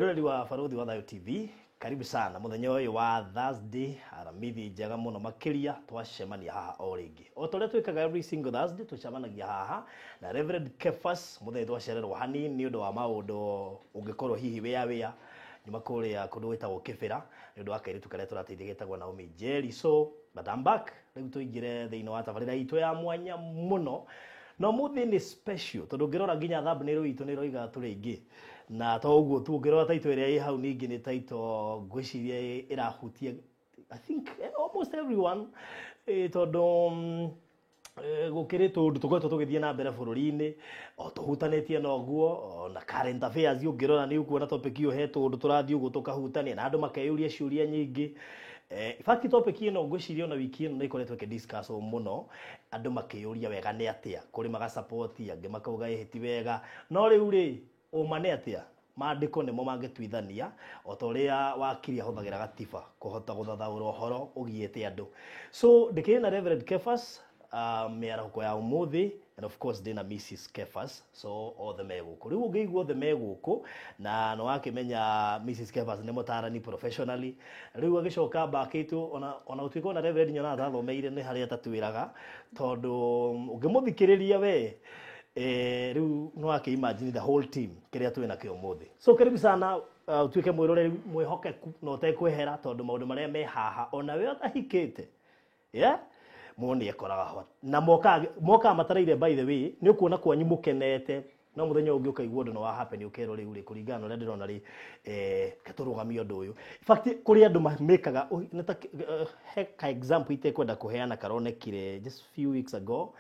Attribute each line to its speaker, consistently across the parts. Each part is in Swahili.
Speaker 1: Mwiroreri wa Baruthi wa Thayo TV, karibu sana muthenya uyu wa Thursday, aramithi njega muno makiria twacemania haha o ringi. O tore twikaga every single Thursday tucemanagia haha na Reverend Kefas muthenya twacererwo hanini ni undu wa maundu ungikorwo hihi wia nyuma kuria kundu witagwo Kibira ni undu wa kairitu karia turateithia getagwo Naomi Njeri. So but I'm back riu tuingire thiini wa tabarira itu ya mwanya muno. No muthi ni special tondu ngirora nginya thumbnail itu ni roiga turi ingi na to uguo tu ngirora title iria i hau ningi ni title ngwiciria irahutia I think almost everyone tondu gukiritwo undu tukoretwo tugithie na mbere bururi-ini o tuhutanetie na oguo na current affairs ngirora ni ukuona topic iyo hetwo undu turathie uguo tukahutania na andu makeyuria ciuria nyingi. In fact topic ino ngwiciria ona wiki ino nikoretwo discuss muno andu makiyuria wega ni atia kuri maga support ange makauga ihiti wega no riu ri uma ni atia maandiko nimo mangitwithania o toria wakiri ahuthagira gatiba kuhota guthathaura uhoro ugiete andu. So ndikiri na Reverend Kefas miarako ya umuthi and of course dina Mrs Kefas, so all the meguku riu ngeigwo the meguku na no akimenya Mrs Kefas ni mutarani professionally riu agicoka bakitu ona utwiko na Reverend nyona thathomeire ni haria tatuiraga tondu ungimuthikiriria we riu no akimagine the whole team kiria twina kio umuthi. So karibu sana utwike mwiroreri mwihokeku no utekwehera tondu maundu maria me haha ona we utahikite moni ekoraga ho na moka mataraire by the way ni ukuona kwanyu mukenete no muthenya ungi ukaigwa ndu no wa happen ukero riu ri kuringana na ndirona ri katurugamia ndu uyu. In fact kuri andu mekaga ka example itekwenda kuheana karonekire just few weeks ago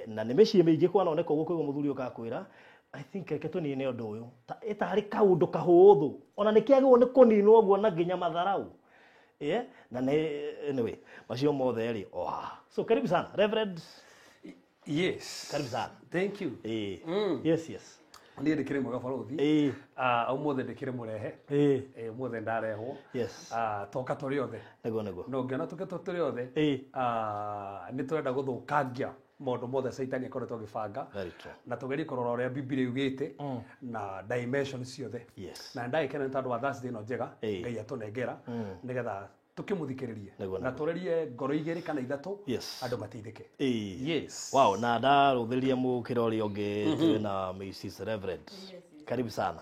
Speaker 1: na nimeshie meije kwa naoneka uguo kwa muthuri ukakwira I think ketoni ni ndu uyu eta hari kaundu kahuthu ona nikiagwo ni kuninwo uguo na nginya matharau na anyway macio mothe ri so karibu sana Reverend.
Speaker 2: Yes,
Speaker 1: karibu sana.
Speaker 2: Thank you.
Speaker 1: Yes
Speaker 2: ndi ndikire mwega Baruthi umuthe ndikire murehe umuthe ndarehwo
Speaker 1: yes
Speaker 2: toka turi othe
Speaker 1: nego
Speaker 2: no ngiona tuketo turi othe ni turenda guthukangia maundu mothe Saitani akoretwo agibanga na tugerie kurora uria Biblia yugite na dimension ciothe na ndaikena ni tondu wa Thursday no njega Ngai atunengera nigetha tukimuthikiririe na turerie ngoro igiri kana ithatu andu mateithike. Yes,
Speaker 1: wow na ndaruthiria mukirori ungi twina Mrs Reverend. Karibu sana.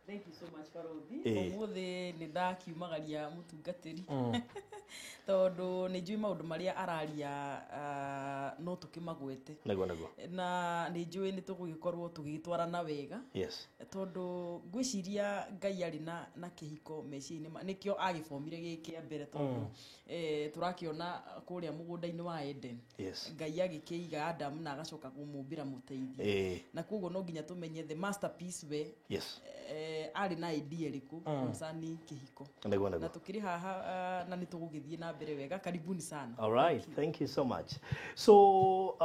Speaker 3: Thank you so much Baruthi. Umuthi ni ndakiumagaria mutungatiri tondu ni njui maundu maria araria no tukimagwete
Speaker 1: nego
Speaker 3: na ni njui ni tugugikorwo tugitwarana wega tondu ngwiciria Ngai ari na kihiko meciini nikio agifomire giki mbere tondu turakiona kuria mugunda-ini wa Eden Ngai agikiiga Adam na agacoka kumumbira muteithia na kuguo no nginya tumenye the masterpiece we ari na idea riku concerning kihiko na tukiri haha na nitugugithie na mbere wega. Karibuni sana.
Speaker 1: All right, thank you so much. So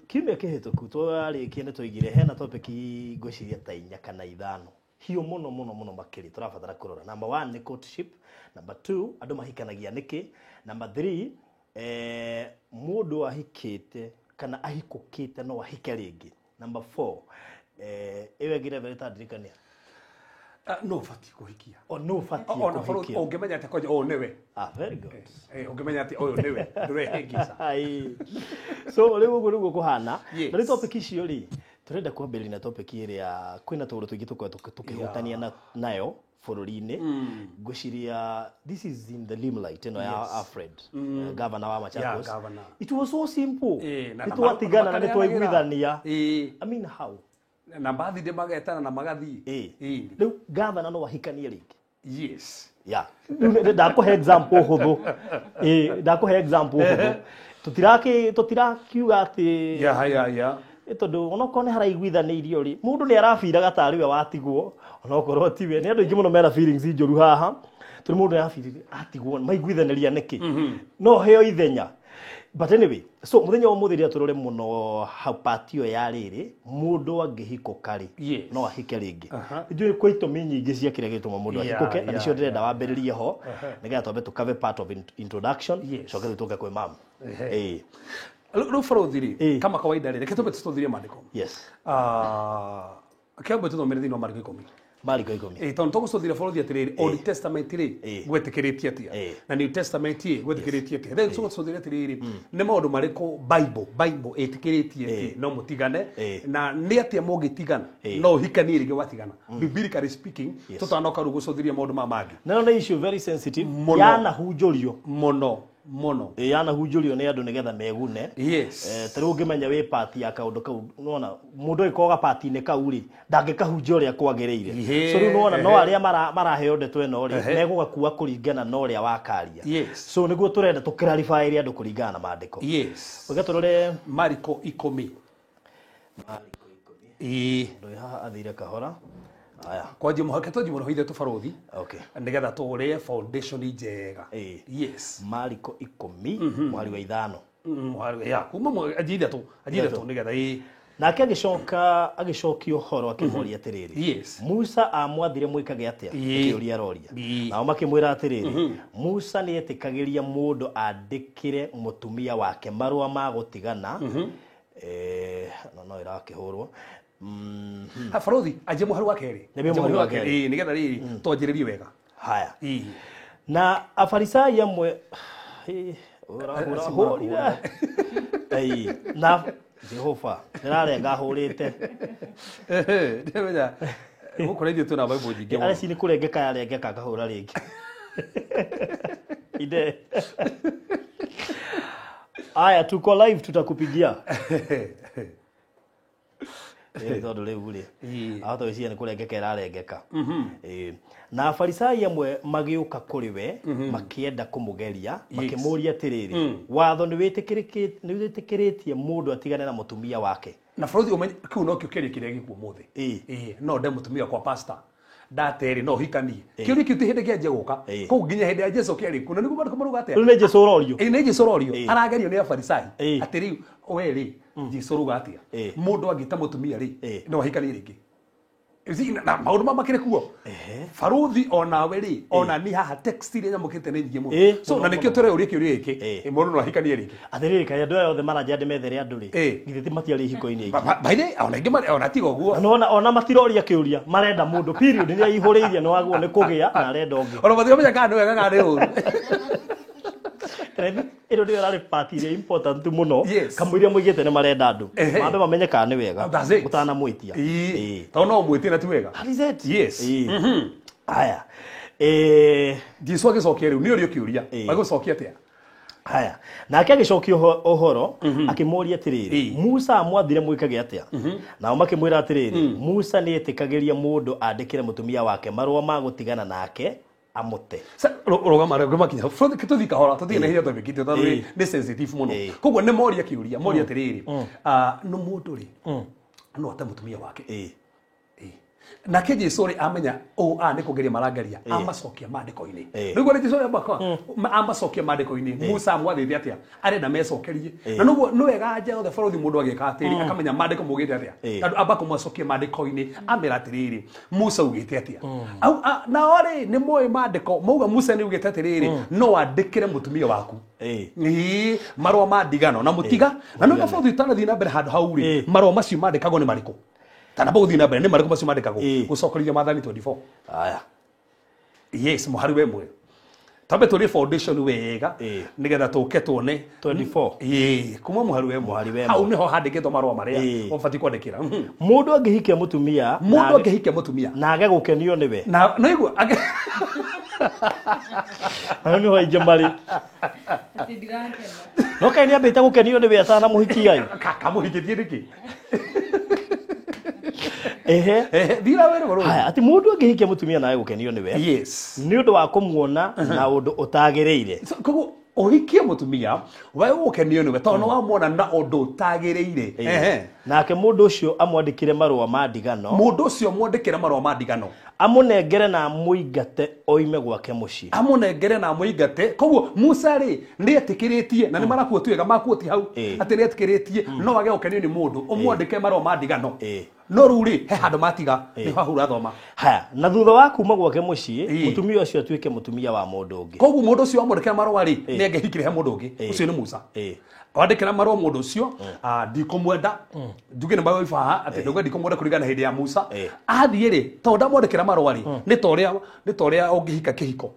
Speaker 1: kimya kihituku twari kine tuigire hena topic ngwiciria ta inya kana ithano hiyo muno makiri turabatara kurora. Number 1 ni courtship, number 2 andu mahikanagia niki, number 3 mundu ahikite kana ahikukite no ahike ringi, number 4 ewe gire verita dirikania
Speaker 2: no fati kuhikia
Speaker 1: no fati kuhikia
Speaker 2: ungemenya ati koje niwe
Speaker 1: very good
Speaker 2: ungemenya ati niwe ndurehengisa
Speaker 1: so riu guo kuhana na topic icio ri turenda kwambĩrĩria na topic iria kwina tũgũrũ tũingĩ tukihutania nayo bururi-ini ngwiciria this is in the limelight ya Alfred governor wa Machakos. It was so simple itwatigana na nitwaiguithania I mean how
Speaker 2: na bathi de magetana na magathi
Speaker 1: riu governor no wahikanie ringi ndakuhe example huthu tutirakiuga ati tondu onokone haraiguithanirio ri mundu ni arafira gatari we watigwo onokorwo tiwe ni andu ingi muno mera feelings injoru haha turi mundu ni arafira atigwo maiguithaniria niki no heo ithenya. But anyway, so muthenya wa muthiria turore muno hapatio ya riri mundu angihiko kari no ahike ringi njui kwa itumi nyingi cia kire gituma mundu ahikoke na nicio ndirenda wambiririe ho nigetha twambe tukave part of introduction coke tuke kwe mam
Speaker 2: Lu Baruthi kama kawaida reke tumbe tututhirie maandiko
Speaker 1: kiambe
Speaker 2: tuthomere thini wa Mariko 10
Speaker 1: Mariko 10
Speaker 2: tondu tugucuthira bũrũri atĩrĩrĩ Old Testament rĩ gwetĩkĩrĩtie atĩa na New Testament gwetĩkĩrĩtie atĩa rĩu tugucuthira atĩrĩrĩ nĩ maũndũ marĩkũ Bible ĩtĩkĩrĩtie no mũtigane na nĩ atĩa mũngĩtigana no ũhikanie rĩngĩ watigana biblically speaking tutanoka rĩu gũcũthĩria maũndũ mangĩ
Speaker 1: no nĩ issue very sensitive yanahunjũrio
Speaker 2: mũno
Speaker 1: yanahunjũrio nĩ andũ nĩgetha megune ta rĩu ũngĩmenya wĩ part ya kaũndũ kau nona mũndũ ũkoga part-inĩ kau rĩ ndangĩkahunjia ũrĩa kwagĩrĩire so rĩu nona no arĩa maraheo ndeto ĩno rĩ megũgakua kũringana na ũrĩa wakaria so nĩguo tũrenda tũklarify andũ kũringana na maandĩko ũge tũrore
Speaker 2: Mariko 10
Speaker 1: ndoi haha athire kahora aya
Speaker 2: kwaje muhake toji muno hithe tubaruthi nigetha tũũrĩe foundation njega
Speaker 1: Mariko 10 mwari wa 5
Speaker 2: mwari ya kuma ajida tu nigetha
Speaker 1: nake agĩcokia ũhoro akĩmoria atĩrĩrĩ Musa amwathire mwĩkage atĩa akĩũria roria nao makĩmwĩra atĩrĩrĩ Musa nĩ etĩkagĩria mũndũ andĩkĩre mũtumia wake marũa ma gũtigana no ĩrakĩhũrwo
Speaker 2: Baruthi aje muharu wa kerĩ nigetha rĩrĩ twanjĩrĩrie wega
Speaker 1: haya na Afarisai amwe na Jehova nĩrarenga hũrĩte
Speaker 2: ndĩmenya gũkũrĩithio tu na Bible nyingĩ
Speaker 1: mũno areci nĩ kũrengeka yarengeka ngahũra rĩngĩ ide aya tuko live tutakupigia tondũ rĩu rĩ ahotawĩciria nĩ kũrengeka ĩrarengeka na Afarisai amwe magĩũka kũrĩ we makĩenda kũmũgeria makĩmũria atĩrĩrĩ watho nĩ wĩtĩkĩrĩtie mũndũ atigane na mũtumia wake
Speaker 2: na Baruthi ũmenye kĩu no kĩo kĩrĩ kĩrĩa gĩkuo mũthĩ no nde mũtumia kwa pastor ndaterĩ no hikanie kĩũria kĩu ti hĩndĩ kĩanjia gũka kũu nginya hĩndĩ ya Jesu kĩarĩ kuo na nĩguo maandĩko maruga atĩa
Speaker 1: rĩu nĩ Jesu ũrorio
Speaker 2: nĩ Jesu ũrorio aragerio nĩ Afarisai atĩ rĩu we rĩ Jesu ruga atĩa mũndũ angĩta mũtumia rĩ no hikanie rĩngĩ na maũndũ mamakĩrĩ kuo Baruthi onawe rĩ ona ni haha text iria nyamũkĩte nĩ nyingĩ mũno so na nĩkĩo tũreuria kĩũria gĩkĩ mũndũ no ahikanie rĩngĩ
Speaker 1: atĩrĩrĩ kaĩ andũ aya othe maranja ndĩmethere andũ rĩ githĩ ti matiarĩ ihiko-inĩ ingĩ
Speaker 2: baithĩ ona ingĩ ona tiga ũguo
Speaker 1: ona matiroria kĩũria marenda mũndũ period nĩ aihũrĩirie nĩ wagwo nĩ kũgĩa na arenda ũngĩ
Speaker 2: ona mathĩomenya kana nĩ wega kana nĩ ũru
Speaker 1: ĩno nĩyo ĩrarĩ part iria important mũno kamũiria mũigĩte nĩ marenda andũ mambe mamenye kana nĩ wega ũtanamwĩtia
Speaker 2: tondũ no ũmwĩtie na ti wega
Speaker 1: haya
Speaker 2: Jesu agĩcokia rĩu nĩ ũrio kĩũria magũcokia atĩa
Speaker 1: haya nake agĩcokia ũhoro akĩmoria atĩrĩrĩ Musa amwathire mwĩkage atĩa nao makĩmwĩra atĩrĩrĩ Musa nĩ etĩkagĩria mũndũ andĩkĩre mũtumia wake marũa ma gũtigana nake amũte
Speaker 2: rũgama rĩngĩ makinya tũthiĩ kahora tũthiĩ na hinya twĩkĩte tondũ nĩ sensitive mũno koguo nĩ moria kĩũria moria atĩrĩrĩ nĩ mũndũ rĩ no ate mũtumia wake nake Jesu rĩ amenya nĩ kũgeria marangaria amacokia maandĩko-inĩ rĩu rĩ Jesu amacokia maandĩko-inĩ Musa amwathĩte atĩa arenda mecokerie na nĩ wega anja othe Baruthi mũndũ agĩka atĩrĩ akamenya maandĩko maugĩte atĩa tondũ amba kũmacokia maandĩko-inĩ amera atĩrĩrĩ Musa ugĩte atĩa nao rĩ nĩ moĩ maandĩko mauga Musa nĩ ugĩte atĩrĩrĩ no andĩkĩre mũtumia waku marũa ma ndigano na mũtiga na nĩ Baruthi tanathiĩ na mbere handũ hau rĩ marũa macio maandĩkagwo nĩ marĩkũ kana bũthi na mbere nĩ marĩkũ macio maandĩkagwo gũcokereria Maathani 24
Speaker 1: aya
Speaker 2: mũhari we mwe tambe tũrĩ foundation wega nĩgetha tũke tuone
Speaker 1: 24
Speaker 2: kuma mũhari we mwe hau nĩho handĩkĩtwo marũa marĩa ũbatiĩ kwandĩkĩra
Speaker 1: mũndũ angĩhikia mũtumia na age gũkenio nĩwe
Speaker 2: na igua
Speaker 1: nĩ hoingĩ marĩ no kaĩ nĩ ambĩte gũkenio nĩwe atanamũhikia
Speaker 2: kamũhikĩtie nĩkĩ
Speaker 1: thira wĩra goro ati mũndũ angĩhikia mũtumia nawe gũkenio nĩwe nĩ ũndũ wa kũmuona na ũndũ ũtagĩrĩire
Speaker 2: koguo ũhikie mũtumia we gũkenio nĩwe tondũ wamwona na ũndũ ũtagĩrĩire
Speaker 1: nake mũndũ ũcio amwandĩkĩre marũa ma ndigano amũnengere na amũingate oime gwake mũciĩ
Speaker 2: amũnengere na amũingate koguo Musa rĩ nĩ etĩkĩrĩtie na nĩ marakuoti wega makuoti hau atĩ nĩ etĩkĩrĩtie no wage gũkenio nĩ mũndũ ũmwandĩke marũa ma ndigano no rĩu rĩ he handũ matiga nĩ hahura thoma
Speaker 1: haya na thutha wa kuma gwake mũciĩ mũtumia ũcio atuĩke mũtumia wa mũndũ ũngĩ
Speaker 2: koguo mũndũ ũcio amwandĩkĩra marũa rĩ nĩ angĩhikire he mũndũ ũngĩ ũcio nĩ Musa wandĩkĩra marũa mũndũ ũcio ndikũmwenda njuge nĩ maũiba atĩ ndũgwe ndikũmwenda kũringana hĩndĩ ya Musa athiĩ rĩ tondũ ndamwandĩkĩra marwa ri ni toria ungihika kihiko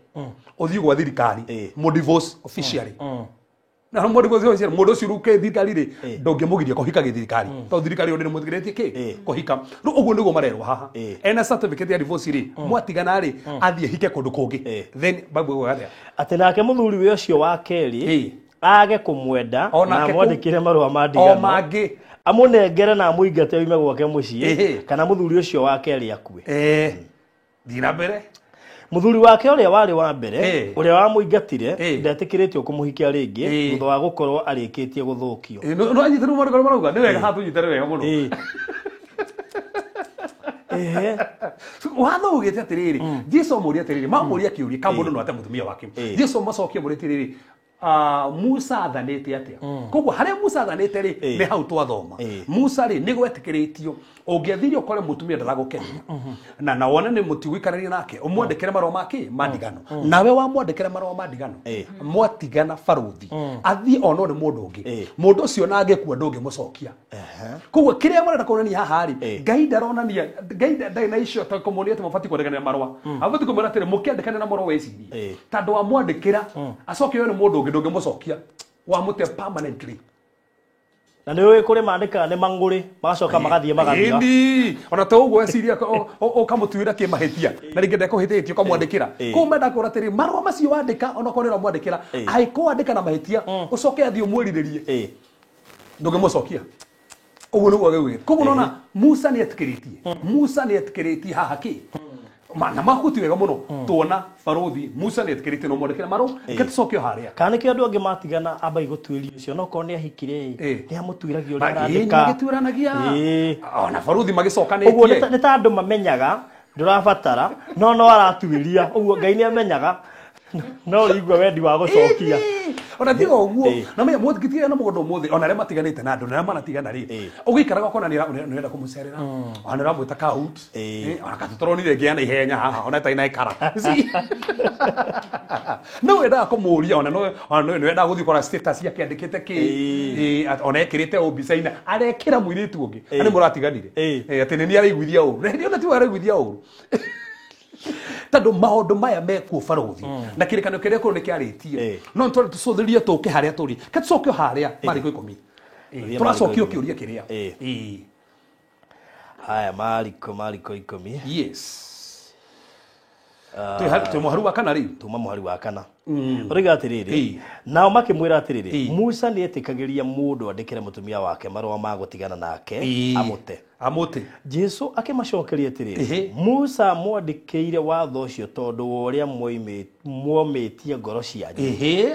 Speaker 2: uthii gwa thirikari mo divorce officially na mo divorce officially mundu ucio ruke thirikari ri ndongimugiria kuhika githirikari to thirikari ndi muthigiritie ki kuhika ru uguo niguo marerwa haha ena certificate ya divorce ri mwatigana ri athie hike kundu kungi then babu go atia
Speaker 1: ati nake muthuri we ucio wa keri age kumwenda na mwandikire marwa mandigano
Speaker 2: o mangi
Speaker 1: amunengere na muingate uime gwake mucii kana muthuri ucio wa keri akue
Speaker 2: thina mbere
Speaker 1: muthuri wake uria wari wa mbere uria wa muingatire ndetikiritio kumuhikia ringi thutha wa gukorwo arikitie guthukio
Speaker 2: no anyitero marugaro marauga ni wega hatu nyitero wega muno watho ugite atiriri Jesu muri atiriri mamuria kiuri kamundu no ate mutumia wake Jesu macokie muri atiriri Musa athanite atia koguo haria Musa athanite ri ni hau twathoma Musa ri ni gwetikiritio ungiathirio kore mutumia ndaragukenia na wone ni mutigwikarania nake umwandikire marwa make mandigano nawe wa mwandikire marwa mandigano mwatigana baruthi athie ono ni mundu ungi mundu ucio na angekua ndungi mucokia koguo kiria murenda kuonania haha ri Ngai ndaronania Ngai ndaina icio ta kumunia ati mabati kwandikana marwa abati kumera atiri mukiandikana na marwa wecirie tandu wa mwandikira acoke we ni mundu ungi ndungi mucokia wa mute permanently
Speaker 1: na niwe kuri mandika ne manguri magacoka magathie magathia
Speaker 2: indi ona to ugo eciria o kamutuira ki mahitia na ringi ndeko hititio kamwandikira ko menda kuratiri marwa macio wandika ona korera mwandikira ai ko andika na mahitia ucoke athio mwiriririe nduge mucokia uguo nugo gewe ko nona Musa ni etikiritie haha ki na makuti wega muno tuona baruthi Musa ni etikiritie no mwandikira marwa ngetucokio haria
Speaker 1: kana ki andu angi matigana amba igutwirio ucio no ko ni ahikire ni amutuiragia uri
Speaker 2: arandika ngeturanagia ona baruthi magicokanĩtie
Speaker 1: uguo ni ta andu mamenyaga ndurabatara no aratuiria uguo Ngai ni amenyaga no rigwa wendi wa gucokia
Speaker 2: ona tigo uguo na me muthikitie na mugondo muthi ona re matiganite na andu na manatigana ri ugikaraga kona ni renda kumucerera ona ra mwita out ona katutoronire ngia na ihenya haha ona taina ikara no wenda kumuria ona no wenda guthi kora status yake andikite ki ona ekirite obisaina arekira muiritu ungi ani muratiganire ati ni araiguithia uru ni ona ti araiguithia uru tando maundu maya mekuo baruthi na kirikano kiria kuru ni kiaritie no ntore tucuthirie tuke haria turi katucokio haria mari ku 10 turacokio kiuria kiria
Speaker 1: haya mariko 10
Speaker 2: yes tu muharu wa kana ri
Speaker 1: tuma muharu wa kana uriga atiriri nao makimwira atiriri Musa ni etikagiria mundu andikire mutumia wake marwa ma gutigana nake amute Jesu akimacokeria atiriri Musa mwandikiire watho ucio tondu uria mwometie ngoro cianyu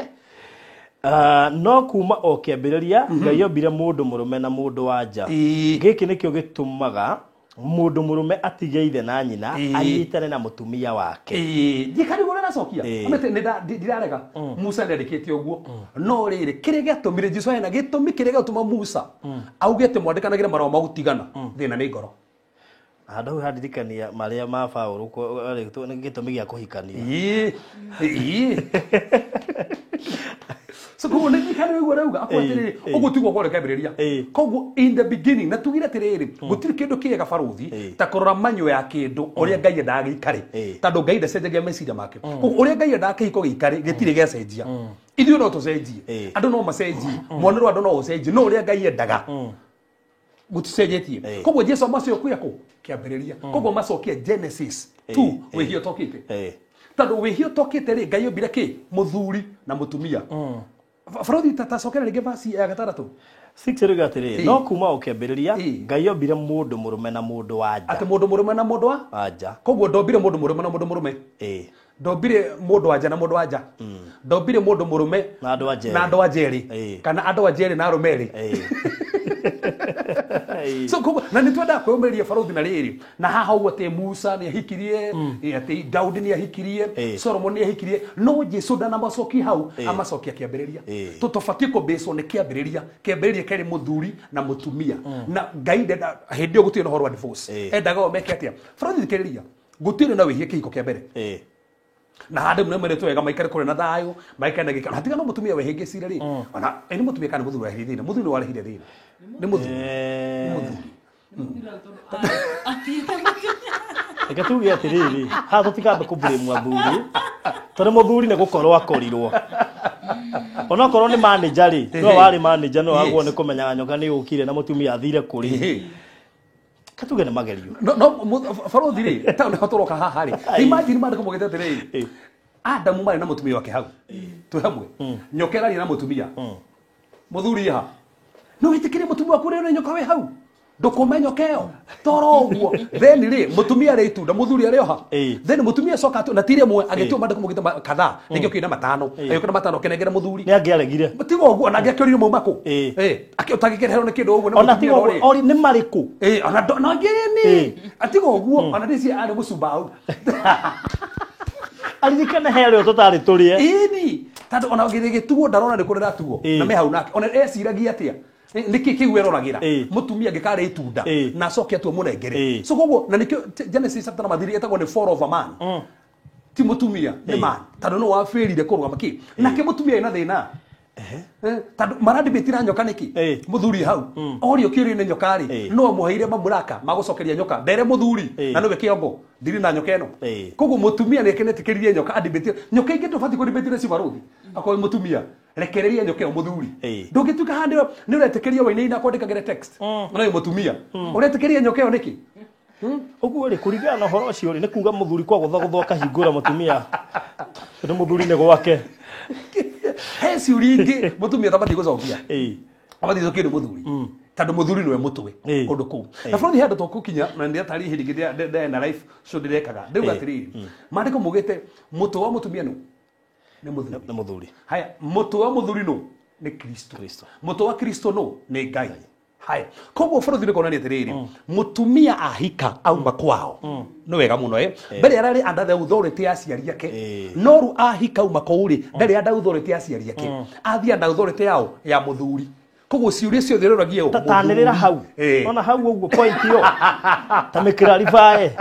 Speaker 1: no kuma o kiambiriria Ngai ombire mundu murume na mundu wanja giki nikio gitumaga mundu murume atigeithe na nyina anyitane na mutumia wake
Speaker 2: gikari gora na cokia amete ndirarega Musa ndandikite uguo no riri kire giatumire Jesu ena gitumi kire giatuma Musa augete mwandikanagira marwa magutigana thina ni ngoro
Speaker 1: andau hadirikania maria ma Paulo ko gitumi gia kuhikania so ko ni kana wigwa rauga akwatiri ugutigwo gore kabiriria koguo in the beginning na tugire tiriri gutiri kindu kiega baruthi ta korora manyo ya kindu uria Ngai endaga gikare tandu Ngai ndacenjagia meciria make koguo uria Ngai endaga kihiko gikare gitire gecenjia ithuĩ no tucenjie andu no macenjie monero andu no ucenjie no uria Ngai endaga guticenjetie koguo Jesu macio kuyako kiambiriria koguo macokia Genesis 2 wihio tokite tandu wihio tokite ri Ngai ombire ki muthuri na mutumia Baruthi tatacokera ringi basi ya gataratu 6 rigatiri no kuma ukiambiriria Ngai ombire mundu murume na mundu wanja
Speaker 2: ati mundu murume na mundu wanja koguo ndombire mundu murume na mundu murume ndombire mundu wanja na mundu wanja ndombire mundu murume
Speaker 1: na
Speaker 2: andu ajeri kana andu ajeri na arumeri so koguo na nitwenda kwĩyũmĩrĩria baruthi na rĩrĩ na haha ũguo atĩ Musa nĩ ahikirie atĩ Daudi nĩ ahikirie Solomon nĩ ahikirie no Jesu ndanamacokia hau amacokia kĩambĩrĩria tũtobatiĩ kũbĩcwo nĩ kĩambĩrĩria kĩrĩ mũthuri na mũtumia na Ngai ndenda hĩndĩ ĩyo gũtirĩ na ũhoro wa divorce endaga o meke atĩa baruthi thikĩrĩria gũtirĩ na wĩhia kĩhiko kĩa mbere na hande mune mere twega maikare kure na thayo maikare na gikana hatigana mutumia wehengecire ri ona ni mutumia kana muthuri wahire thina muthuri warehire thina ni muthuri
Speaker 1: Reke tuge atiriri ha tutikambe kublame mwathuri tondu muthuri ni gukorwo akorirwo ona korwo ni manager ri no wari manager no agwo ni kumenya nyoka ni ukire na mutumia athire kuri katuge ni magerio
Speaker 2: no Farothi ri ta ni hatoroka haha ri imagine mande kumugete atiriri Adamu mari na mutumia wake hau tu hamwe nyokera ri na mutumia muthuri ha no itikire mutumia waku ri nyoka we hau ndukumenya keo toro uguo then ri mutumia ri itunda muthuri ari oha then mutumia soka tu na tire mwe agetio mande kumugite kadha ningio kina matano ayo kina matano kenegera muthuri
Speaker 1: ni angiaregire
Speaker 2: tigo uguo na ngiakiorire mu mako akiotagikere ni kindu uguo
Speaker 1: ona tigo ori ni mariku
Speaker 2: ona no ngeni atigo uguo ona ndisi ari musumbau
Speaker 1: aririkana hele tutari turie
Speaker 2: ini tando ona ngirigituo ndarona ni kurira tuo na me hau nake ona eciragia atia niki kigweroragira mutumia ngikare itunda na cokia tu munengere so gogo na nikio Genesis chapter na mathiri etagwo ni fall of a man ti mutumia ni man tando no wafirire kuruga maki nake mutumia ina thina tando marandi betira nyoka niki muthuri hau orio kiri ni nyokari no muheire mamuraka magucokeria nyoka ndere muthuri na no bekiongo ndiri na nyoka eno kogo mutumia ni kenetikirie nyoka andi betira nyoka ingi tofati ko betira si Farothi akoi mutumia rekereria nyoke muthuri ndungituka handi ni uretekeria waine na kwandikagire text na mutumia uretekeria nyoke yo niki
Speaker 1: uguo ri kurigana na horo ucio ri ni kuga muthuri kwa guthogotho kahingura mutumia ni muthuri ni gwake
Speaker 2: hesi uringi mutumia tabati gucokia abati zokire muthuri tando muthuri niwe mutwe undu ku na Farothi hando tokukinya na ndia tari hindi ngia na life so direkaga ndeuga atiriri mandiko mugite mutwe wa mutumia no ni muthuri haya mutwe wa muthuri no ni Kristo mutwe wa Kristo no ni Ngai haya koguo Farothi ni kuonania atiriri mutumia ahika auma kwao no wega muno mbere arari under the authority ya aciari ake noru ahika auma kwauri ndari under authority ya aciari ake athia under authority yao ya muthuri koguo ciuria ciothe roragia o
Speaker 1: tatanirira hau ona hau uguo point yo tamikira rivae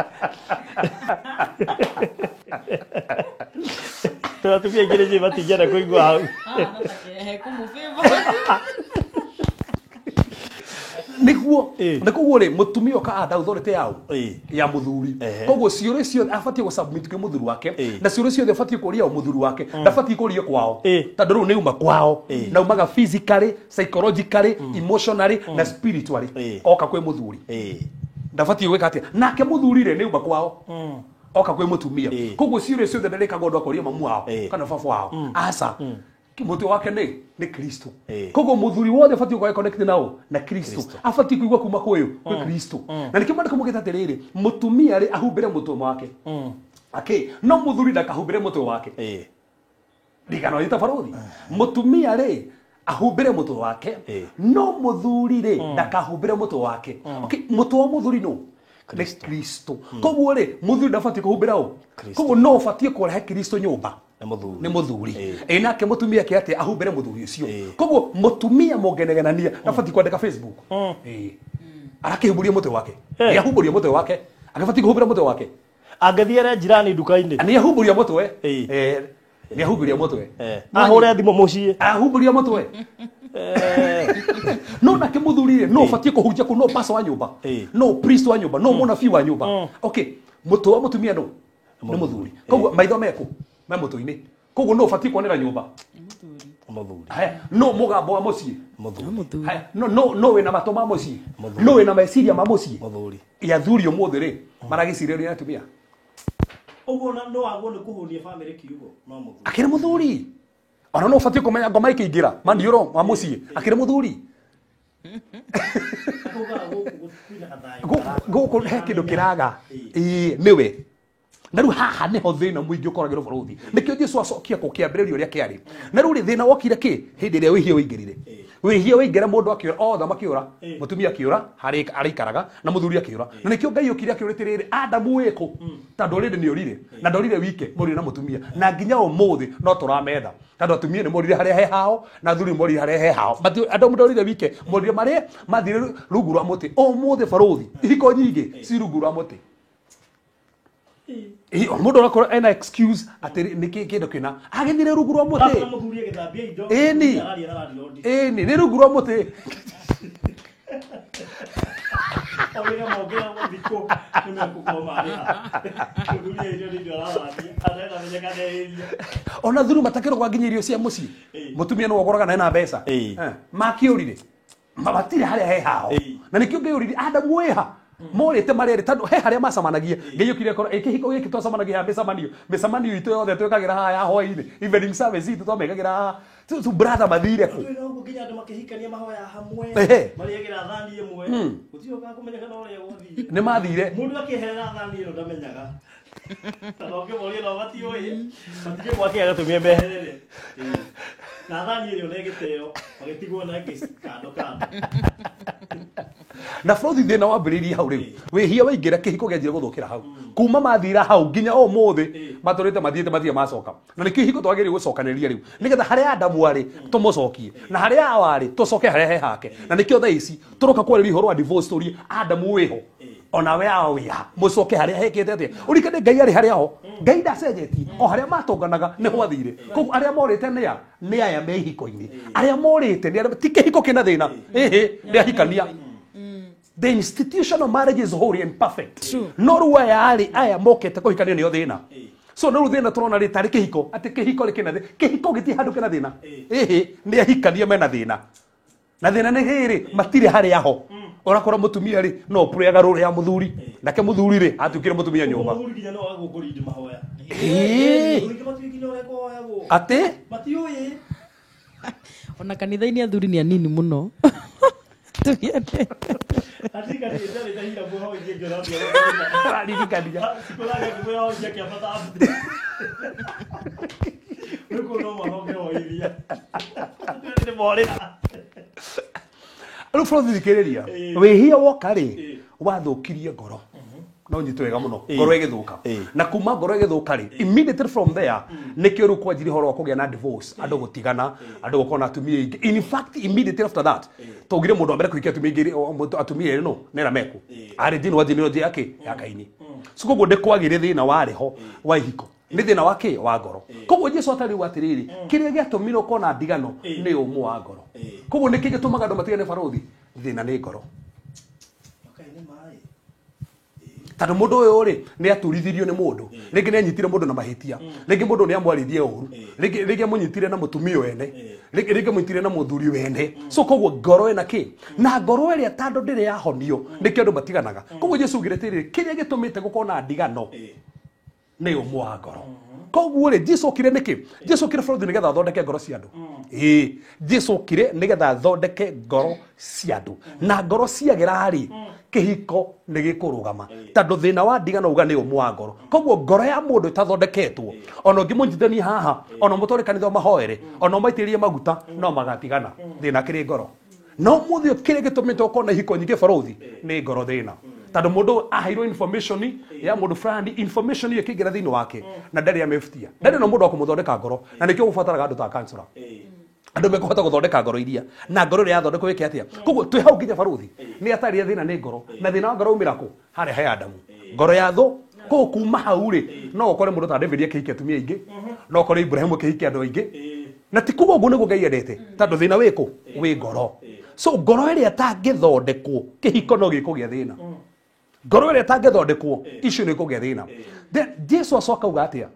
Speaker 1: tunatumia ingire je batijana kuigwa hau
Speaker 2: niguo ri mutumia ka ada authority yao ya muthuri koguo ciuria ciothe afatie go submit ke muthuri wake na ciuria ciothe afatie kuria o muthuri wake ndafatie kuria kwao tando ru ni uma kwao na umaga physically psychologically emotionally na spiritually oka kwe muthuri ndafatie gwika atia nake muthuri ri ni uma kwao oka kwe mutumia koguo ciuria ciothe ndareka gondo akoria mamu wao kana baba wao asa mutwe wake ni Kristo koguo muthuri wothe afatie kwa connect nao na Kristo afatie kuigwa kuma kweyo kwe Kristo na nikio mandiko mugita atiriri mutumia ri ahumbire mutwe wake no muthuri ndakahumbire mutwe wake ndigano ita Farothi mutumia ri ahumbire mutwe wake no muthuri ri ndakahumbire mutwe wake mutwe wa muthuri no ni Kristo koguo ri muthuri ndafatie kuhumbira o koguo no afatie kurehe Kristo nyumba ni muthuri nake mutumia ke ati ahumbire muthuri ucio koguo mutumia mongenegenania ndafatie kwandika Facebook arakihumburia mutwe wake ni ahumburia mutwe wake akafatie kuhumbira mutwe wake
Speaker 1: angethiere jirani duka-ini
Speaker 2: ni ahumburia mutwe ni ahumburia mutwe
Speaker 1: ahure thimo mucii
Speaker 2: ahumburia mutwe no nake muthuri no fatie kuhunjia ku no pastor wa nyumba no priest wa nyumba no munabii wa nyumba mutwe wa mutumia no ni muthuri koguo maitho meku me mutwe-ini koguo no fatie kuonera nyumba
Speaker 1: muthuri
Speaker 2: haya no mugambo wa mucii muthuri haya no we na mato ma mucii no we na meciria ma mucii
Speaker 1: muthuri
Speaker 2: ya thuri umuthi ri maragiciria atumia
Speaker 1: uguo na no agwo ni kuhunia family kiugo no muthuri
Speaker 2: akire muthuri ona no fatie kumenya ngoma ikiingira maniuro wa mucii akire muthuri guku he kindu kiraga niwe na riu haha niho thina muingi ukoragirwo Farothi nikio Jesu acokia ku kiambiririo uria kiari na riu ri thina wokire ki hindi ria wihia uingirire wihia uingire mundu akiura othe makiura mutumia akiura hari araikaraga na muthuri akiura na nikio Ngai ukire akiuritiriri Adamu wiku tando rindi ni urire na ndorire wike muri na mutumia na nginya umuthi no turametha tando atumia ni morire haria he hao na thuri morire haria he hao andu ndorire wike morire mari mathire rungu rwa muti umuthi Farothi ihiko nyingi si rungu rwa muti mundu rakora ena excuse atiri niki kindu kina agithire rungu rwa muti
Speaker 1: na muthuri agithambia indo
Speaker 2: ni rungu rwa muti
Speaker 1: Oiga mogera mudiko nimekukoma kurudia hiyo ndio alawathi anaenda menyeka nderia
Speaker 2: ona thuru matakero kwa nginyirio cia muci mutumia no goraga na mbeca makiurire mabatire haria he hao na nikio ngiurire Adamu weha morete marere tandu he haria macamanagia ngiyukire kora ikihiko giki twacamanagia micamanio itu yothe twekagira haha ya hoi-ini evening service itu twamekagira tu brother mathire ku
Speaker 1: twino nginya andu makihikania mahoya hamwe mariagira thani imwe utioka kumenyeka no ria gwathi
Speaker 2: ni mathire
Speaker 1: mundu akiherera thani ino ndamenyaga tanoke moria no batioi batike gwake agatumia meherere na thani ino negiteo bagitigwo na kando
Speaker 2: na Frothi thina wambiriria hau riu wihia waingira kihiko gianjire guthukira hau kuma mathira hau nginya o muthi maturite mathiete macoka na ni kihiko twagiri gucokaniria riu nigetha haria Adamu ari tumucokie na haria Hawa ari tucoke haria he hake na nikio thaa ici turoka kwariria horo wa divorce story Adamu wiho ona we ao wiha mucoke haria hekete atia urikane Ngai ari haria ho Ngai ndacenjetie o haria matonganaga ni hwathire koguo aria morite ni aya me hiko-ini aria morite ni ti kihiko kina thina ni ahikania. The institution of marriage is holy and perfect. No ruwa aya mokete kuhikania ni thina. So no thina turona ri tari kihiko ati kihiko ri kina kihiko giti handu kina thina. Ni ahikania mena thina. Na thina ni hiri matire hari aho. Orakora mutumia ri no pray agarure ya muthuri. Nake muthuri ri atukire mutumia nyumba.
Speaker 1: Muthuri ginya no agukuri mahoya.
Speaker 2: Ate?
Speaker 1: Matioi.
Speaker 3: Ona kanitha-ini athuri ni anini muno. Tuiende.
Speaker 1: Atika ni ndari ndahira buho inge ndio
Speaker 2: Alirikania.
Speaker 1: Sikolaga kuwa hoja kia pata abu. Nuko no mahoge oiria. Ni morira.
Speaker 2: Alo Frothi thikiriria. Wihia woka ri wathukirie ngoro. No nyitu wega muno ngoro igithuka na kuma ngoro igithuka ri immediately from there nikio ru kwanjiri horo kugia na divorce andu gutigana andu gukona atumia ingi. In fact immediately after that togire mundu ambere kuikia atumia ingi atumia iri no nera meku ari dini wathi ni yake yakaini so koguo ndikwagire thina wari ho wa ihiko ni thina wake wa ngoro koguo Jesu atari watiriri kiria giatumire ukona ndigano ni umu wa ngoro koguo nikigitumaga andu matigane Barothi thina ni ngoro. Tando mundu uyu ri ni aturithirio ni mundu ringi ni anyitire mundu na mahitia ringi mundu ni amwarithie uru ringi amunyitire na mutumia wene ringi amunyitire na muthuri wene so koguo ngoro ena ki na ngoro eri tando ndire yahonio nikio andu matiganaga koguo Jesu ngirete kiria gitumite gukona ndigano ni umu wa ngoro koguo ri Jesu kire niki Jesu kire Frothi nigetha thondeke ngoro cia andu Jesu kire nigetha thondeke ngoro cia andu na ngoro ciagira ri kihiko ni gikurugama tando thina wa ndigano uga ni umu wa ngoro koguo ngoro ya mundu itathondeketwo ona ngimunyithania haha ona mutore kanitha mahoere ona maitirie maguta no magatigana thina kiri ngoro no muthio kire gitumite ukona ihiko nyingi Barothi ni ngoro thina tando mundu ahairwo information ya mundu fulani information iyo kigira thini wake na ndari amefutia ndari no mundu wa kumuthondeka ngoro na nikio gubataraga andu ta kansura andu mekuhota guthondeka ngoro iria na ngoro ri yathondekwo wiki atia koguo twi hau nginya Barothi ni atari thina ni ngoro na thina wa ngoro umira ku hari he Adamu ngoro ya thu ko kuma hau ri no ukore mundu ta David akihiki atumia ingi no ukore Ibrahim akihiki andu ingi na ti kugo guo niguo Ngai endete tando thina wiku wi ngoro so ngoro ri atangithondekwo kihiko no gikugia thina ngoro ri atangithondekwo icio ni kugia thina Jesu acoka uga atia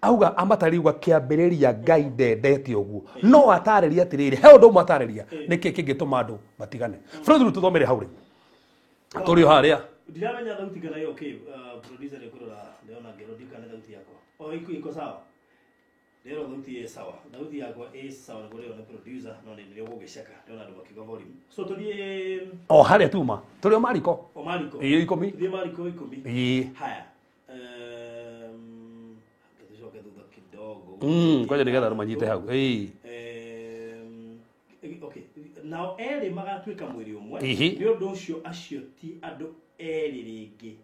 Speaker 2: auga amatariwa kiambiriria Ngai ndendete uguo no atariria atiriri he undu matariria niki kingituma andu matigane Frothi tuthomere hau ri turi haria
Speaker 1: ndiramenya thauti kana yo okay producer ni kurora leona ngerondika na thauti yako o iko sawa lero thauti ye sawa thauti yako sawa na kurora producer no ni ndio gugiceka leona andu makiga volume so turi
Speaker 2: o haria tuma turi o Mariko
Speaker 1: iyo
Speaker 2: 10
Speaker 1: ndi Mariko 10 haya
Speaker 2: kwaje nigetha andu manyite hau
Speaker 1: okay now eri magatuika mwiri umwe ni undu ucio acio ti andu eri ringi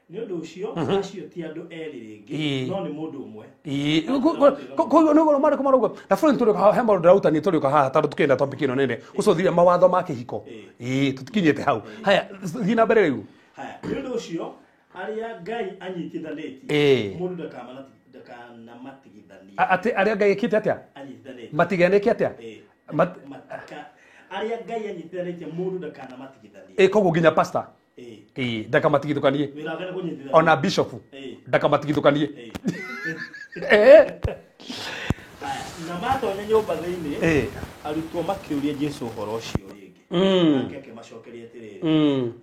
Speaker 1: ni undu ucio acio ti andu eri ringi no ni mundu umwe
Speaker 2: koguo ni goro mariko marugo na Frothi turi ha hemba ndauta ni turi ha tatu tukenda topic ino nene gucothiria mawatho ma kihiko tutikinyete hau haya thina mbere riu
Speaker 1: haya ni undu ucio aria Ngai anyitithanĩtie mundu ndakanamatithania
Speaker 2: ati aria Ngai ekite atia matiganĩke atia
Speaker 1: aria Ngai anyitithanĩtie mũndũ ndakanamatithanie
Speaker 2: koguo nginya pastor ndakamatigithũkanie ona bishop ndakamatigithũkanie
Speaker 1: na matonya nyũmba thĩinĩ arutwo makĩũria Jesũ ũhoro ũcio rĩngĩ nake akĩmacokeria atĩrĩrĩ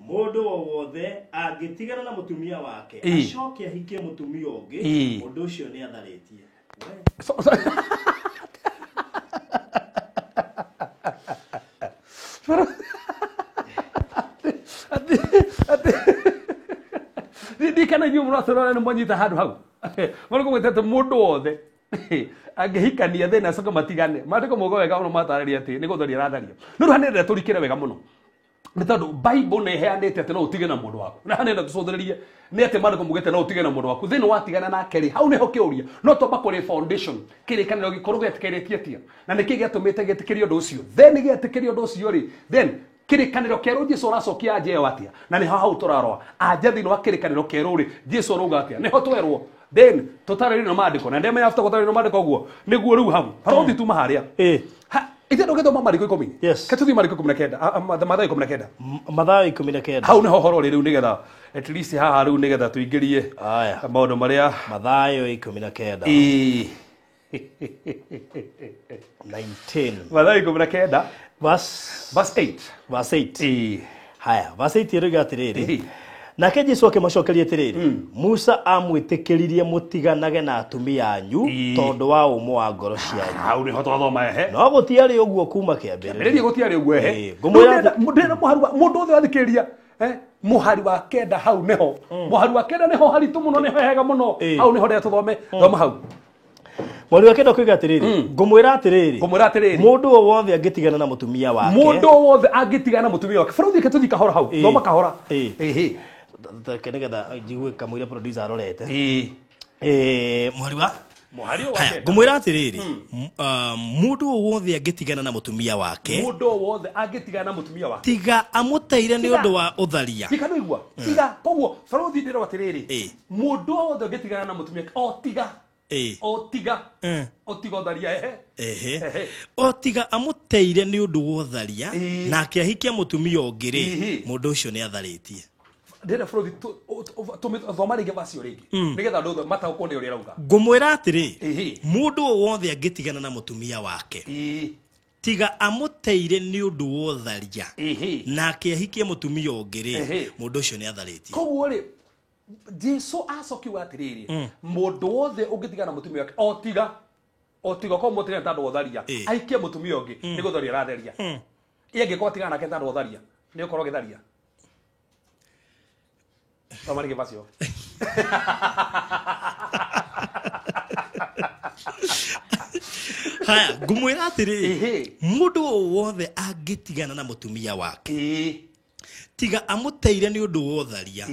Speaker 1: mũndũ o wothe angĩtigana na mũtumia wake acoke ahikie mũtumia ũngĩ mũndũ ũcio nĩ atharĩtie
Speaker 2: ndikana inyuĩ mũrathorana nĩ mwanyita handũ hau marĩkũ gwĩtete mũndũ wothe angĩhikania thĩna acoke matigane maandĩko mauga wega mũno matarĩria atĩ nĩ gũtheria aratharia no rĩu hanenda tũrikĩre wega mũno nĩ tondũ Bible nĩ ĩheanĩte atĩ no ũtige na mũndũ waku na hanenda tũcũthĩrĩrie nĩ atĩ maandĩko mugĩte no ũtige na mũndũ waku thĩinĩ watigana nake rĩ hau nĩho kĩũria no twamba kũrĩ foundation kĩrĩkanĩro gĩkorwo gĩetĩkĩrĩtie atĩa na nĩkĩ gĩatũmĩte gĩtĩkĩrio ũndũ ũcio then gĩetĩkĩrio ũndũ ũcio rĩ then kĩrĩkanĩro kĩerũ Jesũ aracokia anja ĩyo atĩa na nĩho hau tũraroa anja thĩinĩ wa kĩrĩkanĩro kĩerũ rĩ Jesũ arauga atĩa nĩho twerwo then tũtarĩrie na maandĩko na ndĩamenya after gũtarĩria na maandĩko ũguo nĩguo rĩu hau parothi tuma harĩa ithe ndũgĩthoma Mariko 10 katũthiĩ Mariko 19 Mathayo 19
Speaker 1: Mathayo 19
Speaker 2: hau nĩho horo rĩu nĩgetha at least haha rĩu nĩgetha tũingĩrie maũndũ marĩa
Speaker 1: Mathayo 19 19
Speaker 2: Mathayo 19
Speaker 1: verse 8 haya verse 8 rĩga atĩrĩrĩ nake Jesũ akĩmacokeria atĩrĩrĩ Musa amwĩtĩkĩririe mũtiganage na atumia anyu tondũ wa ũmũ wa ngoro cianyu
Speaker 2: hau nĩho twathoma
Speaker 1: no gũtiarĩ ũguo kuma kĩambĩrĩria
Speaker 2: gũtiarĩ ũguo ngũmwĩra mũndũ othe athikĩrĩria mũhari wa kenda hau nĩho mũhari wa kenda nĩho haritũ mũno nĩho hega mũno hau nĩho ndĩra tũthome thoma hau
Speaker 1: mwari wa kenda kuiga atĩrĩrĩ ngũmwĩra atĩrĩrĩ mũndũ o wothe angĩtigana na mũtumia wake
Speaker 2: mũndũ o wothe angĩtigana na mũtumia wake bũrũthi tũthiĩ kahora hau thoma kahora
Speaker 1: nĩgetha njigue kamũira producer arorete mwari wa ngũmwĩra atĩrĩrĩ mũndũ o wothe angĩtigana na mũtumia wake
Speaker 2: mũndũ o wothe angĩtigana na mũtumia wake
Speaker 1: tiga amũteire nĩ ũndũ wa ũtharia
Speaker 2: tikanoigua tiga koguo bũrũthi ndĩrwo atĩrĩrĩ mũndũ o wothe angĩtigana na mũtumia otiga ũtharia
Speaker 1: otiga amũteire nĩ ũndũ wa ũtharia nake ahikia mũtumia ũngĩ rĩ mũndũ ũcio nĩ atharĩtie
Speaker 2: ndĩrenda bũrũthi thoma rĩngĩ vacio rĩngĩ nĩgetha andũ othe mataũkwo nĩ ũrĩa arauga
Speaker 1: ngũmwĩra atĩrĩ mũndũ o wothe angĩtigana na mũtumia wake tiga amũteire nĩ ũndũ wa ũtharia nake ahikie mũtumia ũngĩ rĩ mũndũ ũcio nĩ atharĩtie
Speaker 2: koguo rĩ Jesũ acokiuga atĩrĩrĩ mũndũ wothe ũngĩtigana na mũtumia wake otiga ko mũtigana tandũ wa ũtharia ahikie mũtumia ũngĩ nĩ gũtharia aratheria angĩkorwo atigana nake tandũ wa ũtharia nĩ ũkorwo gĩtharia thoma rĩngĩ vacio
Speaker 1: haya ngũmwĩra atĩrĩ mũndũ o wothe angĩtigana na mũtumia wake tiga amũteire nĩ ũndũ wa ũtharia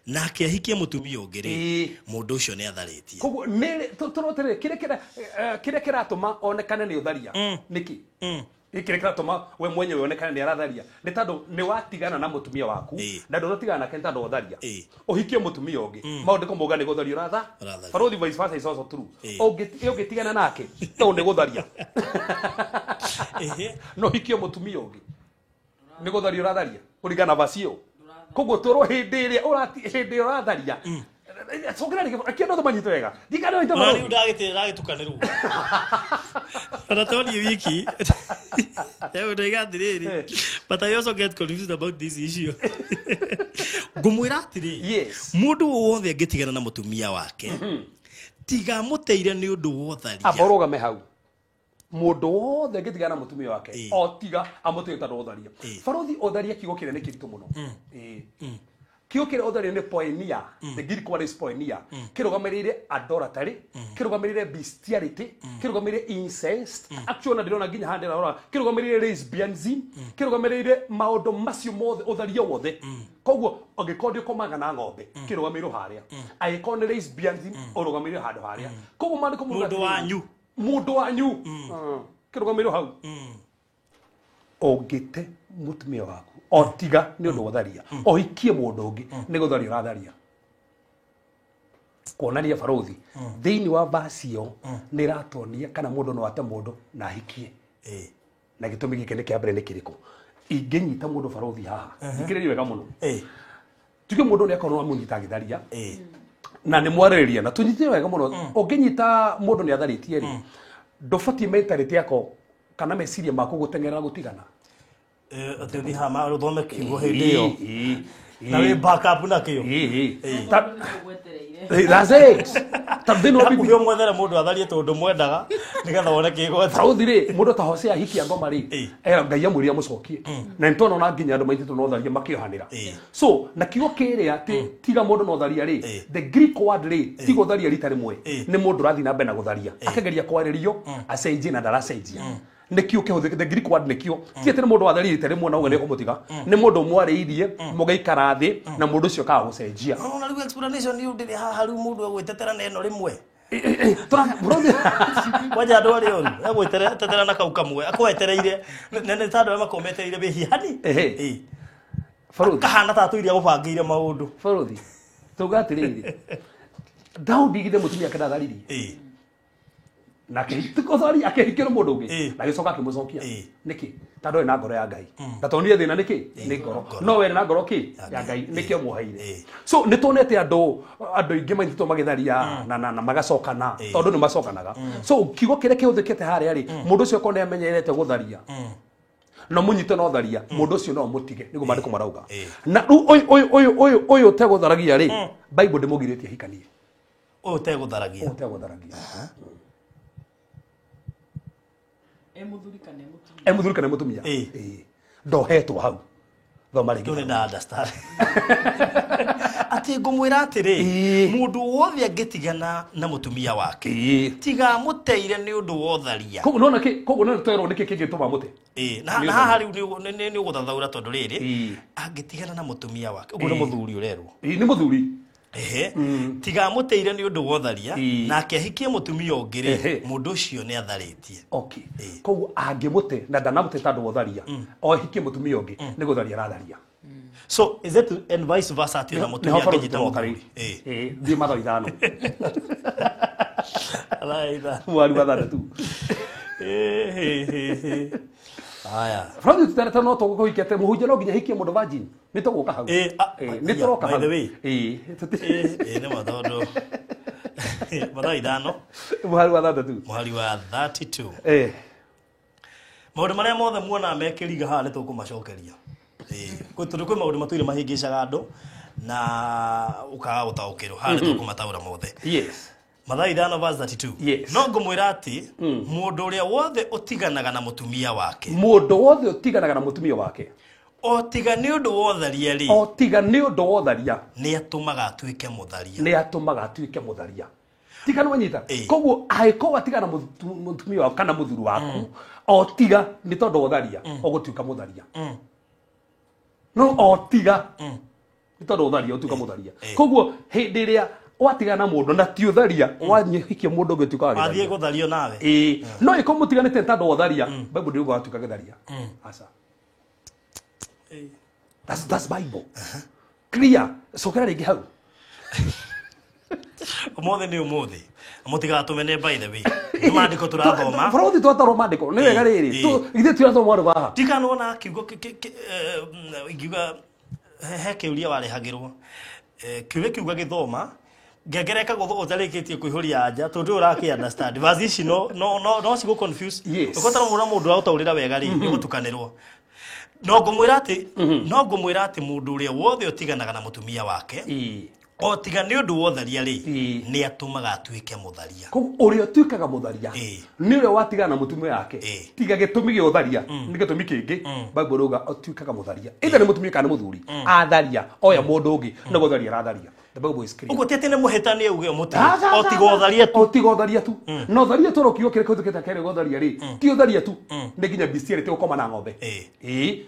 Speaker 1: nake ahikie mũtumia ũngĩ rĩ mũndũ ũcio nĩ atharĩtie
Speaker 2: koguo tũrotere kĩrĩa kĩratũma onekane nĩ ũtharia nĩkĩ kĩrĩa kĩratũma we mwenyewe onekane nĩ aratharia nĩ tondũ nĩ watigana na mũtumia waku na ndũnatigana nake nĩ tondũ wa ũtharia ũhikie mũtumia ũngĩ maũndĩko mauga nĩ gũtharia ũratha bũrũthi vice versa is also true ũngĩtigana nake tondũ nĩ gũtharia no hikie mũtumia ũngĩ nĩ gũtharia ũratharia kũringana vacio koguo tũrwo hĩndĩ ĩrĩa ũratharia sokera rĩngĩ andũ manyite wega ndikana ita
Speaker 1: mara rĩu ndagĩtukanĩrwo anatoni wiki ndoiga atĩrĩrĩ but I also get confused about this issue ngũmwĩra atĩrĩ mũndũ o wothe angĩtigana na mũtumia wake tiga mũteire nĩ ũndũ wa ũtharia
Speaker 2: aborogame hau mũndũ wothe angĩtigana na mũtumia wake otiga amũteire tondũ wa ũtharia bũrũthi ũtharia kiugo kĩrĩa nĩ kĩritũ mũno kiugo kĩrĩa ũtharia nĩ poenia the Greek word is poenia kĩrũgamĩrĩire idolatry kĩrũgamĩrĩire bestiality kĩrũgamĩrĩire incest actually ndĩrona nginya handĩ na kĩrũgamĩrĩire lesbianism kĩrũgamĩrĩire maũndũ macio mothe ũtharia wothe koguo angĩkorwo ndĩkomaga na ng'ombe kĩrũgamĩrĩire harĩa angĩkorwo nĩ lesbianism ũrũgamĩrĩire handũ harĩa koguo maandĩko mũndũ wanyu kĩrũgamĩrĩire hau ũngĩte mũtumia waku otiga nĩ ũndũ wa ũtharia ohikie mũndũ ũngĩ nĩ gũtharia ũratharia kuonania bũrũthi thĩinĩ wa vasi ĩyo nĩ ĩratuonia kana mũndũ no ate mũndũ na ahikie na gitumi gike ni kia mbere ni kiriko ingenyita mundu barothi haha ikiriri wega muno tuge mundu ni akorwo amunyita githaria na ni mwarĩrĩria na tunyitire wega muno ungenyita mundu ni atharitie ri ndũbatiĩ mentality yako kana meciria maku gũteng'erera gũtigana
Speaker 1: ati thi hama uthome kiugo hindi iyo na we backup na kio
Speaker 2: that's it tabdino
Speaker 1: bibi yo mwethere mundu atharie tondu mwendaga nigetha wone kigo
Speaker 2: taudire mundu ta Hosea hikia ngoma ri ngai amũria mũcokie na ntona na nginya andu maitĩtwo no tharia makĩohanĩra so na kiugo kĩrĩa ati tiga mundu no tharia ri the Greek word ri tigo tharia rita rimwe ni mundu rathi na mbere na gũtharia akageria kwarĩrio acenjie na ndaracenjia nekio kĩhũthĩke the Greek word nekio ti atĩ nĩ mũndũ watharĩte rĩmwe na ũgene kũmũtiga nĩ mũndũ mwarĩirie mũgaikara thĩ na mũndũ ũcio kaga gũcenjia
Speaker 1: ona rĩu explanation ni ndĩrĩ haha rĩu mũndũ agwĩtetera na ĩno rĩmwe waja andũ arĩ oru agwĩtetera na kau kamwe akwetereire nene tandũ arĩa makometereire bĩhiani
Speaker 2: baruthi
Speaker 1: kahana tatũ iria gũbangĩire maũndũ
Speaker 2: baruthi tuga atĩrĩrĩ Daudi githe mũtumia kendatharirie na kĩhitũkothari akĩhikĩrwo mũndũ ũngĩ na gĩcoka akĩmũcokia nĩkĩ tondũ ena ngoro ya Ngai na tondũ nĩ thĩna nĩkĩ nĩ ngoro no we na ngoro kĩ ya Ngai nĩkĩo muoheire so nĩ tuonete andũ aingĩ maitĩtwo magĩtharia na magacokana tondũ nĩ macokanaga so kiugo kĩrĩa kĩhũthĩkĩte harĩa rĩ mũndũ ũcio ko nĩ amenyerete gũtharia no munyite no tharia mũndũ ũcio no mũtige nĩguo maandĩko marauga na ũyũ tegũtharagia rĩ Bible ndĩmũgirĩtie hikanie
Speaker 1: ũyũ tegũtharagia
Speaker 3: Emuthuri
Speaker 2: kana mutumia ndohetwo hau thoma rĩngĩ
Speaker 1: ndone na understand ati ngũmwĩra atĩrĩ mũndũ wothe angĩtigana na mũtumia wake tiga mũteire nĩ ũndũ wa ũtharia
Speaker 2: koguo nona koguo nona twerwo nĩkĩ kĩngĩtũma mũte
Speaker 1: na haha rĩu nĩ ũgũthathaũra tondũ rĩrĩ angĩtigana na mũtumia wake ũguo nĩ mũthuri ũrerwo
Speaker 2: nĩ mũthuri
Speaker 1: tiga mũteire nĩ ũndũ wa ũtharia nake ahikie mũtumia ũngĩ rĩ mũndũ ũcio nĩ atharĩtie
Speaker 2: okay koguo angĩmũte na ndanamũte tondũ wa ũtharia o ahikie mũtumia ũngĩ nĩ gũtharia aratharia
Speaker 1: so is it and vice versa ati na mũtumia angĩnyita mũthuri
Speaker 2: thiĩ mathaa ithano
Speaker 1: araitha
Speaker 2: mwari wathandatũ
Speaker 1: haya
Speaker 2: Francis tutareta no tũgũkũhikĩte mũhunjia no nginya hikie mũndũ virgin nĩ tũgũka hau nĩ tũroka hau
Speaker 1: nĩ matondũ mathaa ithano
Speaker 2: mwari wathandatũ
Speaker 1: mwari wa 32 maũndũ marĩa mothe muona mekĩriga haha nĩ tũkũmacokeria tondũ kwĩ maũndũ matũire mahĩngĩcaga andũ na ũkaga gũtaũkĩrwo haha nĩ tũkũmataũra mothe Mathayo 5:32 no ngũmwĩra atĩ mũndũ ũrĩa wothe ũtiganaga na mũtumia wake
Speaker 2: mũndũ wothe ũtiganaga na mũtumia wake
Speaker 1: otiga nĩ ũndũ wa ũtharia rĩ
Speaker 2: otiga nĩ ũndũ wa ũtharia
Speaker 1: nĩ atũmaga atuĩke mũtharia
Speaker 2: nĩ atũmaga atuĩke mũtharia tiga nĩ wanyita koguo angĩkorwo atigana na mũtumia waku kana mũthuri waku otiga nĩ tondũ wa ũtharia ũgũtuĩka mũtharia no otiga nĩ tondũ wa ũtharia ũtuĩka mũtharia koguo hĩndĩ ĩrĩa watigana na mũndũ na ti ũtharia wanyihikia mũndũ ũngĩ tuĩka wa
Speaker 1: athiĩ gũthario nawe
Speaker 2: no ĩkorwo mũtiganĩte tondũ wa ũtharia Bible ndĩuga watuĩka gĩtharia aca that's Bible clear cokera rĩngĩ hau
Speaker 1: ũmũthĩ nĩ ũmũthĩ mũtigatũmene by the way nĩ maandĩko tũrathoma
Speaker 2: bũrũthi twatarwo maandĩko nĩ wega rĩrĩ ithuĩ tirathoma maũndũ haha
Speaker 1: ndikanona kiugo ingiuga he kĩũria warehagĩrwo kiuga gĩthoma ngengereka gũtharĩkĩtie kũihũria anja tondũ ũrakĩ understand verse ici no cigũ confuse ũkotara mũndũ wa gũtaũrĩra wega rĩ nĩ gũtukanĩrwo no ngũmwĩra atĩ mũndũ ũrĩa wothe ũtiganaga na mũtumia wake otiga nĩ ũndũ wa ũtharia rĩ nĩ atũmaga atuĩke mũtharia
Speaker 2: koguo ũrĩa ũtuĩkaga mũtharia nĩ ũrĩa watigana na mũtumia wake tiga gĩtũmi gĩa ũtharia nĩ gĩtũmi kĩngĩ Bible rauga ũtuĩkaga mũtharia either nĩ mũtumia kana nĩ mũthuri atharia oya mũndũ ũngĩ nĩ gũtharia aratharia the Bible is clear
Speaker 1: ugo tete nĩ mũhĩtania uge mũtu otiga ũtharia tu
Speaker 2: no ũtharia tũro kiugo kĩrĩa kĩhũthĩkĩte kĩrĩa gũtharia rĩ ti ũtharia tu nĩ nginya bestiality gũkoma na ng'ombe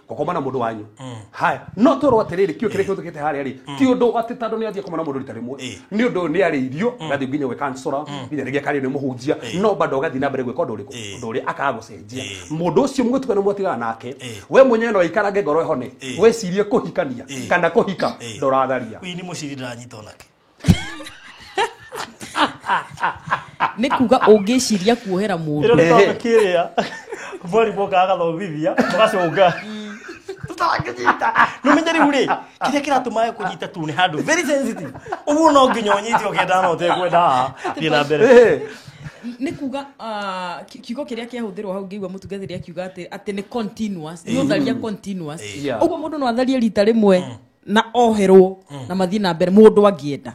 Speaker 2: gũkoma na mũndũ wanyu haya no tũro atĩrĩrĩ kiugo kĩrĩa kĩhũthĩkĩte harĩa rĩ ti ũndũ atĩ tondũ nĩ athiĩ gũkoma na mũndũ rita rĩmwe nĩ ũndũ nĩ arĩirio gathiĩ nginya gwĩ counselor nginya rĩngĩ akarĩ nĩ mũhunjia no bado gathiĩ na mbere gwĩka ũndũ ũrĩkũ ũndũ ũrĩa akaga gũcenjia mũndũ ũcio mũgĩtukana mũtigana nake we mwenyewe no ikarange ngoro ĩhone wecirie kũhikania kana kũhika ndoratharia
Speaker 1: wĩ nĩ mũciri ndanyita onake
Speaker 3: nĩ kuga ũngĩciria kuohera mũndũ
Speaker 1: ĩro nĩ kĩrĩa Bori boka agathomithia tugacunga tutangĩnyita no menyeri uri kĩrĩa kĩratũma kũnyita tu nĩ handũ very sensitive ũguo no nginya ũnyitio kĩenda no ũtekwenda haha thiĩ na mbere
Speaker 3: nĩ kuga kiugo kĩrĩa kĩahũthĩrwo hau ngĩigua mũtungatĩri akiuga atĩ nĩ continuous nĩ ũtharia continuous ũguo mũndũ no atharie rita rĩmwe na oherwo na mathiĩ na mbere mũndũ angĩenda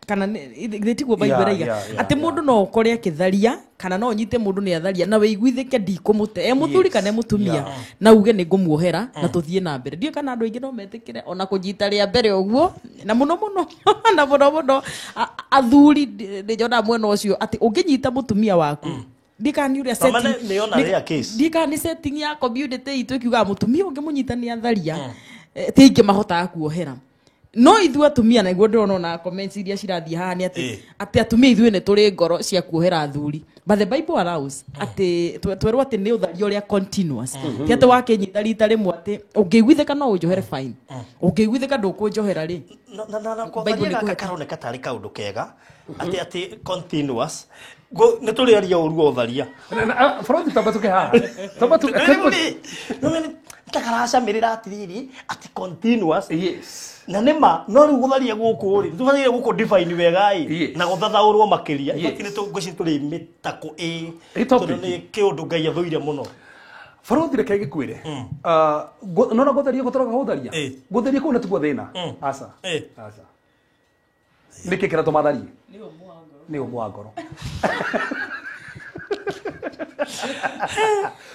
Speaker 3: kana thĩtiguo Bible raiga atĩ mũndũ no ũkore akĩtharia kana no ũnyite mũndũ nĩ atharia na wĩiguithĩke ndikũmũte mũthuri kana mũtumia na uge nĩ ngũmuohera na tũthiĩ na mbere ndiũ kana andũ aingĩ no metĩkĩre ona kũnyita rĩa mbere ũguo na mũno athuri ndĩnyona mwena ũcio atĩ ũngĩnyita mũtumia waku ndikaniuria setting setting ya community itũ ikiuga mũtumia ũngĩmũnyita nĩ atharia ti ingĩ mahotaga kuohera no ithu atumia na iguo ndĩrona na comments iria cirathiĩ haha nĩ atĩ atumia ithuĩ nĩ tũrĩ ngoro cia kuohera athuri but the Bible allows atĩ twerwo atĩ nĩ ũtharia ũrĩa continuous ti atĩ wakĩnyita rita rĩmwe atĩ ũngĩiguithĩka no ũnjohere fine ũngĩiguithĩka ndũkũnjohera rĩ
Speaker 1: Bible nĩ karoneka tarĩ kaũndũ kega atĩ continuous nĩ tũrĩaria ũruo ũtharia
Speaker 2: Front tabatuke haha
Speaker 1: takaracamirira atiriri ati continuous na nema no ri gutharia guku ri tubathire guku define wega na guthathaurwo makiria ibatire tugũci turi mitako ni kiundu Ngai athoire muno
Speaker 2: Farodi reke gikwire no na gutharia gutoroka gutharia gutharia kuna tugo thina asa niki kira tumatharie ni umwangoro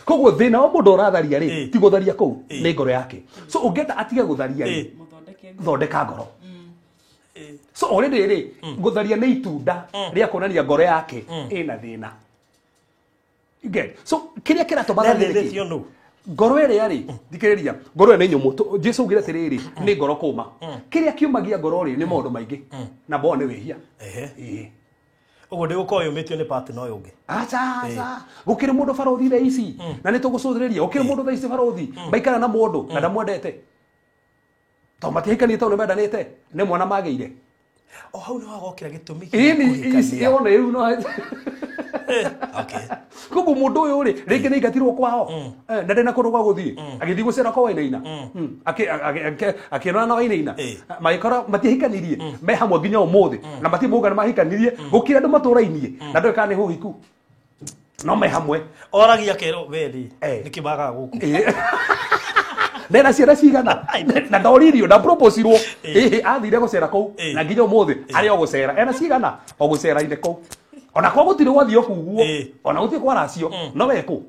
Speaker 2: koguo thina wa mundu uratharia ri ti gutharia kuu ni ngoro yake so ungenda atige gutharia ri thondeka ngoro so already ri gutharia ni itunda ria kuonania ngoro yake ina thina get so kiria kiratuma
Speaker 1: thathirio no
Speaker 2: ngoro ĩrĩa ri thikĩrĩria ngoro ĩno nyũmũ Jesu ugire tiriri ni ngoro kũma kiria kiumagia ngoro ri ni maũndũ maingĩ na bo nĩ wĩhia
Speaker 1: ugo ndi uko yumĩtio nĩ part no yũngĩ
Speaker 2: acha gũkĩrĩ mũndũ barothi thaa ici na nĩ tũgũcũthĩrĩria gũkĩrĩ mũndũ thaa ici barothi baikara na mũndũ na ndamwendete to matihikanĩte to nĩ mendanĩte nĩ mwana magĩire
Speaker 1: o hau nĩ wagokĩra gĩtũmi
Speaker 2: kĩu ona rĩu no
Speaker 1: okay
Speaker 2: koguo mũndũ ũyũ rĩ rĩngĩ nĩ aingatirwo kwao na ndena kũndũ gwa gũthiĩ agĩthiĩ gũcera kwa Wainaina akĩona na Wainaina magĩkora matihikanirie me hamwe nginya ũmũthĩ na matimũgana mahikanirie gũkĩra andũ matũra-inie na ndoĩ kana nĩ hũhiku no me hamwe
Speaker 1: oragia kero weri nĩkĩmagaga gũkũ
Speaker 2: ndena ciana cigana na ndoririo na proposirwo athire gũcera kũu na nginya ũmũthĩ arĩ o gũcera ena cigana o gũcera-inĩ kũu ona kwa gũtirĩ gwathio kuguo ona gũtirĩ kwa racio no wekũ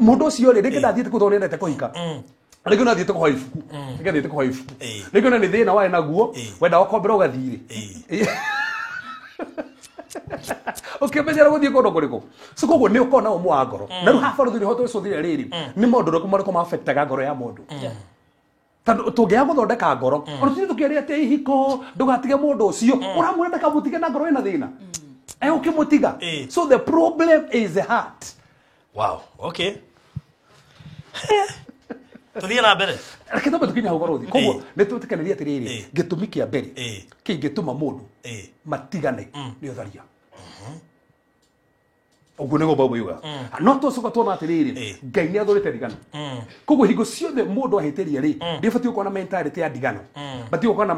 Speaker 2: mũndũ ũcio rĩ rĩngĩ ndathiĩte kũu tondũ nĩendete kũhika rĩngĩ nathiĩte kũhoya ibuku rĩngĩ thiĩte kũhoya ibuku rĩngĩ ona nĩ thĩna warĩ naguo wenda wakombera ũgathirĩ ũkĩmenyera gũthiĩ kũndũ kũrĩkũ so koguo nĩ ũkorwo na ũmũ wa ngoro na rĩu hafa rũthiri ho tũcũthire rĩrĩ nĩ maũndũ marĩkũ ma-affectaga ngoro ya mũndũ tondũ tũngĩaga gũthondeka ngoro ona tũthiĩ tũkĩaria atĩ ihiko ndũgatige mũndũ ũcio ũramwĩra ndakamũtige na ngoro ĩna thĩna ũkĩmũtiga so the problem is the heart
Speaker 1: wow okay tũthiĩ na mbere
Speaker 2: reke tũmbe tũkinya hau barothi koguo nĩ twĩtĩkanĩria atĩrĩrĩ gĩtũmi kĩa mbere kĩngĩtũma mũndũ matigane nĩ ũtharia ũguo nĩguo Bible yuga no tũcoka tuona atĩrĩrĩ Ngai nĩ athũrĩte ndigano koguo hingo ciothe mũndũ ahĩtĩria rĩ ndĩbatiĩ gũkorwo na mentality ya ndigano batiĩ gũkorwo na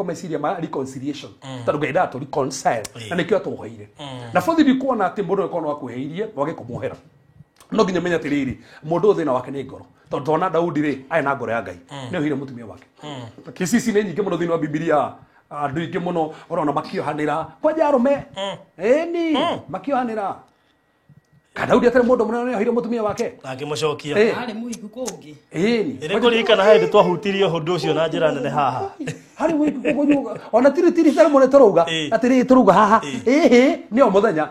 Speaker 2: meciria ma reconciliation tondũ Ngai ndatũ reconcile na nĩkĩo atũhoire na borithi kuona atĩ mũndũ nĩkorwo no akwĩhĩirie wage kũmuohera no nginya menya atĩrĩrĩ mũndũ thĩna wake nĩ ngoro tondũ twana Daudi rĩ arĩ na ngoro ya Ngai nĩ ohire mũtumia wake kĩcici nĩ nyingĩ mũno thĩinĩ wa Biblia andũ aingĩ mũno ũrona makĩohanĩra kwanja arũme ĩni makĩohanĩra Daudi atarĩ mũndũ mũnene ohire mũtumia wake
Speaker 1: akĩmũcokia
Speaker 3: arĩ mũhiku kũngĩ
Speaker 1: ĩrĩ kũririkana hĩndĩ twahutirie ũndũ ũcio na njĩra nene haha
Speaker 2: harĩ mũhiku kũguo ona tiri tarĩ mũne tũrauga atĩrĩ tũrauga haha nĩ o mũthenya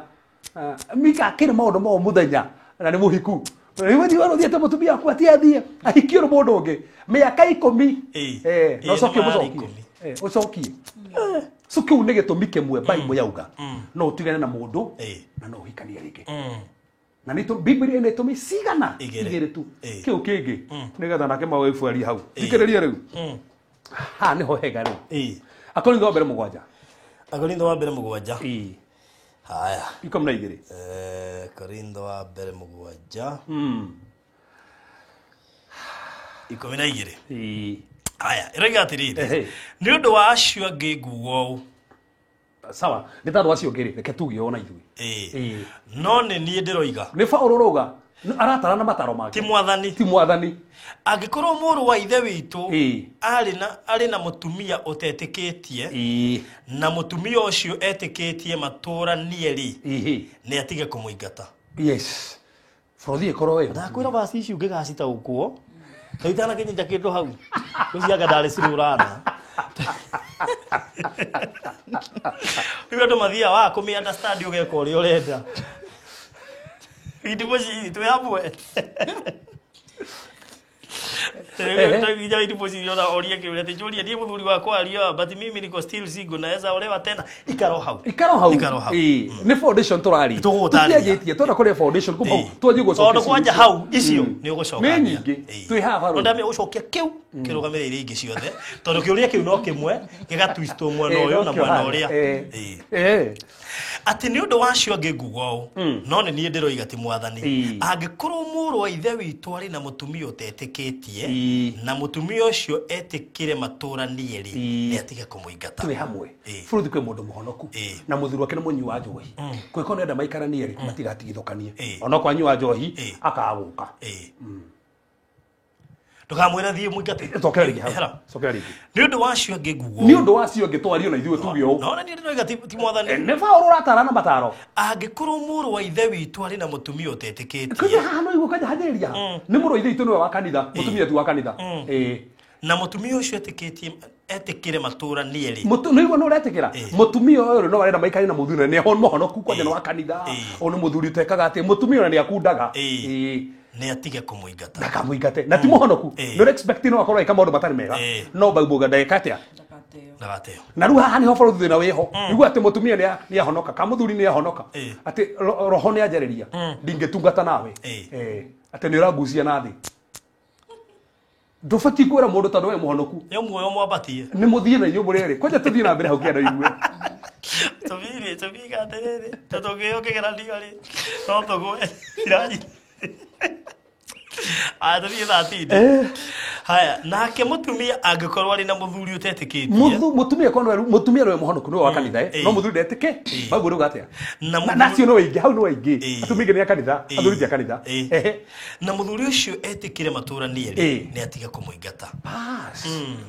Speaker 2: Mika akĩrĩ maũndũ ma o mũthenya na nĩ mũhiku rĩu wathiĩte mũtumia waku atiathiĩ ahikio nĩ mũndũ ũngĩ mĩaka 10 no ũcokie mũcokie ũcokie so kĩu nĩ gĩtũmi kĩmwe Bible yauga no ũtigane na mũndũ na no ũhikanie rĩngĩ na nĩ Biblia nĩ tũmi cigana igĩrĩ tu kĩu kĩngĩ nĩgetha nake mawĩbuaria hau thikĩrĩria rĩu haha nĩho hega rĩu Akorintho wa mbere 7
Speaker 1: Akorintho wa mbere 7 Haya.
Speaker 2: Iko mna igiri.
Speaker 1: Korintho wa mbere mugwanja. Iko mna igiri. Haya, irega atiriri. Ni undu wa acio angi nguo.
Speaker 2: Sawa, ni tandu acio ngiri reke tugie ona ithui.
Speaker 1: No ni nie ndiroiga.
Speaker 2: Ni Paulo roga aratara na mataro make.
Speaker 1: Ti mwathani. Angikorwo muru wa ithe witu ari na mutumia utetikitie na mutumia ucio etikitie matura nieri ni atige kumuingata.
Speaker 2: Yes. Frodhi ekoro we.
Speaker 1: Ndakwira basi ici ungigacita ukuo. Kaitana kinja kindu hau. Kuziaga ndari cirurana. Iwe ndo mathia wa kumi understand ugeka uri urenda. Idipozi tuamwe. Ndio idipozi yona oria kiwe te Julia ndiye muthuri wakwa aria but mimi niko still single naweza olewa tena ikaro hau.
Speaker 2: Ni foundation turari. Tutiagitie twenda kuri foundation kumbe twaje gucokia.
Speaker 1: Tondu kwanja hau icio ni ugucoka.
Speaker 2: Nyingi twi haha ro.
Speaker 1: Ndame ucokia kiu kirugamirire ingi ciothe. Tondu kiuria kiu no kimwe giga twist mwena uyu na mwena uria. Ati ni undu wacio angi ngugo no ni nie ndiroiga ti mwathani angikorwo muru wa ithe witu ari na mutumia utetikitie na mutumia ucio etikire matura nieri ni atige kumuingata
Speaker 2: twi hamwe furuthi kwe mundu muhonoku na muthuru wake ni munyi wa njohi kwe kono enda maikara nieri matigatigithokanie ona kwa nyi wa njohi akaguka
Speaker 1: tukamwira thie muingate
Speaker 2: tokera rigi hau tokera rigi
Speaker 1: ni undu wacio angi ngugo
Speaker 2: ni undu wacio angi twario na ithuĩ tugio
Speaker 1: no ni ndiroiga ti mwathani
Speaker 2: ne Paulo ratara na mataro
Speaker 1: angikorwo muru wa ithe witu ari na mutumia utetikitie
Speaker 2: kaja hano igo kaja hajeria ni muru ithe itu ni wa kanitha mutumia tu wa kanitha
Speaker 1: na mutumia ucio etikire matura nieri
Speaker 2: no igo no retikira mutumia uyu no arenda maikari na muthuri ni hon mohonoku kwa jana wa kanitha ono muthuri tekaga ati mutumia ni akundaga
Speaker 1: ni atige kumuingata
Speaker 2: ndakamuingate na ti muhonoku no expect no akorwo ika maundu matari mega no baubuga ndagikatya
Speaker 1: ndagateo
Speaker 2: na ruha hani ho boro thina wiho igu ati mutumia ni ahonoka ka muthuri ni ahonoka ati roho ni ajariria ndingetungata nawe ati ni uragucia na thi ndufati kwera mundu tondu we muhonoku
Speaker 1: yo muoyo mwabatie
Speaker 2: ni muthie na inyu murere kwaja tuthie na mbere hau kienda igue
Speaker 1: tubiga terere tutogeo kigera ndigari no tugwe iraji Adri thatinde. Haya, nake mutumia angikorwo ari na muthuri utetikitie.
Speaker 2: Mutumia kono mutumia ro muhonoku no wa kanitha no muthuri ndetike. Babu ro gatia. Na cio no wingi hau no wingi. Atumige ni kanitha, athuri ya kanitha.
Speaker 1: Na muthuri ucio etikire matura nieri ni atiga kumuingata.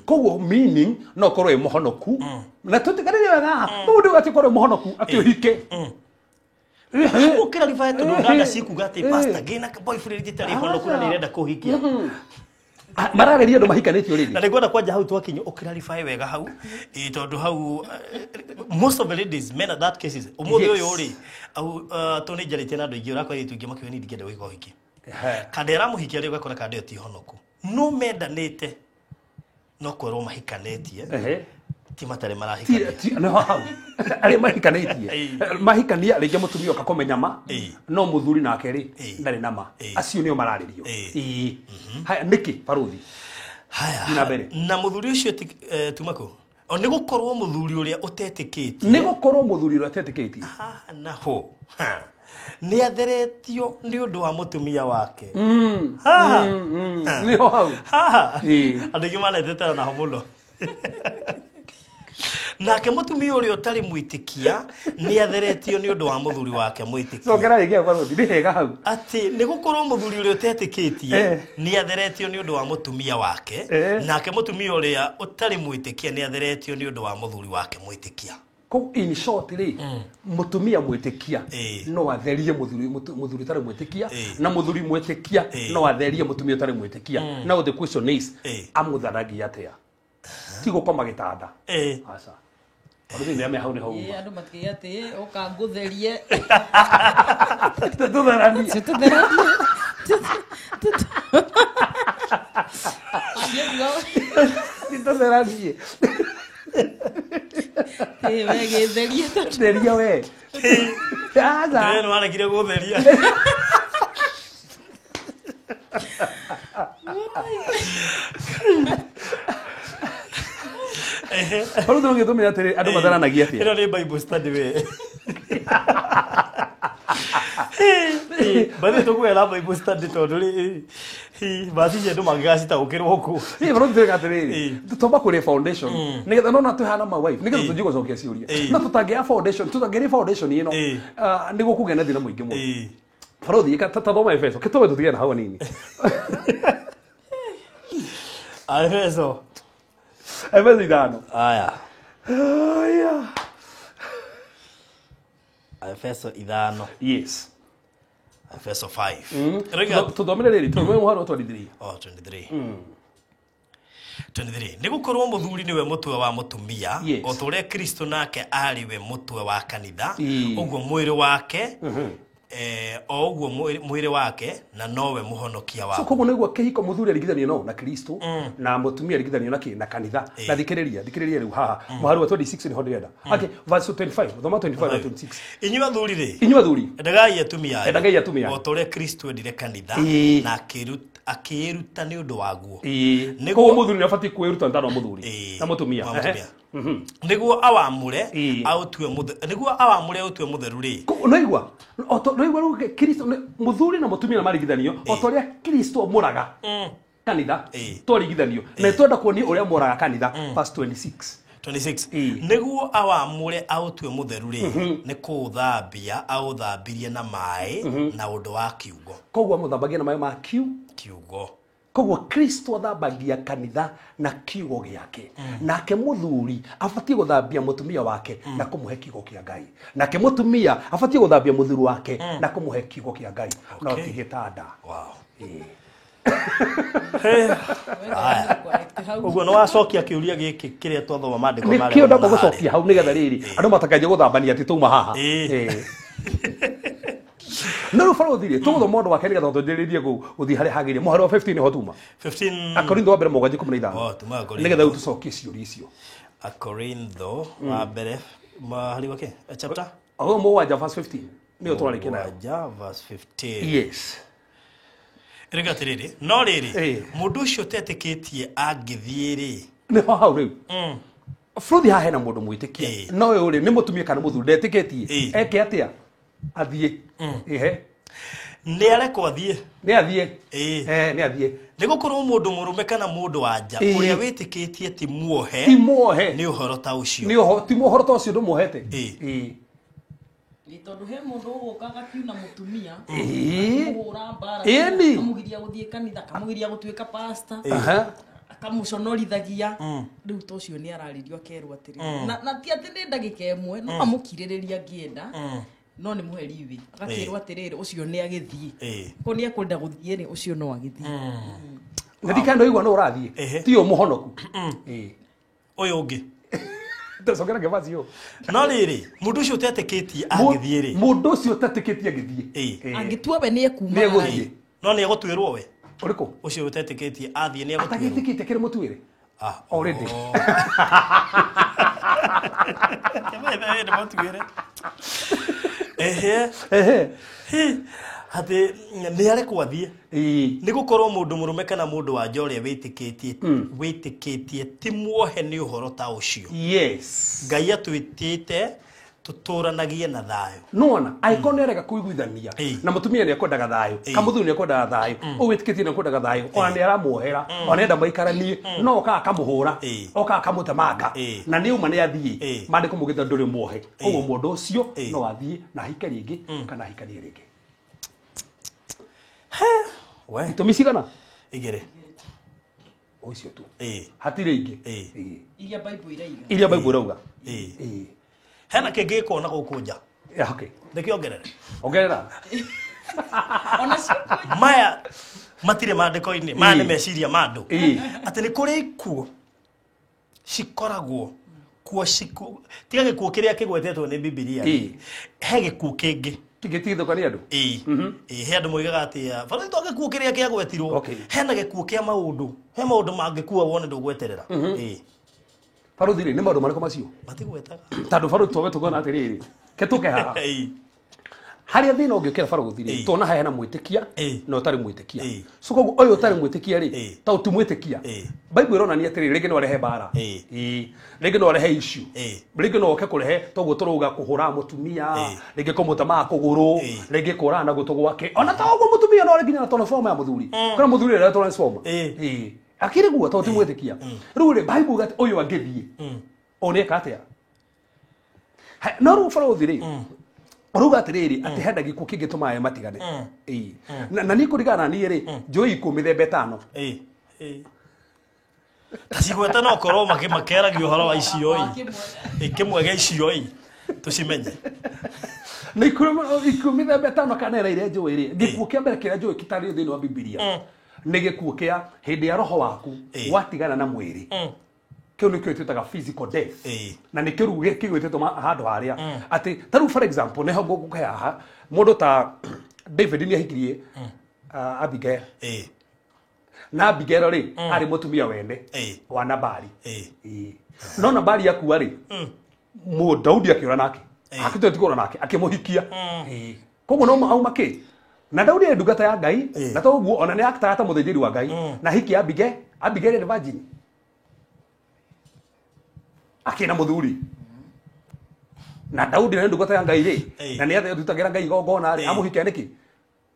Speaker 2: Koguo meaning no korwo e muhonoku. Na tutigarire wega. Mundu atikorwo muhonoku akihike.
Speaker 1: Ukira rifaya tu ndanda siku gati pasta gena boyfriend gitari hono kuna nirenda kuhikia
Speaker 2: marageria ndo mahikanitio riri
Speaker 1: na nigwenda kwanja hau twakinyo ukira rifaya wega hau tondu hau most of the ladies men at that cases umuthi uyu uri au tone jarite na ndo ingi urakwa itu ingi makwe ni ndigenda wiko hiki kandera muhikia ri ugakora kande oti honoku no mendanite no kwero mahikanetie ti matare marahikania
Speaker 2: no hau ari mahikanitie mahikania rege mutumia akakomenya ma no muthuri nake ri ndari nama acio nio mararirio haya niki paruthi
Speaker 1: haya na muthuri ucio tumako o ni gukorwo muthuri uria utetikitie
Speaker 2: ni gukorwo muthuri uria utetikitie
Speaker 1: na ho ni atheretio ni undu wa mutumia wake
Speaker 2: ni ho hau
Speaker 1: andigi manetete na homulo nake mutumia uria utari mwitikia ni atheretio ni undu wa muthuri wake mwitikia
Speaker 2: sogera igia kwa ndi hega hau
Speaker 1: ati ni gukorwo muthuri uria utetikitie ni atheretio ni undu wa mutumia wake nake mutumia uria utari mwitikia ni atheretio ni undu wa muthuri wake mwitikia
Speaker 2: ko in short ri mutumia mwitikia no atherie muthuri tare mwitikia na muthuri mwitikia no atherie mutumia tare mwitikia now the question is amutharagia atia tigo koma gitanda asa Ori ni ame hau ni hau
Speaker 3: andu matikia ati oka ngutherie
Speaker 2: tutherani tutherani
Speaker 3: wege therie
Speaker 2: theria we aza
Speaker 1: no ana kire gutheria
Speaker 2: Paru ndo ngetumira tere andu matharanagia atia.
Speaker 1: Ino ni Bible study we. Bale tukue la Bible study tondu ri basi je ndo magacita ukirwo ku.
Speaker 2: Bro ndire gatiriri. Tutomba kuri foundation. Nigetha no natuhana ma wife. Nigetha tujigo cokia ciuria. No tutangia foundation, tutangiri foundation ino. Nigo kugena thina muingi mu. Farothi tathoma Efeso. Kitowe tutige na hawa nini?
Speaker 1: Efeso.
Speaker 2: Efeso idano.
Speaker 1: Aya. Efeso idano.
Speaker 2: Yes.
Speaker 1: Efeso 5.
Speaker 2: Tuthomere riri, tuthomere muharo 23.
Speaker 1: Oh, 23. 23. Nigukorwo muthuri niwe mutwe wa mutumia, o tore Kristo nake ari we mutwe wa kanitha, uguo mwiri wake o uguo mwiri wake na nowe muhonokia wao.
Speaker 2: So koguo niguo kihiko muthuri arigithania no na Kristo na mutumia arigithania na kanitha. Na thikiriria riu haha muhari wa 26 ni ho ndirenda. Okay, verse 25, thoma 25 na 26.
Speaker 1: Inyuĩ athuri ri.
Speaker 2: Inyuĩ athuri.
Speaker 1: Endagai atumia.
Speaker 2: Endagai atumia.
Speaker 1: O tore Kristo endire kanitha na akiruta ni undu waguo.
Speaker 2: Niguo muthuri nabati kwiruta ntano muthuri na mutumia.
Speaker 1: Niguo awamure utue mutheru ri.
Speaker 2: Noigwa noigwa Kristo muthuri na mutumia na marigithanio o toria Kristo muraga kanitha twarigithanio na twenda kuonia uria muraga kanitha verse 26
Speaker 1: niguo awamure autue mutheru ri ni kuthambia authambirie na mai na undu wa kiugo.
Speaker 2: Koguo muthambagia na mai ma
Speaker 1: kiugo.
Speaker 2: Koguo Kristo athambagia kanitha na kiugo giake. Nake muthuri afatie guthambia mutumia wake na kumuhe kiugo kia Ngai. Nake mutumia afatie guthambia muthuri wake na kumuhe kiugo kia Ngai. No tigitanda.
Speaker 1: Wow. Uguo no wacokia kiuria giki kiria twathoma mandiko mari.
Speaker 2: Nikio ndako gucokia hau nigetha riri andu matakaje guthambania ati tuma haha. No farothire tuguthoma mundu wake nigetha tujiririe guthi hari hagirie muhari wa 15 ho tuma
Speaker 1: 15
Speaker 2: Akorintho wa mbere 15
Speaker 1: oh tuma
Speaker 2: nigetha utucokie ciuria icio.
Speaker 1: Akorintho wa mbere mahari wake chapter
Speaker 2: mo verse 15 ni utwarike nayo
Speaker 1: verse 15.
Speaker 2: Yes.
Speaker 1: Rega tiriri no riri mundu ucio tetikitie angithie ri
Speaker 2: ni hau riu Farothi hahe na mundu mwitikie no we uri ni mutumia kana muthuri ndetikitie eke atia athie
Speaker 1: ni arekwo athie
Speaker 2: ni athie ni athie
Speaker 1: nigukorwo mundu murume kana mundu wanja uria witikitie ti muohe ni uhoro ta ucio
Speaker 2: ni uhoro ti muhoro ta ucio ndumuhete
Speaker 3: ni tondu he mundu ugukaga kiuna mutumia muhura bara kamugiria guthie kanitha kamugiria gutuika pastor akamuconorithagia riu to ucio ni araririo kerwa atiri na ti ati ni ndagika imwe no amukiririria ngienda no ni muheri iwi agakirwa atiriri ucio ni agithie ko ni ekwenda guthie ni ucio no agithie
Speaker 2: ndikando igwa no urathie ti o muhonoku
Speaker 1: uyu ungi
Speaker 2: ndasogera gevazi yo
Speaker 1: no riri mundu ucio tetikitie angithie ri
Speaker 2: mundu ucio tetikitie agithie
Speaker 3: angitua we ni ekuma
Speaker 1: no ni egutwirwo we
Speaker 2: uriko
Speaker 1: ucio utetikitie athie ni egutwirwo
Speaker 2: atagitikitie kire mutwire already
Speaker 1: kama ende mutwire hati ni arekwo athie ni gukorwo mundu murume kana mundu wanja uria witikitie ti muohe ni uhoro ta ucio.
Speaker 2: Yes.
Speaker 1: Ngai atwitite tuturanagie na thayo
Speaker 2: nona aikone rega kuiguithania na mutumia ni akwendaga thayo kamuthuri ni akwendaga thayo uwitikitie ni akwendaga thayo ona ni aramuohera ona enda maikaranie no ka kamuhura oka kamutemanga na ni uma ni athie mande kumugitha nduri muohe uguo mundu ucio no athie na hike ringi kana hikanie ringi
Speaker 1: we
Speaker 2: tumisigana
Speaker 1: igere
Speaker 2: ucio tu hatire ingi
Speaker 3: iria Bible
Speaker 2: irauga
Speaker 1: hena kenge kona gukunja
Speaker 2: okay
Speaker 1: ndikiongerera
Speaker 3: ona ciuko
Speaker 1: maya matire mandiko-ini maya ni meciria mandu ati ni kuri ikuo cikoragwo kuo tiga gikuo kiria kigwetetwo ni Biblia he gikuo kingi
Speaker 2: tigitithuka ni andu
Speaker 1: he andu moigaga ati Farothi to gikuo kiria kiagwetirwo hena gikuo kia maundu he maundu mangikua wone ndugweterera
Speaker 2: Farothi ni maundu mariko macio
Speaker 1: matigwetaga
Speaker 2: tandu Farothi towe tugona atiriri ketuke haha haria thina ungikira barothi ri tona hena mwitikia no tari mwitikia so koguo oyo tari mwitikia ri ta utimwitikia Bible ironania atiri rigi no rehe bara rigi no rehe issue rigi no oke kurehe toguo turuga kuhura mutumia rigi kumutama kuguru rigi kurana gutu gwake ona ta oguo mutumia no rigi na transform ya muthuri kana muthuri ra transform akiri guo ta utimwitikia riu ri Bible gati oyo angithie one katia no ru barothi ri Oruga atiriri ati henda gikuo kingituma aya matigane na ni kurigana ni ri njui kumithembe tano
Speaker 1: Tacigwete no korwo makeragia uhoro wa icio ikimwe ga icio tucimenye
Speaker 2: na ikumithembe tano kanera ire njui ri gikuo kia mbere kira njui kitari thini wa Biblia ni gikuo kia hindi ya roho waku watigana na mwiri kiu ni twitaga physical death na ni kiru kigwititwo handu haria ati taru for example ne hongo gukaya mundu ta David ni ahikirie Abigail na Abigail ri ari mutumia wene wa Nabali no Nabali yakuwa ri mu Daudi akiura nake akitwe tikora nake akimuhikia koguo no auma ki na Daudi e ndungata ya Ngai na toguo ona ni akitata muthinjiri wa Ngai na hiki Abigail ni virgin akina muthuri na Daudi na ndungata ya Ngai ri na ni athe tutagira Ngai gongona ri amuhikia niki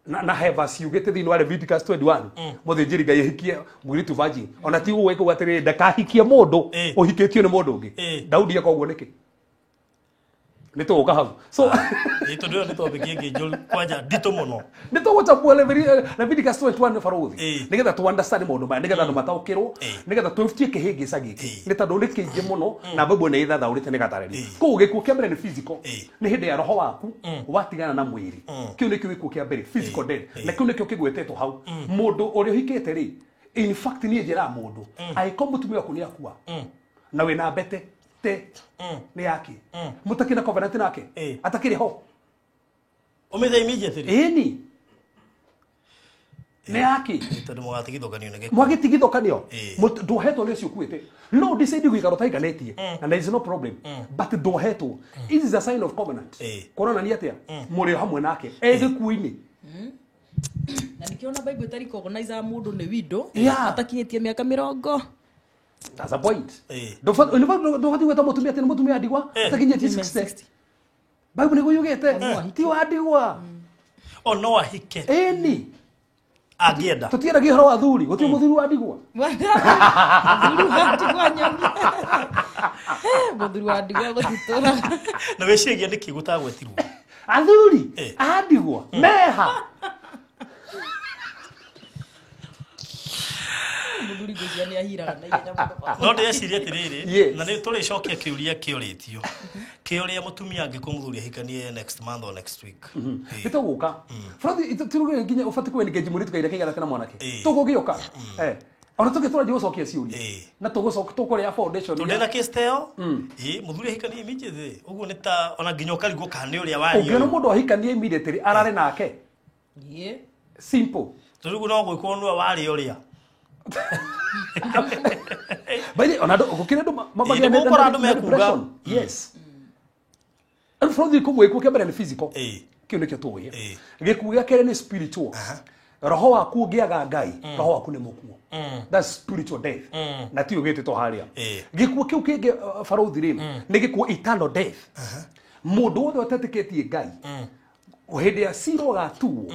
Speaker 2: na heva ciugite thini wa Leviticus 21 muthinjiri Ngai hikie mwiritu virgin ona ti gwiko gwatiri ndakahikie mundu uhikitio ni mundu ungi Daudi akoguo niki ni tuka hau so
Speaker 1: ito ndio ni topic yengi njol kwaja dito muno
Speaker 2: ni to guchapua Leviticus 21 barothi nigetha tu understand mundu ma nigetha andu mataukirwo nigetha tuifutie kihingica giki ni tondu ni kiingi muno na Bible ni ithathaurite ni gatareri ku gikuo kia mbere ni physical ni hindi ya roho waku watigana na mwiri kiu ni gikuo kia mbere physical death na kiu ni kio kigwetetwo hau mundu uri uhikite ri in fact ni njira mundu aiko mutumia ku ni akua na wina bete ni yake mutakina covenant nake atakiri ho
Speaker 1: umetha immediately
Speaker 2: ni yake
Speaker 1: tondu mwatigithokanio nege
Speaker 2: mwagitigithokanio ndohetwo ni cio kuite no decide gwikaro taiganetie and there is no problem but ndohetwo it is a sign of covenant korona ni atia muri hamwe nake egikuini
Speaker 3: na nikiona Bible tari recognize mundu ni widow atakinyetie miaka 20.
Speaker 2: That's a point. Don't weta mutumia tena mutumia adigwa atakinya 60. Bible ni guyugete ti wadigwa
Speaker 1: no ahike
Speaker 2: ni
Speaker 1: agienda
Speaker 2: tutiera gihoro athuri guti muthuru adigwa
Speaker 3: muthuru adigwa nyomi muthuru adigwa gutitora
Speaker 1: na weciria niki gutagwetirwo
Speaker 2: athuri adigwa meha
Speaker 3: muthuri guzia ni ahiraga na ihenya muno
Speaker 1: no ndeciria atiriri na ni turi cokia kiuria kioritio kioria mutumia angikumuthuri ahikanie next month or next week
Speaker 2: ituguka frodi turuge nginya ufati ku engage muri tukaira kigira tena mwanake tugugioka ona tugitura jigo cokia ciuria na tugucoka tukuria foundation
Speaker 1: tudena kisteo muthuri ahikanie immediately uguo ni ta ona nginya ukarigwo kana uria wayo
Speaker 2: ungeno mundu ahikanie immediately arare nake simple
Speaker 1: turugu no gwikwo nwa wari uria
Speaker 2: Baidi onado ukire ndo mabagia
Speaker 1: ndio gukora andu mekuga
Speaker 2: yes and from the kumwe kwa mbere ni physical kio nikio tuwe gikugia kere ni spiritual roho waku ngiaga Ngai roho waku ni mukuo that's spiritual death na ti ugete to haria gikuo kiu kinge barothi ri ni gikuo eternal death mundu wothe otetiketie Ngai uhinde ya siro gatuo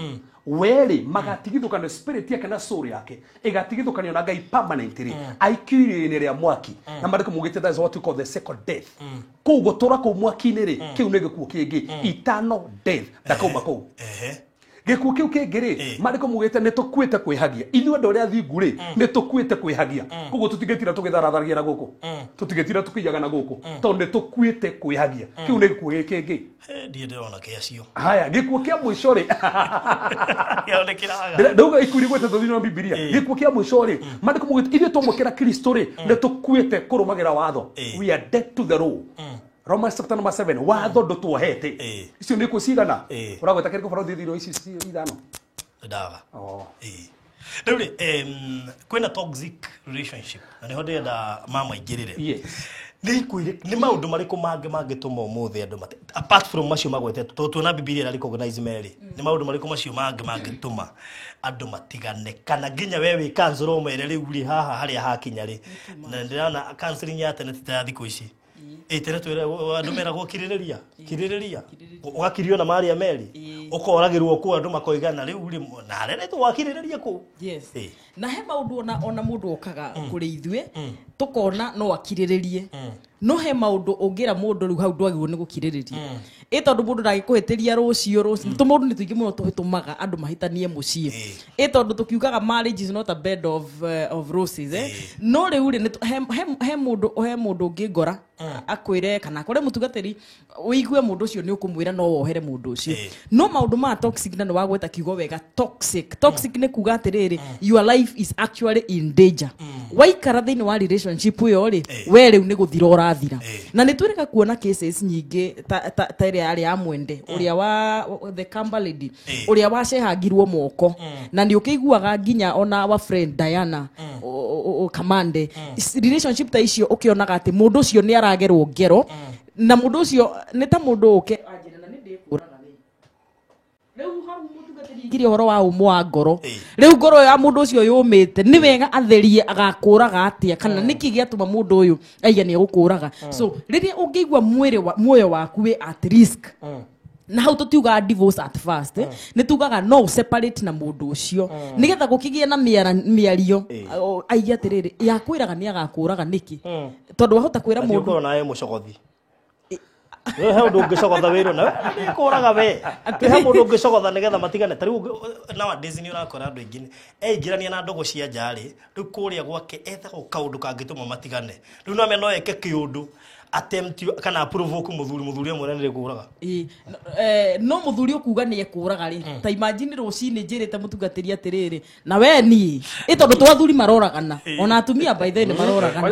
Speaker 2: weri magatigithukana spirit yake na soul yake igatigithukana na Ngai permanently aikiri ni ria mwaki na mariko mugite that is what we call the second death kugo tora ko mwaki ni ri kiu ni gikuo kingi eternal death ndakauma ko gikuo kiu kingi ri mariko mugite ni tukwite kwihagia ithu andu ria thingu ri ni tukwite kwihagia kugo tutigetira tugitharatharagia na guku tutigetira tukiyaga na guku tondu ni tukwite kwihagia kiu ni gikuo kingi
Speaker 1: ndiye ndona kiacio
Speaker 2: haya gikuo kia mwisho ri
Speaker 1: yaonekiraga
Speaker 2: nduga ikuri gwete thini wa Biblia gikuo kia mwisho ri mandiko mugite ithu tomukira Kristo ri ni tukwite kurumagira watho we are dead to the law Romans chapter number 7 watho ndutuohete icio ni kucigana uragweta kiriko barothi thiro ici ithano
Speaker 1: ndaga Daudi kwina toxic relationship na niho ndenda mama ingirire nĩ maũndũ marĩkũ mangĩtũma ũmũthĩ andũ apart from macio magwetetwo tuona Bibilia ĩrĩa recognize Mary nĩ maũndũ marĩkũ macio mangĩtũma andũ matigane kana nginya we wĩ cancel ũmere rĩu rĩ haha harĩa hakinya rĩ na ndĩrona counseling ya tene ta thikũ ici tene twĩra andũ meragwo kirĩrĩria ũgakirio na Maria Mary ũkoragĩrwo kũ andũ makoigana rĩu rĩ na rĩrĩ twakirĩrĩria kũ
Speaker 3: na he maũndũ ona mũndũ okaga kũrĩ ithuĩ tukona no akirĩrĩrie no he maũndũ ũngĩra mũndũ rĩu hau ndwagĩrĩirwo nĩ gũkirĩrĩria tondũ mũndũ ndagĩkũhĩtĩria rũciũ tũmaũndũ nĩ tũingĩ mũno tũhĩtũmaga andũ mahĩtanie mũciĩ tondũ tũkiugaga marriage is not a bed of roses no rĩu rĩ he mũndũ ũngĩ ngora akwĩre kana akore mũtugatĩri ũigue mũndũ ũcio nĩ ũkũmwĩra no wohere mũndũ ũcio no maũndũ ma toxic na nĩ wagweta kiugo wega toxic nĩ kuga atĩrĩrĩ your life is actually in danger waikara thĩinĩ wa relationship ĩyo rĩ we rĩu nĩ gũthira ũrathira na nĩ twĩrĩga kuona cases nyingĩ ta ĩrĩa yarĩ ya Mwende ũrĩa wa the Kamba lady ũrĩa wacehangirwo moko na nĩ ũkĩiguaga nginya ona wa friend Diana Kamande relationship ta icio ũkĩonaga atĩ mũndũ ũcio nĩ aragerwo ngero na mũndũ ũcio nĩ ta mũndũ ũke anjĩra na nĩ ndĩkũraga rĩu hau mũtugatĩri ngiri ũhoro wa ũmwe wa ngoro rĩu ngoro ya mũndũ ũcio yũmĩte nĩ wega atherie agakũraga atĩa kana nĩkĩ gĩatũma mũndũ ũyũ aiga nĩ egũkũraga so rĩrĩa ũngĩigua muoyo waku wĩ at risk na hau tutiuga divorce at first nĩ tugaga no separate na mũndũ ũcio nĩgetha gũkĩgĩe na mĩario aige atĩrĩrĩ yakwĩraga nĩ agakũraga nĩkĩ tondũ wahota kwĩra mũndũ
Speaker 1: nawe mũcogothi he mũndũ ũngĩcogotha wĩrwo na kũraga we he mũndũ ũngĩcogotha nĩgetha matigane ta rĩu nowadays nĩ ũrakora andũ aingĩ ingĩrania na ndogo cia njari rĩu kũrĩa gwake ethagwo kaũndũ kangĩtũma matigane rĩu no amenya no eke kĩũndũ attempt kana provoke muthuri amwe nĩ kũraga
Speaker 3: no muthuri ukuga nĩ ekũraga rĩ ta imagine rũcinĩ njĩrĩte mũtugatĩri atĩrĩrĩ na we niĩ tondũ twathuri maroragana ona atumia by the way nĩ maroragana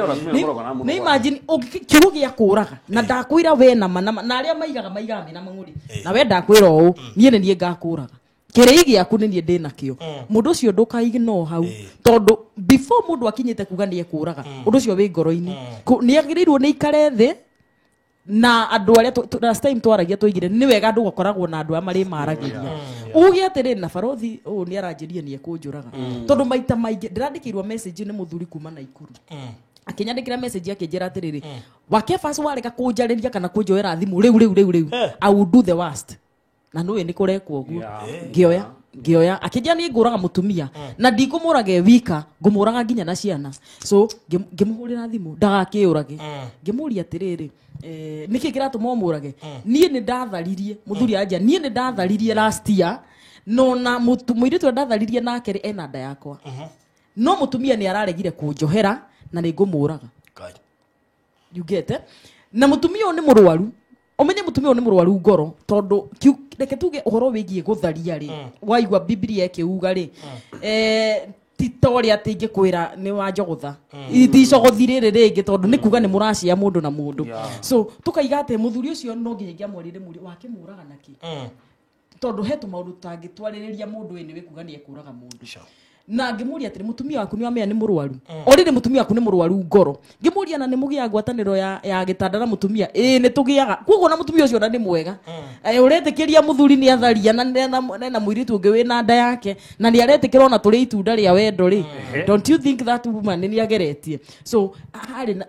Speaker 3: nĩ imagine kiugo gĩa kũraga na ndakwĩra we na arĩa maigaga mena mang'ũri na we ndakwĩra ũũ niĩ nĩ niĩ ngakũraga kĩrĩ gĩaku nĩ niĩ ndĩnakĩo mũndũ ũcio ndũkaignore hau tondũ before mũndũ akinyĩte kuga nĩ ekũraga ũndũ ũcio wĩ ngoro-inĩ nĩ agĩrĩirwo nĩ ikare thĩ na andũ arĩa last time twaragia tũigire nĩ wega andũ gũkoragwo na andũ arĩa marĩ maragĩria uge atĩrĩ na barothi ũũ nĩ aranjĩria nĩ ekũnjũraga tondũ maita maingĩ ndĩrandĩkĩirwo message nĩ mũthuri kuma Naikuru akĩnyandĩkĩra message akĩnjĩra atĩrĩrĩ wakebas wareka kũnjarĩria kana kũnjoera thimũ rĩu I will do the worst na nũĩ nĩ kũrekwo ũguo ngĩoya akĩnjia nĩ ngũraga mũtumia na ndikũmũraga wika ngũmũraga nginya na ciana so ngĩmũhũrĩra thimũ ndagakĩũrage ngĩmũria atĩrĩrĩ nĩkĩ kĩratũma ũmũrage niĩ nĩ ndatharirie mũthuri anja niĩ nĩ ndatharirie last year no na mũirĩtu ndatharirie nake ena nda yakwa no mũtumia nĩ araregire kũnjohera na nĩ ngũmũraga you get it na mũtumia ũyũ nĩ mũrwaru omenye mũtumia ũyũ nĩ mũrwaru ngoro tondũ reke tuge ũhoro wĩgiĩ gũtharia rĩ waigua Biblia ĩkĩuga rĩ titorĩa atĩ ingĩkwĩra nĩ wanjogotha iticogothi rĩrĩ rĩngĩ tondũ nĩ kuga nĩ mũracia mũndũ na mũndũ so tũkaiga atĩ mũthuri ũcio no nginya ingĩamwarĩre wakĩmũraga nakĩ tondũ he tũmaũndũ tũtangĩtwarĩrĩria mũndũ ũyũ nĩ wĩkuga nĩ ekũraga mũndũ na ngĩmũria atĩ mũtumia waku nĩ wamenya nĩ mũrwaru already mũtumia waku nĩ mũrwaru ngoro ngĩmũria na nĩ mũgĩaga ngwatanĩro ya gĩtanda na mũtumia nĩ tũgĩaga koguo na mũtumia ũcio na nĩ mwega ũretĩkĩria mũthuri nĩ atharia na mũirĩtu ũngĩ wĩna nda yake na nĩ aretĩkĩra ona tũrĩ itunda rĩa wendo rĩ don't you think that woman nĩ ageretie so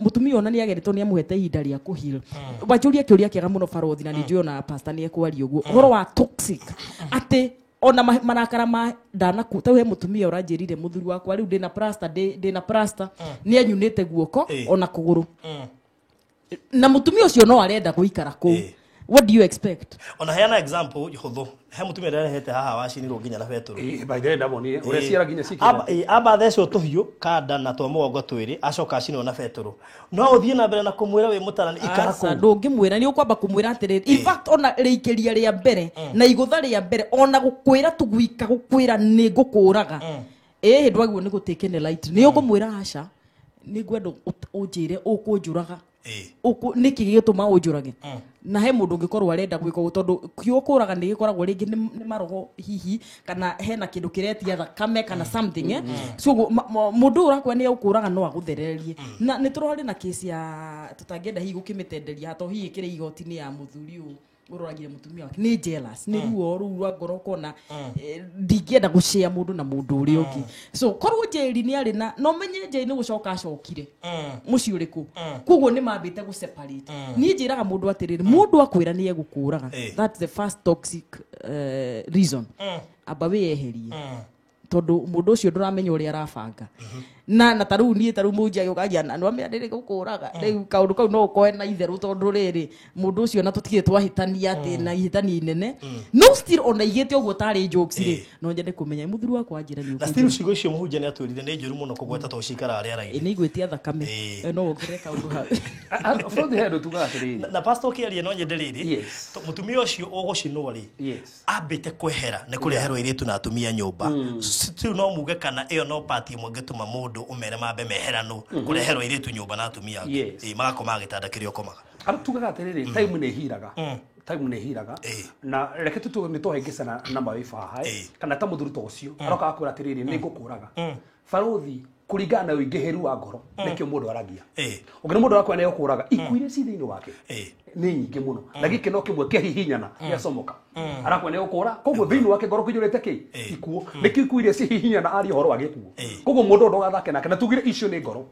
Speaker 3: mũtumia ona nĩ ageretwo nĩ amũhete ihinda rĩa kũhil wanjũria kĩũria kĩega mũno barothi na nĩ njũĩ ona pastor nĩ ekwaria ũguo ũhoro wa toxic atĩ ona marakara ma ndanaku ta we mũtumia ũranjĩrire mũthuri wakwa rĩu ndĩna plaster nĩ anyunĩte guoko ona kũgũrũ na mũtumia ũcio no arenda gũikara kũu what do you expect
Speaker 1: ona heana example hũthũ he mũtumia ndarehete haha wacinirwo nginya na betũrũ
Speaker 2: by the way ndamonie ũrĩa ciara nginya cikĩra
Speaker 1: amba thecwo tũhiũ kanda na twa mũgongo twĩrĩ acoka acinwo na betũrũ no ũthiĩ na mbere na kũmwĩra wĩ mũtarani ikara kũu
Speaker 3: ndũngĩmwĩra nĩ ũkwamba kũmwĩra atĩrĩrĩ in fact ona rĩikĩria rĩa mbere na igũtha rĩa mbere ona gũkwĩra tũgwika gũkwĩra nĩ ngũkũraga ndwagĩrĩirwo nĩ gũtake ne light nĩ ũkũmwĩra aca nĩ ngwenda ũnjĩre ũkũnjũraga niki gigituma unjurage na he mundu ngikorwo arenda gwika uguo tondu kio kuraga ni gikoragwo ringi ni marogo hihi kana hena kindu kiretia thakame kana something so mundu urakwa ni ukuraga no aguthererie na ni turori na case ya tutangenda hihi gukimitenderia hato hihi kire igoti-ini ya muthuri u uroragire mutumia wake ni jealous ni ruo rwa ngoro kona ndingienda gushare mundu na mundu uri ungi so korwo jeri ni ari na no menye jeri ni gucoka acokire muci uriku kuguo ni mambite gu separate ni njiraga mundu atiriri mundu akwira ni egukuraga that's the first toxic reason aba we eherie tondu mundu ucio nduramenya uri arabanga na taru ni taru munjia yukagia no amenya ndiri gukuraga riu kaundu kau no ukoe na itheru tondu riri mundu ucio na tutige twahitania ati na ihitania inene no still ona igete uguo tari jokes ri no nyende kumenya muthuru wakwa njira ni
Speaker 1: na still cigo icio muhunjia ni atwirire ni njuru muno kugweta to cikara ari ara
Speaker 3: ni igwetia thakame no ukire kaundu ha
Speaker 2: from the head tugaga ri
Speaker 1: na pastor kiaria no nyende riri mutumia ucio ugucinwo ri ambite kwehera ni kureherwo iritu na atumia nyumba still no muge kana iyo no party imwe ngetuma mundu umere mambe meherano kureherwo iritu nyumba na atumia magakoma gitanda kirio komaga
Speaker 2: tugaga atiriri time ni hiraga na reke tutu ni tohengesana na mawifa hai kana ta muthuru to ucio aroka akura atiriri ni ngukuraga faruthi kuringana na uingiheru wa ngoro nikio mundu aragia ungena mundu wakwa ne ukuraga ikuire ci thiini wake ni nyingi muno na gike no kimwe kia hihinyana ya somoka arakwa ne ukura koguo thiini wake ngoro kujurite ki ikuo nikio ikuire ci hihinyana ari horo agikuo koguo mundu ndo gathake nake na tugire icio ni ngoro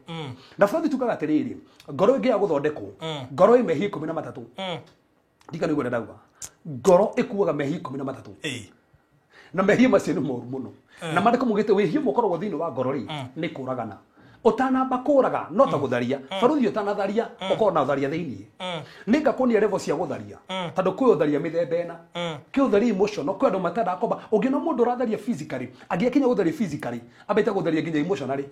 Speaker 2: na faruthi tukaga atiriri ngoro ingi ya guthondekwo ngoro imehi 13 ndika niguo ndauga ngoro ikuaga mehi 13 na mehia macio ni moru muno na mandiko mugite wihia mukorwo thiini wa ngoro ri ni kuragana utanamba kuraga no ta gutharia faruthi utanatharia ukona utharia thiini ninga kunia level cia gutharia tondu kwi utharia mithemba ena ki utharia emotional kwi andu matenda koba ungina mundu uratharia physically agiakinya gutharia physically abeta gutharia nginya emotionally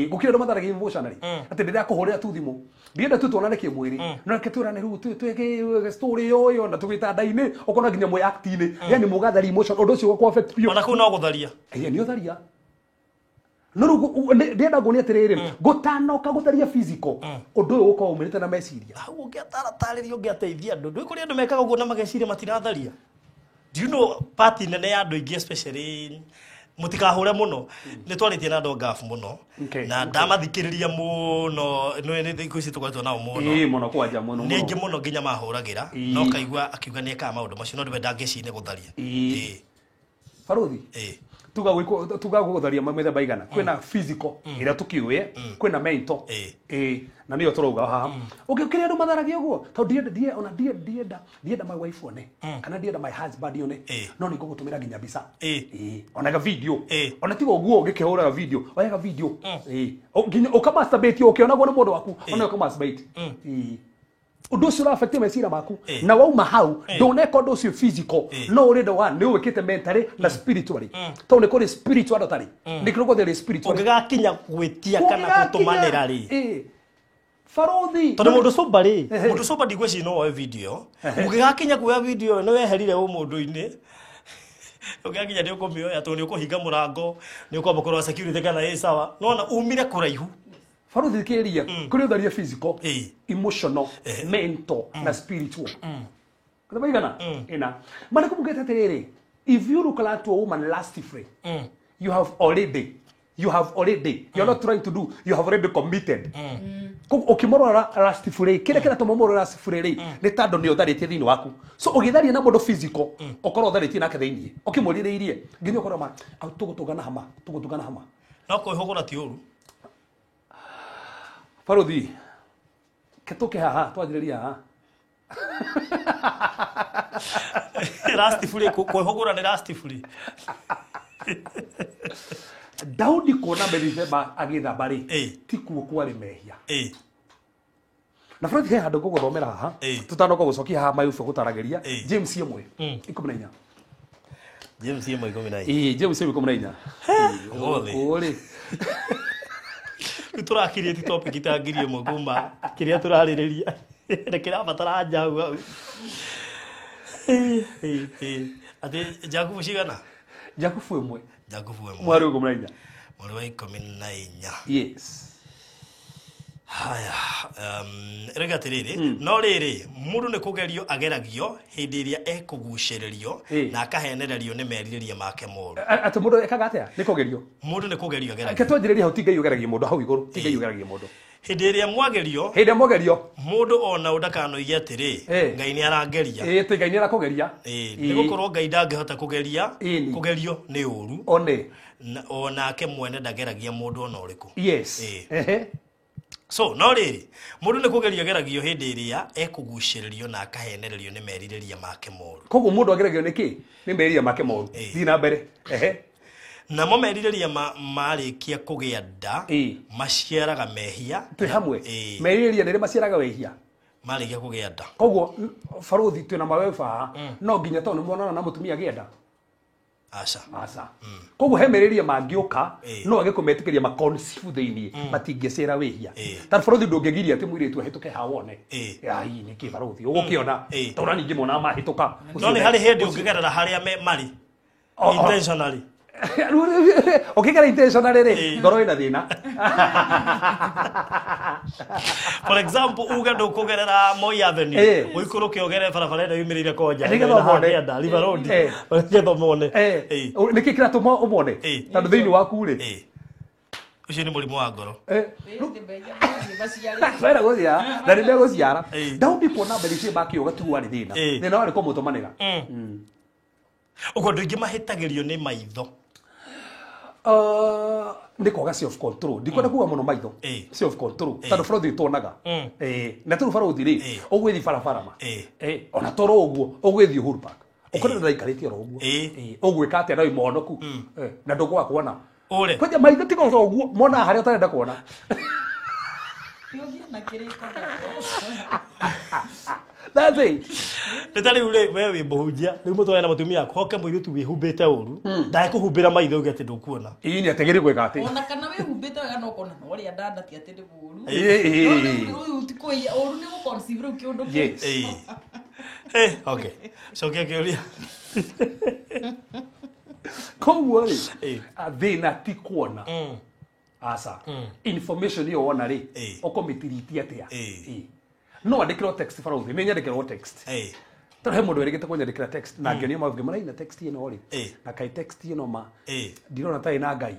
Speaker 2: gukira andu matharagia emotionally ati ndira kuhurira tu thimu ndienda tu tuonane kimwiri no reke turane ru tweke story yo na tugita ndaini ukona nginya mwe act-ini yani mugatharia emotion undu ucio kwa affect pio
Speaker 1: ona ku no gutharia
Speaker 2: ni utharia no ndienda ngoni atiriri gutanoka gutharia physical undu uyu uko umirite na meciria
Speaker 1: ungiatara tariri ungiateithia andu ndui kuri andu mekaga uguo na mageciria matiratharia do you know party nene ya andu ingi especially mutikahure muno ni twaritie na andu ngafu muno na ndamathikiriria muno ni thiku ici tukwetwo nao muno
Speaker 2: muno kwanja muno
Speaker 1: ningi muno nginya mahuragira no kaigua akiuga ni eka maundu macio no ndwenda ngecine gutharia
Speaker 2: faruthi tuga gutharia mamwe baigana kwina physical ira tukiuye kwina mental na niyo turuga haha ukikire andu matharagia uguo to ndienda my wife one kana ndienda my husband one no ni gugutumira nginya mbica onaga video ona tigo uguo ungikihura video oyaga video nginya ukamasturbate ukionagwo ni mundu waku ona ukamasturbate undu ucio uraffect mecira maku na wauma hau ndoneka undu ucio physical no urenda wa ni wikite mentally na spiritually to ni kuri spiritual atari ni kiro gothe spiritual
Speaker 1: ungigakinya gwitia kana gutumanira ri
Speaker 2: faruthi
Speaker 1: tondu mundu soba ndigweci no oe video ungigakinya kuoya video no weherire mundu-ini ugakinya ni ukumioya to ni ukuhinga murango ni ukwamba kurwa security kana sawa nona umire kuraihu
Speaker 2: faruthi kiria kuri utharia physical emotional mental na spiritual kana baigana ina mana kumugeta terere if you look at a woman lustfully you have already you're not trying to do you have already committed ukimorora lustfully kira tomomoro lustfully ni tando ni utharitie thiini waku so ugitharia na mundu physical ukorwo utharitie nake thiini ukimuririirie nginya ukorwo ma tugutugana hama
Speaker 1: no kuihugura ti uru
Speaker 2: faruthi ketoke haha twajiriria haha
Speaker 1: lustfully kuihugura ni lustfully
Speaker 2: Daudi kuona Methisheba agithamba ri tikuo kwari mehia na faruthi he handu guguthomera haha tutanoka gucokia haha mayufu gutarageria James 1:14
Speaker 1: James 1:14
Speaker 2: James 1:14
Speaker 1: ori turakirie ti topic itangirie muguma kiria turaririria rekera batara njau ati Jakubu cigana
Speaker 2: Jakubu 1
Speaker 1: Jakubu 1
Speaker 2: mwari 14
Speaker 1: mwari wa 14
Speaker 2: yes
Speaker 1: Haya, rega tiriri no riri mundu ne kugerio ageragio hindi iria ekuguciririo na akahenererio ni merirĩria make moru.
Speaker 2: Ati mundu ekaga atia ni kugerio?
Speaker 1: Mundu ne kugerio ageragio.
Speaker 2: Ketonjiriria hau tingai ugeragio mundu hau iguru, tingai ugeragio mundu.
Speaker 1: Hindi iria mwagerio, mundu ona udakanoige atiri Ngai ni arangeria.
Speaker 2: Ti Ngai ni arakugeria.
Speaker 1: Ni gukorwo Ngai ndangihota kugeria, kugerio ni uru. Onake mwene ndageragia mundu ona uriku.
Speaker 2: Yes.
Speaker 1: So no riri mundu ne kugerio geragio hindi iria ekuguciririo na akahenererio ni merirĩria make moru.
Speaker 2: Koguo mundu ageragio niki? Ni merirĩria make moru. Thi na mbere.
Speaker 1: Na mo merirĩria marikia kugia nda maciaraga mehia.
Speaker 2: Twi hamwe. Merirĩria nĩ maciaraga wehia.
Speaker 1: Marikia kugia nda.
Speaker 2: Koguo baruthi twina maweba no nginya to nĩ muonana na mutumia agĩenda. Aca. Koguo he merirĩria mangĩũka no agĩkũmetĩkĩria maconceive thĩinĩ matingĩcĩra wehia. Tondũ baruthi ndũngĩgiria atĩ mũirĩtu ahĩtũke hawone. Ai nĩ kĩ baruthi ũgũkĩona tondũ ningĩ mona mahĩtũka.
Speaker 1: No nĩ harĩ hĩndĩ ũngĩgerera harĩa marĩ intentionally.
Speaker 2: Ukigera intentionally ri ngoro ina thina.
Speaker 1: For example uga ndukugerera Moi Avenue uikuruke ogere barabara ino yumirire koja na River Road ngetho mone niki kira tumo umone tandu thiini waku ri ucio ni murimu wa ngoro
Speaker 2: Wera gũciara na nĩ megũciara ndaundi kuona mbere icio bakĩũga tu warĩ thina thina warĩ kũmũtũmanĩra
Speaker 1: uko ndũingĩ mahĩtagĩrio nĩ maitho
Speaker 2: nĩ kwaga self control ndikwenda kuga mũno maitho self control tondũ baruthi tuonaga na tũrũ baruthi rĩ ũgwĩthi barabara ma ona toro ũguo ũgwĩthi Uhuru Park ũkorwo ndaikarĩtie oro ũguo ũgwĩka atĩa na wĩ mũhonoku na ndũgwa kuona kwaja maitho tiga ũguo mona harĩa ũtarenda kuona That's it.
Speaker 1: Nitari ule wewe bohujia ni mutwara na mutumia hoke muiritu wihumbite uru ndae kuhumbira maitho ugete ndukuona
Speaker 2: ii ni ategeri gweka ati
Speaker 3: ona kana wihumbite wega no kona no ri andanda ti ati ndi buru uyu ti kuya uru ni guconceive ru kiundu
Speaker 1: yes okay so kiuria
Speaker 2: koguo ri athina ti kuona asa information yo wona ri ukomitiriti atia no andikirwo text baruthi ni nyandikirwo text tara he mundu erigite kunyandikira text na ngionio mavuge maraina text ino ri na kai text ino ma ndirona tai na ngai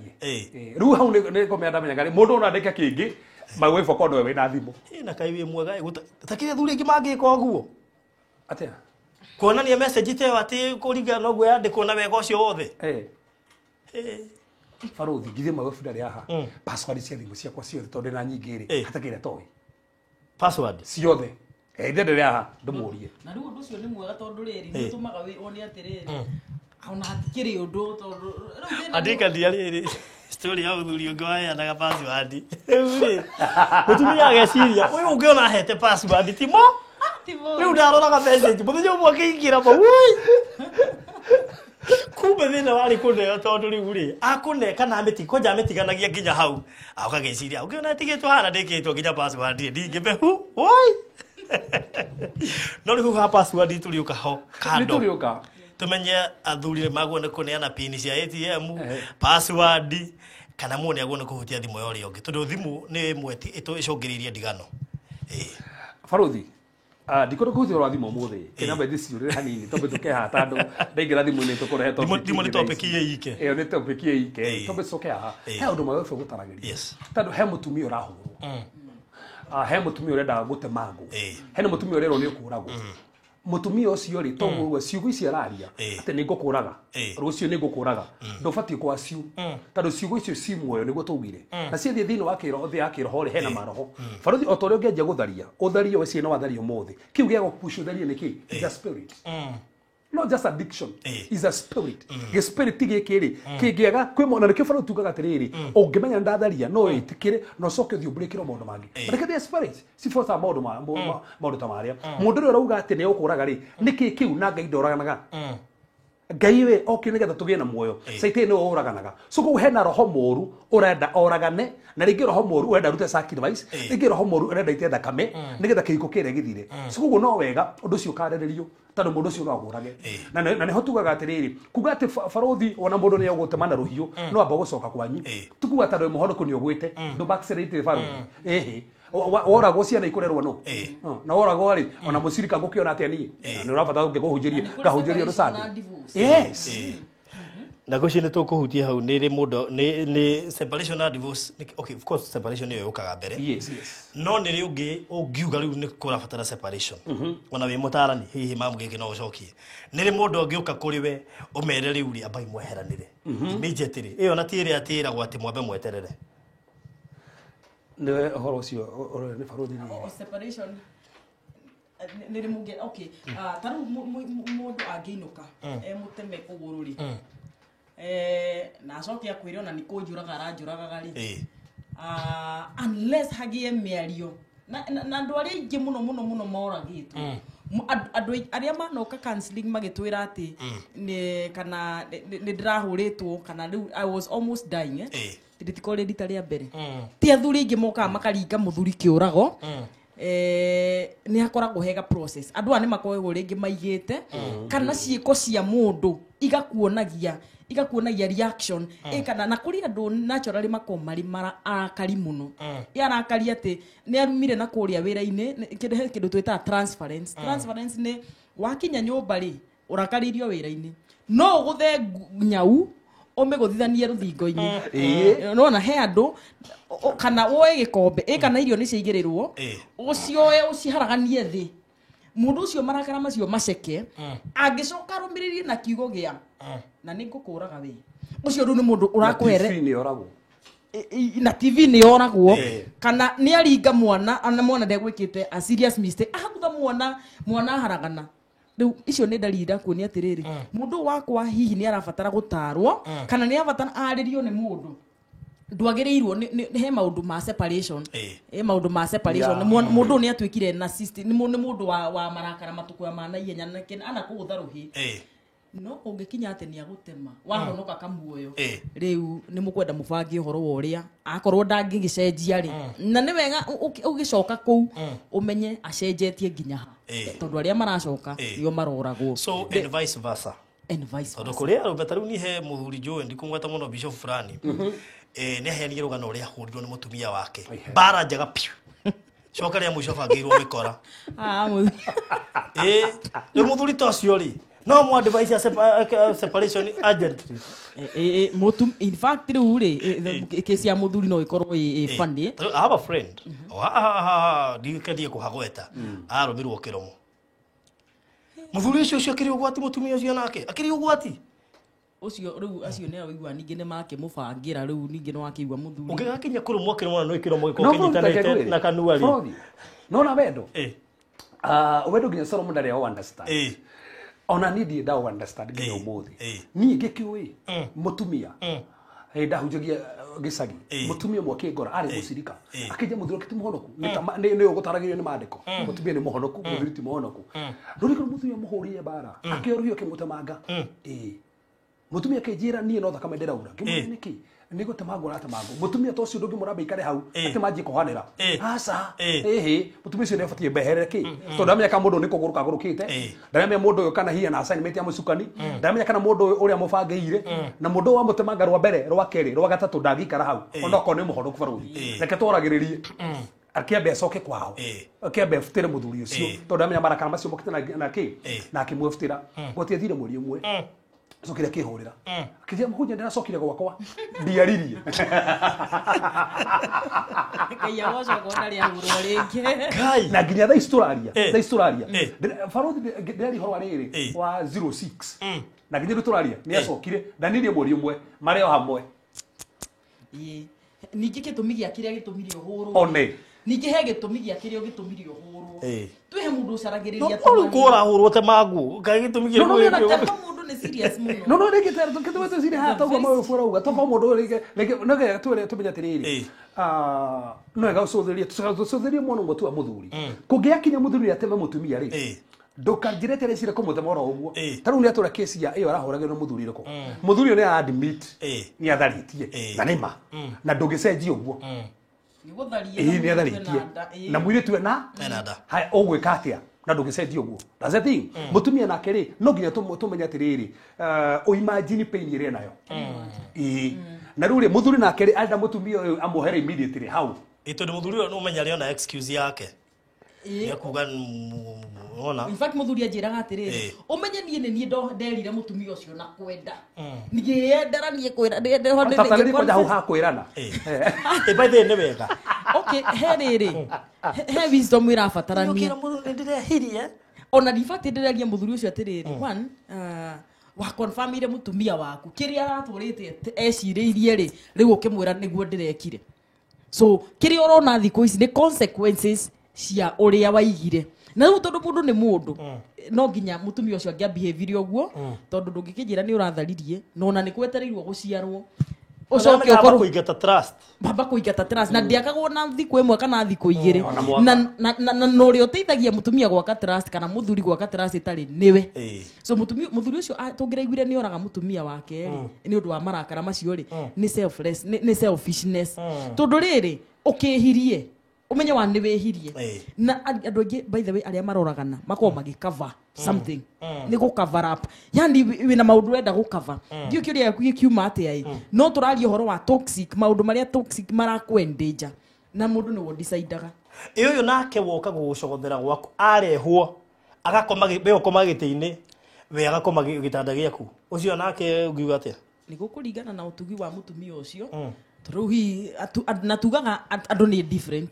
Speaker 2: riu hau ni komenda menyaga mundu ona andika kingi magwifo kondo we na thimu
Speaker 1: na kai wi mwega takire thuri ingi mangika uguo
Speaker 2: atia
Speaker 1: kuonania message te ati kuringa no gwe andikwo na wega ucio wothe
Speaker 2: baruthi ngithe magwifundari haha password cia thimu ciakwa ciothe tondu na nyingi ri atakire toi
Speaker 1: password
Speaker 2: ciothe ndendere haha ndumurie
Speaker 3: na riu undu ucio ni mwega tondu riri nitumaga woni atiriri ona hatikiri undu tondu
Speaker 1: andika ndiariri story ya uthuri ungi waheanaga password uri mutumia ageciria uyu ungiona hete password timo riu ndaroraga message muthenya umwe akiingira ma kumbe thina wari kuneo tondu riu ri akuneka na miti koja mitiganagia nginya hau akageciria ungiona atigitwo hana ndikitwo nginya password ndingimehu oi no riu ha password turiuka ho kando
Speaker 2: turiuka
Speaker 1: tumenye athuri magone kuneana pin cia ATM password kana mone agone kuhutia thimu yori ongi tondu thimu ni mweti icongiririe ndigano
Speaker 2: baruthi ndikoro kuhutia ro thimu muthi kena be thiciure hanini tobe tukeha tandu ndaingira thimu ni tukurehe topic
Speaker 1: thimu ni topic ike
Speaker 2: iyo ni topic ike tobe sokeha he undu magwe gutaragiria tandu he mutumia urahurwo he mutumia urenda gutemangu he mutumia urero ni kuragwo mutumia ucio ri toguo ciugo ici araria ati ni ngukuraga rucio ni ngukuraga ndubati kwa ciu tondu ciugo icio ci muoyo niguo tugire na ciathie thiini wa kiroho thi akiroho ri hena maroho baruthi otore ungeanjia gutharia uthario we ciena wathario mothe kiu gia gupush uthario ni ki is a spirit not just addiction is a spirit the spirit gikiri kingiega kwi mona nikio baruthi tugaga atiriri ungimenya ndatharia no itikire no coke thiumbũrĩkĩrwo maũndũ mangĩ but the spirit sifosa maũndũ ta maria mũndũ ũrĩa urauga ati ni ukuraga ri niki kiu na ngai ndoraganaga ngai we okire nigetha tugĩe na muoyo saitani no uraganaga so ko hena roho moru urenda oragane na ringi roho moru urenda rute sacrifice ringi roho moru urenda ite thakame nigetha kĩhiko kĩrĩa gĩthire so koguo no wega ũndũ ũcio ũkarĩrĩrio tondu mũndũ ũcio no agũrage na nĩ hotugaga atiriri kuga ati baruthi ona mũndũ nĩ egũtemana rũhiũ no amba gũcoka kwanyu tukuga tondu mũhonoku nĩ ũgwĩte ndũ backslide baruthi woragwo ciana ikurerwo no na woragwo ri ona mucirika ngukiona atia ni ni urabata ngikuhunjirie ngahunjirie rusandi yes
Speaker 1: na goshi nä tå kå hutia hau nä rä må ndå nä separation na divorce okay of course separation nä yo yåkaga mbere no nä rä å ngiuga rä u nä kå rabatara separation ona wä må tarani hihi mamu gä kä no å cokie nä rä må ndå ngä å ka kå rä we å mere rä u rä ambai mweheranä re nä njetä rä ä yo na tä rä atä äragwo atä mwambe mweterere
Speaker 2: nä horo å cio nä barothi
Speaker 3: nä rä må ngä tarä u må ndå angä inå ka må teme kå gå rå rä na acoke akwä re ona nä kå njå raga aranjå ragaga rä unless hagä e mä ario na andå arä aingä må no moragä two andå arä a manoka magä twä ra atä kana nä ndä rahå rä two kana rä u I was almost dying ritikorwo rä rita rä a mbere ti athuri aingä mokaga makaringa må thuri kä å rago nä hakoragwo hega process andå aya nä makoragwo rĩngĩ maigĩte kana ciĩko cia mũndũ igakuonagia reaction kana na kũrĩ andũ naturally makoragwo marĩ arakari mũno arakari atĩ nĩ arumire na kũrĩa wĩra-inĩ kĩndũ twĩtaga transference nĩ wakinya nyũmba rĩ ũrakaririo wĩra-inĩ no ũgũthe nyau ũmĩgũthithanie rũthingo-inĩ nona he andũ kana woe gĩkombe kana irio nĩ ciaigĩrĩrwo ũcioe ũciharaganie thĩ mũndũ ũcio marakara macio maceke angĩcoka arũmĩrĩrie na kiugo gĩa na nĩ ngũkũraga we ũcio rĩu nĩ mũndũ ũrakũhere na TV nĩ yoragwo kana nĩ aringa mwana ndegwĩkĩte a serious mistake ahagutha mwana haragana rĩu icio nĩ ndariri ndakuonia atĩrĩrĩ mũndũ wakwa hihi nĩ arabatara gũtarwo kana nĩ arabatara arĩrio nĩ mũndũ ndwagĩrĩirwo he maũndũ ma separation maũndũ ma separation mũndũ nĩ atuĩkire narcissist nĩ mũndũ wa marakara matukũ ma naihenya ana kũgũtha rũhĩ no ũngĩkinya atĩ nĩ agũtema wahonoka kamuoyo rĩu nĩ mũkwenda mũbange ũhoro wa ũrĩa akorwo ndangĩgĩcenjia rĩ na nĩ wega ũgĩcoka kũu ũmenye acenjetie nginya ha tondũ arĩa maracoka nĩo maroragwo
Speaker 1: so and vice versa tondũ kũrĩa rũbeta rĩu niĩ he mũthuri njũĩ ndikũmweta mũno bishop fulani nĩ aheanire rũgano ũrĩa ahũrirwo nĩ mũtumia wake mbara njega piũ coka rĩa mũico bangĩirwo mĩkora rĩu mũthuri ta ũcio rĩ no mo advice separation urgently
Speaker 3: in fact rĩu rĩ kesi ya mũthuri no ĩkorwo ĩ funny
Speaker 1: I have a friend ndikendie kũhagweta arũmirwo kĩromo mũthuri ũcio akĩrĩ ũgwati mũtumia ũcio nake akĩrĩ ũgwati
Speaker 3: ucio rĩu acio nĩ awigua ningĩ nĩ makĩmũbangira rĩu ningĩ nĩ wakĩigua mũthuri
Speaker 1: ũngĩgakinya kũrũmwo kĩromo no ĩkĩromo gĩkorwo kĩnyitanĩte na kanua rĩ
Speaker 2: no na wendo wendo nginya Solomon ndarĩ o understand ona nĩ nda understand nginya ũmũthĩ niĩ ngĩkĩũĩ mũtumia ndahunjagia gĩcagi mũtumia ũmwe akĩngora arĩ mũcirika akĩnja mũthuri ũkĩti mũhonoku nĩ ũgũtaragĩrio nĩ maandĩko mũtumia nĩ mũhonoku mũthuri ti mũhonoku rũrĩkũ mũtumia mũhũrire mbara akĩoruhio kĩmũtemanga mũtumia akĩnjĩra niĩ no thakame ndĩraura ngĩmwĩra nĩkĩ nĩ gũtemangwo aratemangwo mũtumia ta ũcio ndũngĩ mũrambe ikare hau atĩ manjie kũhanĩra aca mũtumia ũcio nĩ abatie mbeherere kĩ tondũ ndamenya kana mũndũ nĩ kũgũrũka agũrũkĩte ndamenya mũndũ ũyũ kana hihi na assignment ya mũcukani ndamenya kana mũndũ ũyũ ũrĩa mũbangĩire na mũndũ wa mũtemanga rwa mbere rwa kerĩ rwa gatatũ ndangĩikara hau ona okorwo nĩ mũhonoku barũthi reke twaragĩrĩrie akĩambe acoke kwao akĩambe butĩre mũthuri ũcio tondũ ndamenya marakara macio mokĩte na kĩ na akĩmwĩbutĩra gũtiathire mweri ũmwe cokire akĩhũrĩra akĩthia mũhunjia ndĩracokire gwakwa ndiaririe na nginya thaa ici tũraria barothi ndĩrari ũhoro wa rĩrĩ wa 06 na nginya rĩu tũraria nĩ acokire ndanirie mweri ũmwe marĩ o hamwe
Speaker 3: ningĩ gĩtũmi gĩa kĩrĩa gĩtũmire ũhũrwo
Speaker 2: one
Speaker 3: ningĩ he gĩtũmi gĩa kĩrĩa gĩtũmire ũhũrwo twĩhe mũndũ ũcaragĩrĩria
Speaker 1: kũrahũrwo te mangu kaĩ gĩtũmi gĩa
Speaker 3: mũndũ nĩ serious mũno
Speaker 2: no rĩngĩ tũcire haha toguo maũbũra uga toguo mũndũ rĩngĩ tũmenya atĩrĩrĩ no wega ũcũthĩrie mwana ũmwe tu wa mũthuri kũngĩakinya mũthuri ateme mũtumia rĩ ndũkanjĩre tĩrecire kũmũtema oro ũguo ta rĩu nĩ atũra kesi ya ĩyo arahũragĩrwo mũthuri rĩkũ mũthuri ũyũ nĩ admit nĩ atharĩtie na nĩma na ndũngĩcenjia ũguo nĩ atharĩtie na mũirĩtu ena haya ũgwĩka atĩa na ndũngĩcenjia ũguo that's the thing mũtumia nake rĩ no nginya tũmenye atĩrĩrĩ ũimagine pain ĩrĩa nayo na rĩu rĩ mũthuri nake rĩ arenda mũtumia ũyũ amuohere immediately hau
Speaker 1: ito ndio muthuri no umenya leo na excuse yake ya kuga ona
Speaker 3: in fact muthuri ajiraga atiriri umenye nie nderire mutumia ucio na kwenda ngienderanie kwira
Speaker 2: ndehonde ngikwenda hau hakwirana
Speaker 1: by the way wega
Speaker 3: okay heriri he wisdom irabatarania
Speaker 1: ukira mundu ndirehirie
Speaker 3: ona in fact ndiragia muthuri ucio atiriri one wa confirm ire mutumia waku kiria aratũrĩte eciririe ri riu ukimwira niguo ndirekire so kiria urona thikũ ici ni consequences cia uria waigire na riu tondu mundu ni mundu no nginya mutumia ucio angia behavior uguo tondu ndungikijira ni uratharirie no na ni kwetereirwo guciarwo ucoke ukorwo
Speaker 1: kuigata trust
Speaker 3: baba kuigata trust na ndiakagwo na thikũ imwe kana thikũ igiri na no ri uteithagia mutumia gwaka trust kana muthuri gwaka trust itari niwe so muthuri ucio tungiraiguire ni oraga mutumia wake ni undu wa marakara macio ri ni selfless ni selfishness tondu riri ukihirie umenye wa ni wehirie na andu angi by the way aria maroragana makoo magikava something ni go cover up yani wina maundu wenda go cover ndio kiuria yaku gikiuma atia no turaria horo wa toxic maundu maria toxic marakwendanger na mundu ni wo decidaga
Speaker 1: iyo nake woka gugucogothera gwaku arehwo agakoma beo koma gitiini we agakoma gitanda giaku ucio nake ugiuga atia
Speaker 3: ni gukuringana na utugi wa mutumia ucio turuhi natugaga andu ni different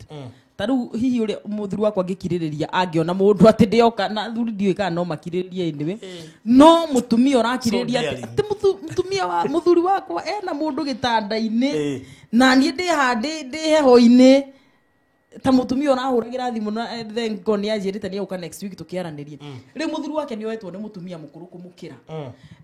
Speaker 3: taru hihi uri muthuri wakwa ngikiririria angiona mundu ati ndioka na thuri ndiwe kana no makiriririe indiwe no mutumia urakiririria ati mutumia wa muthuri wakwa ena mundu gitanda-ini na nie ndi heho-ini ta mutumia urahuragira thimu na then ngoni ajirite ni uka next week tukiaranirie ri muthuri wake ni oetwo ni mutumia mukuru kumukira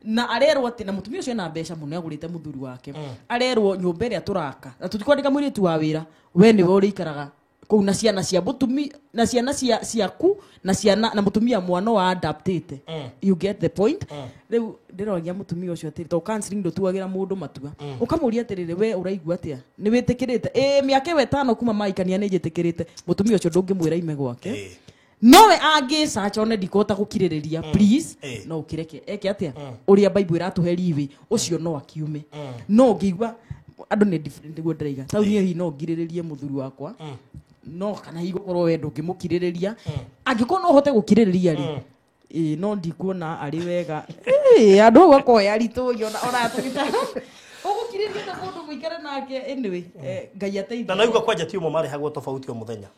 Speaker 3: na arerwo ati na mutumia ucio na mbeca muno agurite muthuri wake arerwo nyumba iria turaka na tutikwandika mwiritu wa wira we niwe uri ikaraga kou na ciana cia mutumia na ciana ciaku na ciana na mutumia mwana wa adaptate you get the point riu ndirogia mutumia ucio ati to counseling ndo tuagira mundu matua ukamuria atiriri we uraigua atia ni witikirite miaka 5 kuma maikania ni jitikirite mutumia ucio ndungimwira ime gwake nowe angicaca one ndikota gukiririria please no ukireke eke atia uria bible iratuhe riwi ucio no akiume no ngigua andu ni different guo ndreiga tau nie hi no ngiriririe muthuri wakwa no kana igũkorwo wendo ngimukiririria angĩkorwo no hote gukiririria ri no ndikuona ari wega andu gwakoya ritu ona tugita ugukiririria na mundu muikare nake anyway ngai ateithie
Speaker 1: na naigua kwanja ti umo mari hagwo tofauti o muthenya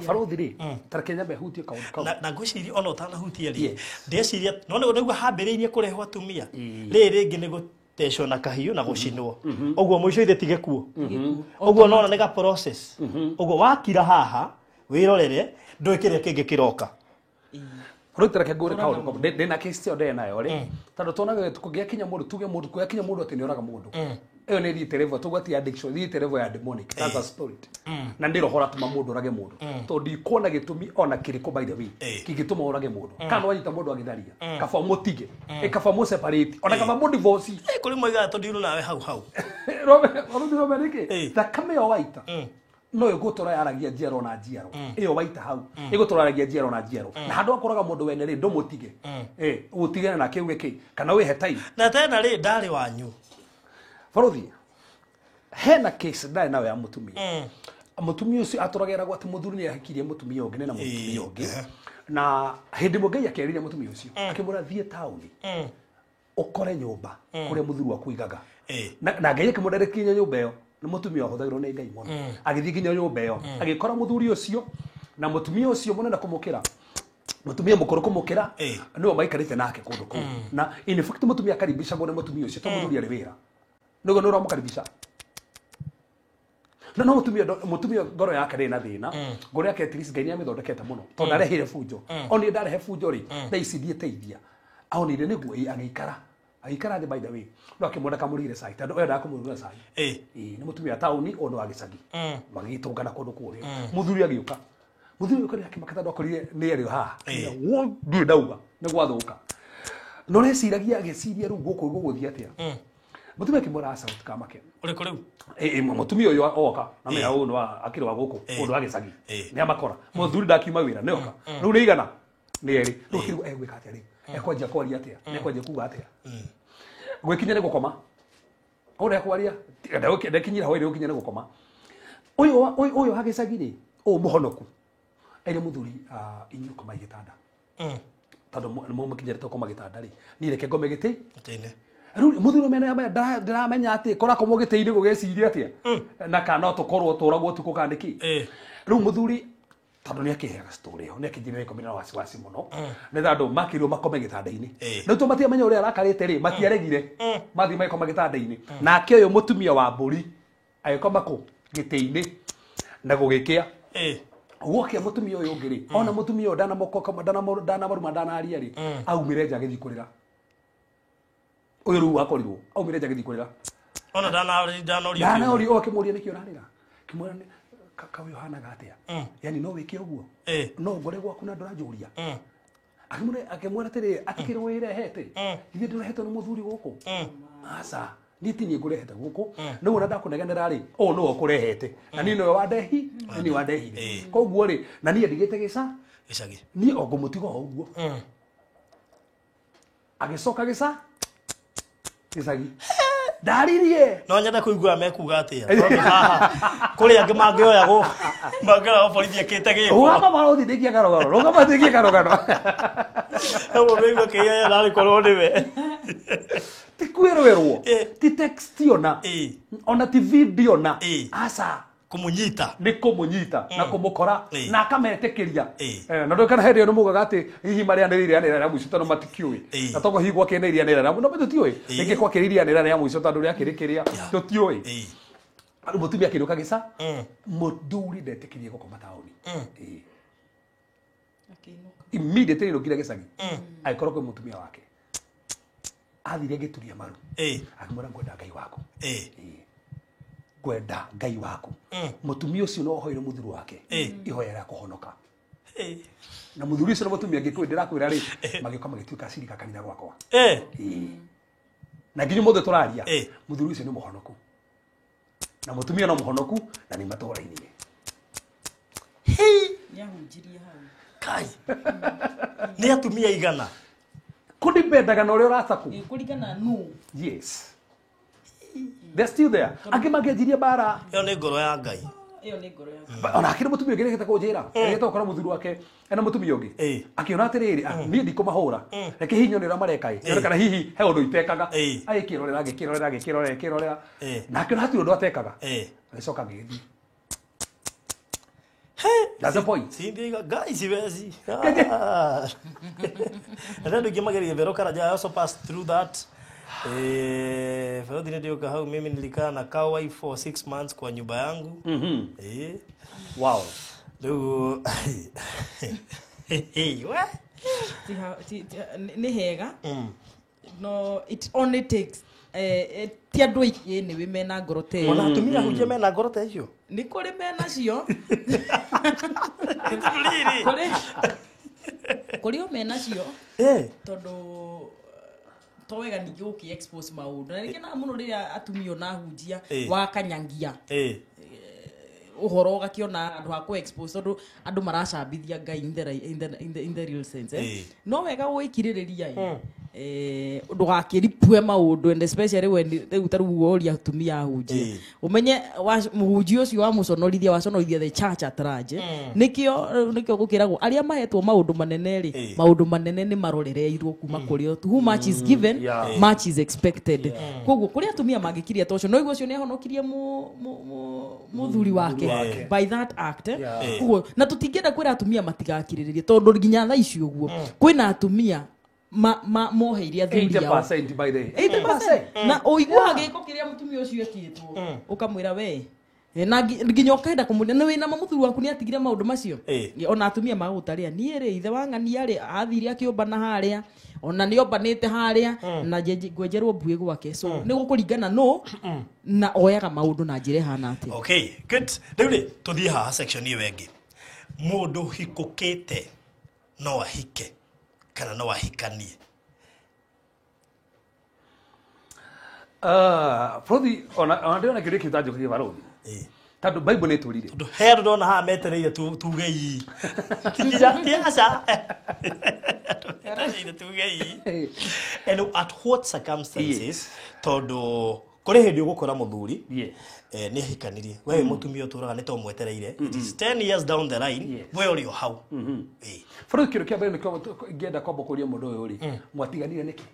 Speaker 2: faruthi ri tarekenya behutie kaundu kau
Speaker 1: na ngwiciria ona utanahutia ri ndeciria no niguo hambiriirie kurehwo atumia riri ngi nigo tesho na kahiu na gucinwo oguo muico ithe tige kuo oguo nona nega process oguo wakira haha wirorere ndwikire kingi kiroka
Speaker 2: rutira ke gore kaundu ndena case yo ndena yo ri tondu tonaga tukugia kinya mundu tuge mundu kuya kinya mundu ati ni oraga mundu iyo ni riterevo tugwati addiction riterevo ya demonic that's a spirit na ndiro hora tuma mundu orage mundu tondu ikona gitumi ona kiriko by the way kigituma orage mundu kana wanyita mundu agitharia kaba mutige kaba mu separate ona kaba mu divorce
Speaker 1: kuri moiga tondu iru nawe hau
Speaker 2: robe rike thakame yo waita no igutura yaragia njiaro na njiaro iyo waita hau igutura yaragia njiaro na njiaro na handu akoraga mundu wene ri ndomutige utigane na kiuge ki kana wihe time
Speaker 1: na tena ri ndari wanyu
Speaker 2: faruthi hena case ndari nawe ya mutumia mutumia ucio aturagera gwati muthuri ni ahikirie mutumia ungi na mutumia ungi na hindi mugai akerire mutumia ucio akimura thie tauni ukore nyumba kuria muthuri wa kuigaga na ngai akimudare kinya nyumba iyo na mutumia hothagirwo ni ngai muno agithii kinya nyumba iyo agikora muthuri ucio na mutumia ucio munena kumukira mutumia mukuru kumukira niwe maikarite nake kundu kuu na in fact mutumia karibisha ngone mutumia ucio to muthuri ari wira nugo no ramukaribisha no mutumia ngoro yake ri na thina ngoro yake at least ngai ni amithondekete muno to ndarehire funjo oni ndarehe funjo ri na icithie teithia aoni ri niguo agikara the by the way no akimwenda kamurire sai tando enda kumurira sai ni mutumia tauni ono agicagi magitungana kundu kuria muthuri agiuka muthuri uko ni akimakata ndo akorire ni ari ha wo ndu ndauga ni gwathuka no reciragia agiciria ru guku guguthia atia mutumia kimura sauti kama ke
Speaker 1: uri kuriu
Speaker 2: mutumia uyu oka na me au no akiri wa guku undu agicagi ni amakora muthuri ndakiuma wira ni oka ru ni igana ni eri ru kiru gwika atia ri ekwaje kwaria atia ekwaje kuga atia gwikinya ni gukoma ore kwaria ndakinyira hoire ukinya ni gukoma Uyu hagicagiri o muhonoku ene muthuri inyu koma gitanda tando mo mukinyerete koma gitanda ri ni reke ngome giti riu muthuri mena ndiramenya ati kora komo giti-ini gugeciria atia na kana tukorwo turagwo tuko kandiki riu muthuri tando ni akiheaga story ho ni akijire komina na wasiwasi muno ni tando makirwo makome gitanda-ini riu to matiamenya uria arakarite ri matiaregire mathi mai koma gitanda-ini nake uyu mutumia wa mburi agikoma ku giti-ini na gugikia wokia mutumia uyu ngiri ona mutumia uyu dana maruma dana aria ri aumire nja githi kurira uyu ru akorirwo aumire nja githi kurira
Speaker 1: ona dana
Speaker 2: ori okimuria nikio narira kimwira kaka uyu hana gatia yani no wike uguo no ngore gwaku na ndurajuria akimwira tiri atikirwo irehete ithe ndirehete ni muthuri guku asa nitini ngurehete guku no na ndakunegenera ri o no okurehete na ni no wadehi ni wadehi koguo ri na ni ndigite gicagi ni ogumutigo uguo agicoka gicagi ndaririe
Speaker 1: no nyenda kuigua mekuga atia kuri angi mangioya go mangara borithi akite giko
Speaker 2: ugama barothi ndikia karogaro ugama ndikia karogaro
Speaker 1: ewo meigo kiya nari korwo niwe
Speaker 2: ti kwirwerwo ti text ona ti video na asa
Speaker 1: kumunyita
Speaker 2: ni kumunyita na kumukora na akametekeria na ndo kana hende no mugaga ati hihi mari aniriria nira ya mwico tano matikiui na toko higwa keneiria nira na no tioi ingi kwa kiriria nira ya mwico tando ria kirikiria tutioi ari mutumia kiruka gica muthuri ndetekirie gukoma taoni immediately rukire gicagi aikorwo kwa mutumia wake athire gituria maru akimwira ngwenda ngai waku gwenda ngai waku mutumia ucio no hoire muthuri wake ihoya ya kuhonoka na muthuri ucio no mutumia ngikwi ndirakwira ri magiko magituika cirika kanitha gwakwa na nginyu mothe turaria muthuri ucio ni muhonoku na mutumia no muhonoku na ni matora-ini
Speaker 3: yahunjirie hau
Speaker 1: kai ni atumia igana
Speaker 2: kudibendaga na uria urataku
Speaker 3: kurigana no
Speaker 2: yes they're still there angi mangejirie bara
Speaker 1: yo ni ngoro ya ngai
Speaker 2: ona akiri mutumia ngire gita kunjira ngita ukora muthuri wake ena mutumia ungi akiona atiriri ni ndikumahura reke hinyo ni ramareka kana hihi he undu itekaga agikirorera na akiona hati undu atekaga agicoka ngithi that's the point
Speaker 1: sindiga guys ibezi and then ukimagari vero karaja also pass through that Fero ndio kahau mimi nilikaa na kawai for 6 months kwa nyumba yangu.
Speaker 2: Wow.
Speaker 1: Leo what?
Speaker 3: Ni hega. No, it only takes tia ndwiki ni we mena ngorote.
Speaker 1: Ona atumia huje mena ngorote icio.
Speaker 3: Ni kuri mena cio. Kuri mena cio. Tondu wega ningi uki expose maundu na rikena muno riria atumio na hunjia wa kanyangia uhoro gakiona andu ha ku expose tondu andu maracambithia ngai in the real sense no wega gwikiririria ndugakiripue maundu and especially when riu taru woria atumia hunjia umenye muhunjia ucio wa muconorithia the church at large nikio gukiragwo aria mahetwo maundu manene ni marorereirwo kuma kuri o who much is given much is expected koguo kuri atumia magikiria tocio no igwo cio ni ahonokirie muthuri wake by that act koguo na tutingenda kwira atumia matigakiriririe tondu nginya tha icio guo kwina atumia moheire athuri yao
Speaker 2: 80% by the
Speaker 3: 80% na oigwa giko kiria mutumia ucio ekitwo ukamwira we na nginya ukaenda kumuria na wina muthuri waku ni atigire maundu macio ona atumia magutaria nie ri ithe wangania ri athire akiumba na haria ona ni ombanite haria na gwenjerwo mbui gwake so ni gukuringana no na oyaga maundu na njire hana ati
Speaker 1: okay good riu tuthie ha section iyo wengi mundu hikukite no ahike kana no ahikanie
Speaker 2: Frodi ona ndio na kile kitajo kile barodi tatu bible ni turire
Speaker 1: tondu he ndo na ha metereire tugei kinja tiasa and at what circumstances todo kuri hindi ugukora muthuri ni hikanirie we mutumia uturaga ni to mwetereire it is 10 years down the line we uri hau
Speaker 2: for kiro kia bene ko ngenda kombo kuria mundu uyu ri mwatiganire niki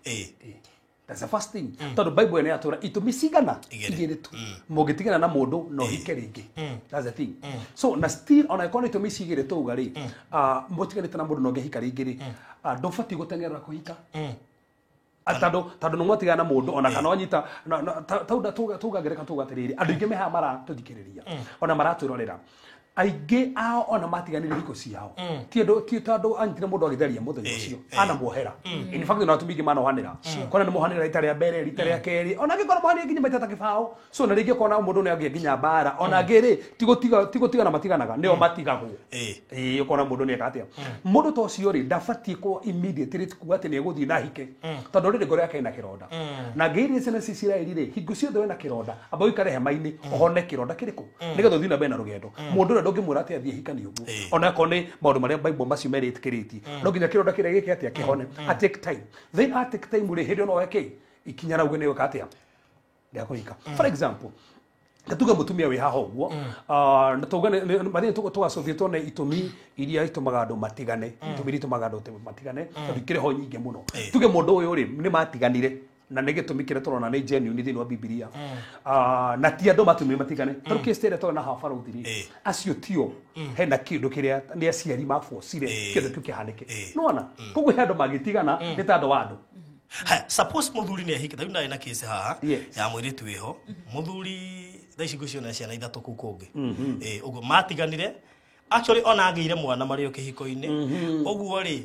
Speaker 2: that's the first thing tondu bible ene atura itumi cigana igire tu mugitigana na mundu no hike ringi that's the thing so na still ona ikono itumi cigire tu gari mutigane na mundu no ngehika ringi ri ndofati gutengerera kuhika tando no mwatigana na mundu ona kana onyita tuga gereka tuga atiriri andu ingi meha mara tuthikiriria ona maraturorera aige ao ona matiganire riko ciao ti tando anyitire mundu agitheria muthenya ucio ana muohera in fact no atumigi mana ohanira kona ni muhanira rita ria mbere rita ria keri ona ngikora muhanira nginya maita takibao so na ringi kona mundu ni agie nginya bara ona ngiri tigotiga na matiganaga nio matigagwo ukona mundu ni akatia mundu to cio ri ndafati ko immediately kuga ati ni eguthii na hike tando riri ngore yake ina kironda na ngiri cene cicirairi ri hingo ciothe wena kironda amba ikare hema-ini ohone kironda kiriko nigetha uthii na mbere na rugendo mundu ndongimura ati athie hikani uguo ona kone maundu maria bible macio meritikiriti no nginya kironda kiria giki ati akihone a take time then a take time ri hindi no weke ikinya na uguo ni wakatia ndia kuhika for example tuga mutumia wi haha uguo na tuga mari tugacothie tuone itumi iria itumaga andu matigane itumi itumaga andu matigane tondu ikire ho nyingi muno tuge mundu uyu ri ni matiganire na nä gä tå mi kä re tå rona nä genuine thä inä wa bibilia na ti andå matumä matigane tarå kä stere tå na habarothiri acio tio hena kä ndå kä rä a nä aciari mabocire kä ndå kä u kä hanä ke nona koguo he andå magä tigana nä ta andå wa andå
Speaker 1: suppose muthuri nä ahikite rä u narä na kä haha ya mwä rä tu ä ho muthuri thaa ici ngåciona ciana ithatå kå kå ngä å guo matiganire actually ona agä ire mwana marä o kä hiko-inä å guo rä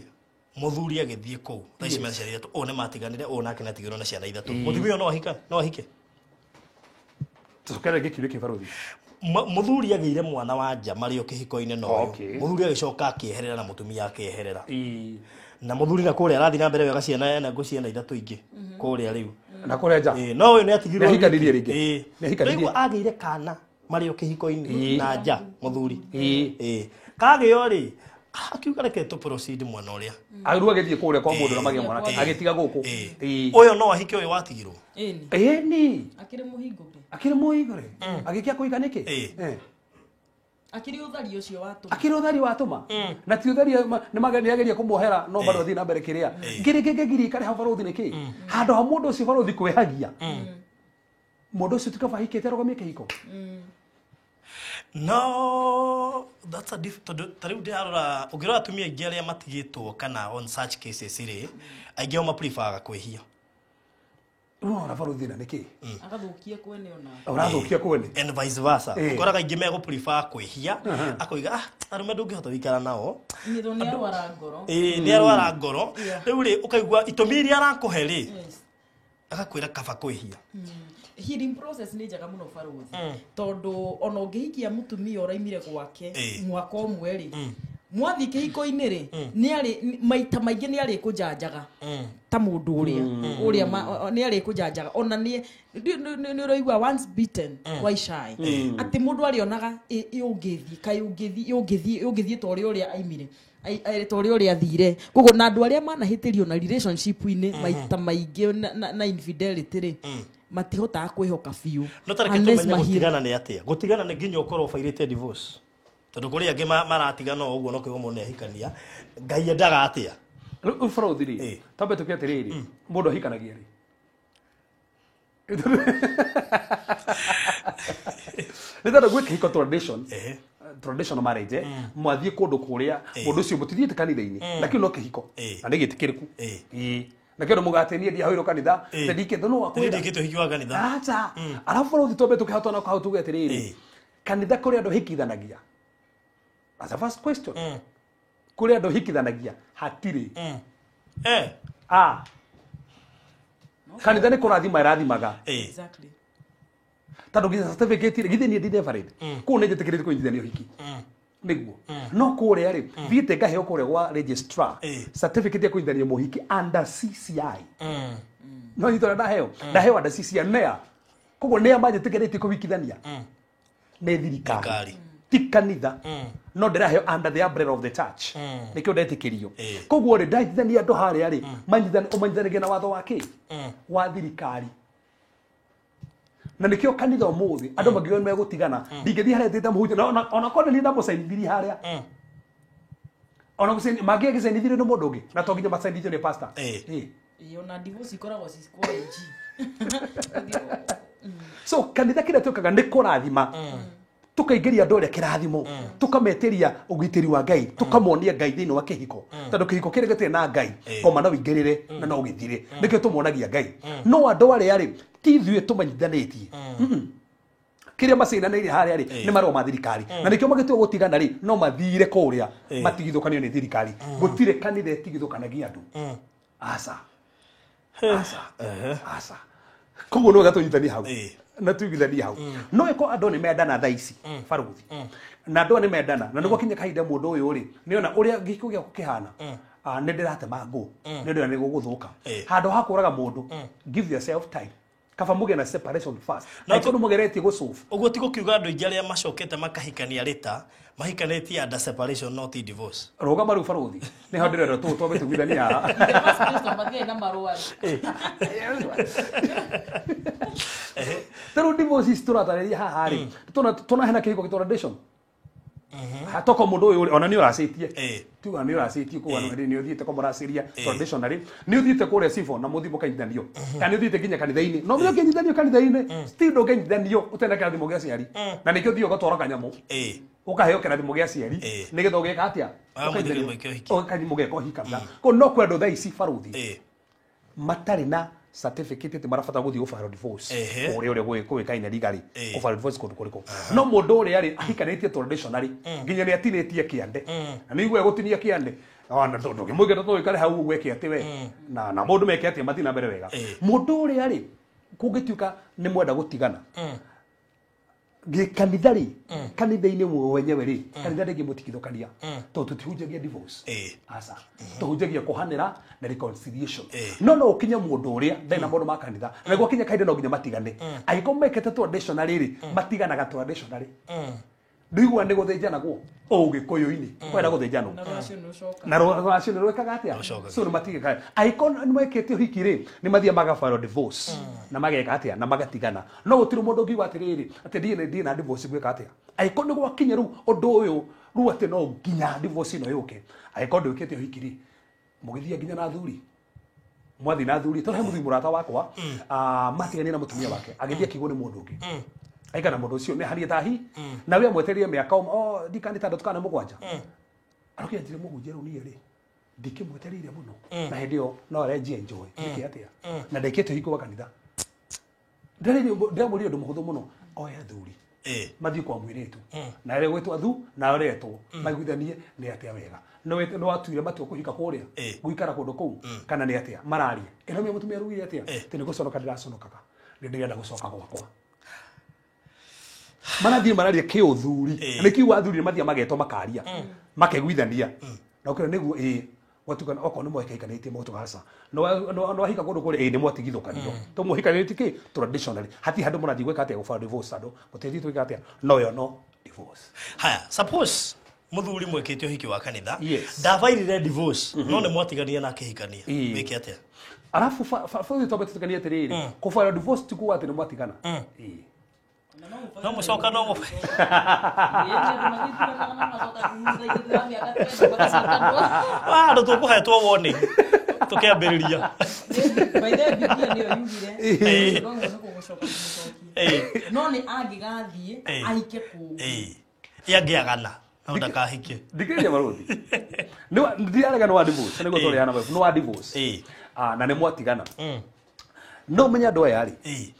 Speaker 1: muthuri agithie kou thaa ici mena ciana ithatå o nä matiganire o nake natigirwo na ciana ithatå mutumia no ahike
Speaker 2: tukere gä kä barothi
Speaker 1: muthuri agä ire mwana wa nja marä o kä hiko-inä no muthuri agä coka akäeherera na mutumia akäeherera na muthuri na kå rä a arathi na mbere wega ciana na ngå ciana ithatå ingä kå rä a rä u
Speaker 2: na kå rä a nja
Speaker 1: no å yå nä atigirwo
Speaker 2: hikanirie rä ngä
Speaker 1: rä u agä ire kana marä o kä hiko-inä na nja muthuri kagä o rä akiuga reke tu proceed mwana uria
Speaker 2: agiru agithie kuria kwa mundu na magia mwana agitiga guku
Speaker 1: uyo no ahike uyo watigirwo
Speaker 3: ni akiri muhingo ri
Speaker 2: agikia kuiga niki
Speaker 3: akiri uthari ucio
Speaker 2: watuma na ti uthari ni mageni ageria kumuohera no bado thi na mbere kiria ngiri kare ha barothi niki handu ha mundu ucio barothi kwehagia mundu ucio tikabahikite rogomie kihiko
Speaker 1: no that's a different tariu ndirarora ungirora atumia aingi aria matigitwo kana on such cases ri aingi o maprefer kwihia
Speaker 2: no na barothi na niki
Speaker 3: agathukia kwene
Speaker 2: urathukia kwene
Speaker 1: and vice versa ukoraga aingi mego prefer kwihia akoiga arume ndungihota wikara nao
Speaker 3: ni arwara ngoro
Speaker 1: ni arwara ngoro riu ri ukaigua itumi iria arakuhe ri agakwira kaba kwihia
Speaker 3: healing process ni njega muno barothi tondu ona ungihikia mutumia uraimire gwake mwaka umwe ri mwathi kihiko-ini ri ni ari maita maingi ni ari kujanjaga ta mundu uria ni ari kujanjaga ona ni uraigua once beaten twice shy ati mundu arionaga ungithie tori uria aimire tori uria athire koguo na andu aria manahitirio na relationship-ini maita maingi na infidelity ri matihotaga kwihoka biu
Speaker 1: no tareke tumenya gutigana ni atia gutigana ni nginya ukorwo fairite divorce tondu kuri angi maratigana uguo no kigo mone hikania ngai endaga atia
Speaker 2: riu barothi ri tambe tukete riri mundu hikanagia ri nitanda gwä kä hiko traditional marriage mwathie kundu kuria mundu ucio mutithiete kanitha-ini lakini no kä hiko na nä gä tä kä rä ku na kä ndå må gatenie ndiahå kanitha ndike no
Speaker 1: wakwä
Speaker 2: acha arabu barothi tombe tå kä hatwana kahau tuge atä rä rä kanitha kå rä andå hikithanagia as a first question kå rä andå hikithanagia hatirä kanitha nä kå rathima ĩrathimaga tandå nginya certificate githä niä ndinde valid kå nä njä tä kä rä te kå nyitithania å hiki niguo no kå rä a rä thiä ngaheo kå rä a gwa registrar certificate ya kå nyitithania må hiki under CCI no nyitå ndaheo under CCI nea koguo nea manjä tä kä rä tie kå wikithania nä thirikari ti kanitha no ndäraheo under the umbrella of the church nä kä o ndetä kä rio koguo rä ndahithania andå harä a rä å manyithanagia na watho wa kä wa thirikari na nikio kanitha umuthi andu magiwe megutigana ndingethi haria ndita muhunjia na ona kone ni ndamo saidithiri haria ona gusaini magi gisaidithiri no mundu ungi na to nginya masaidithio ni pastor
Speaker 3: ona divorce ikoragwo kwa AG
Speaker 2: so kanitha kira tukaga ni kurathima tukaingiria andu aria kirathimo tukameteria ugitiri wa Ngai tukamonia Ngai thiini wa kihiko tondu kihiko kiri gitire na Ngai koma no ingirire na no githire nikio tumuonagia Ngai no andu aria ri ti thue tumanyithanitie kiria macinaniire haria ri ni maroma ma thirikari na nikio magitua gutigana ri no mathire kuria matigithukanio ni thirikari gutire kanitha itigithukanagia andu asa koguo no gatunyithania hau na tuigithania hau no iko andu ni mendana thaa ici baruthi na andu ni mendana na niguo kinya kahinda mundu uyu ri niona uria giko gya kukihana ni ndiratema ngo ni ndira ni guguthuka handu hakuraga mundu give yourself time kaba muge na separation first na tondu mugeretie gusolve
Speaker 1: uguo ti gukiuga andu ingi aria macokete makahikania rita mahikanetie under separation not divorce
Speaker 2: roga maru baruthi ni ho ndirero tu to betugithania Tero divorce isturatareria haha ri tuna hena kihiko tradition hatoko mundu uyu ona ni uracitie tu ni uracitie ku anu ni uthiite ko muraciria traditionally ni uthiite kure sifo na muthimo kaithanio kana uthiite ginya kanitha-ini no mwe kinyithanio kanitha-ini still do kinyithanio utenda kirathimo gia ciari na nikio thio gatwara kanyamu ukaheo kirathimo gia ciari nigetho gika atia ukanyimo geka hikana ko no kwendo thaa ici baruthi matari na certificate ti marafata guthii gufara divorce uri gwikaine legally gufara divorce kundu kuriku no mundu uri ari ahikanetie traditionally nginya ni atinetie kiande na ni igwe gutinia kiande ona tondu ngimuge to ikare hau gweke ati we na mundu meke ati matina mbere wega mundu uri ari kungituka ni mwenda gutigana kanithari kanitha-ini mwe wenyewe ri kanitha ndingi mutikithukania to tutihunjagia divorce asa tuhunjagia kuhanira na reconciliation no ukinya mundu uria ndena mundu ma kanitha na gwa kinya kaide no nginya matigane aiko mekete traditional ri matiganaga traditional ndigwa ndi guthinjana guo ugikuyu-ini kwenda guthinjana na rũracio nĩ rwĩkaga atĩa so nĩ matigĩkaga aiko nĩ mekĩte ũhiki rĩ nĩ mathia magabaro divorce na mageka atĩa na magatigana no gũtirĩ mũndũ ũngiuga atĩrĩrĩ atĩ ndiĩ na divorce gwĩka atĩa aiko nĩ gwakinya rĩu ũndũ ũyũ rĩu atĩ no nginya divorce ĩno yũke aiko ndwĩkĩte ũhiki rĩ mũgĩthia nginya na thuri mwathi na thuri tondũ he mũthuri mũrata wakwa matigania na mũtumia wake agĩthiĩ akĩigwo nĩ mũndũ ũngĩ aikana mundu ucio ni haria tahi na we mweterie miaka ndikani tandatu kana mugwanja arokia ndire muhunjia runi ri ndikimweteriire muno na hendio no arenji enjoy niki atia na ndekete hiko kanitha ndamuri undu muhuthu muno oya thuri mathi kwa mwiritu na ere gwetwa thu na aretwo maiguithanie ni atia wega no atuire matua kuhika kuria guikara kundu kuu kana ni atia mararia eno me mutumia rugire atia tene guconoka ndiraconokaga ndirenda gucoka gwakwa manathie mararia ki uthuri na kiuga athuri mathia mageto makaria makeguithania na ukira niguo watukana oko ni mwekaikanĩtie mũtũgaca no ahika kũndũ kũrĩ nĩ mwatigithũkanio to mũhikanĩtie ki traditionally hati handũ mũrathiĩ gwĩka atĩa gũbara divorce andũ mũtethi twĩka atĩa no yo no divorce
Speaker 1: haya suppose muthuri mwekĩte ũhiki wa kanitha ndavairire divorce no nĩ mwatiganire na kĩhikania wĩke atĩa
Speaker 2: arafu fa tobe tutukania atĩrĩrĩ kũbara divorce ti kuga atĩ nĩ mwatigana
Speaker 1: no mucoka no mu andu tukuhetwo woni tukiambiriria
Speaker 3: no ni angigathie ahike ku
Speaker 1: yangiagana no ndakahike
Speaker 2: ndikiria maruthi ndiarega no divorce niguo tũrĩana no divorce na nĩ mwatigana no menya andũ aya rĩ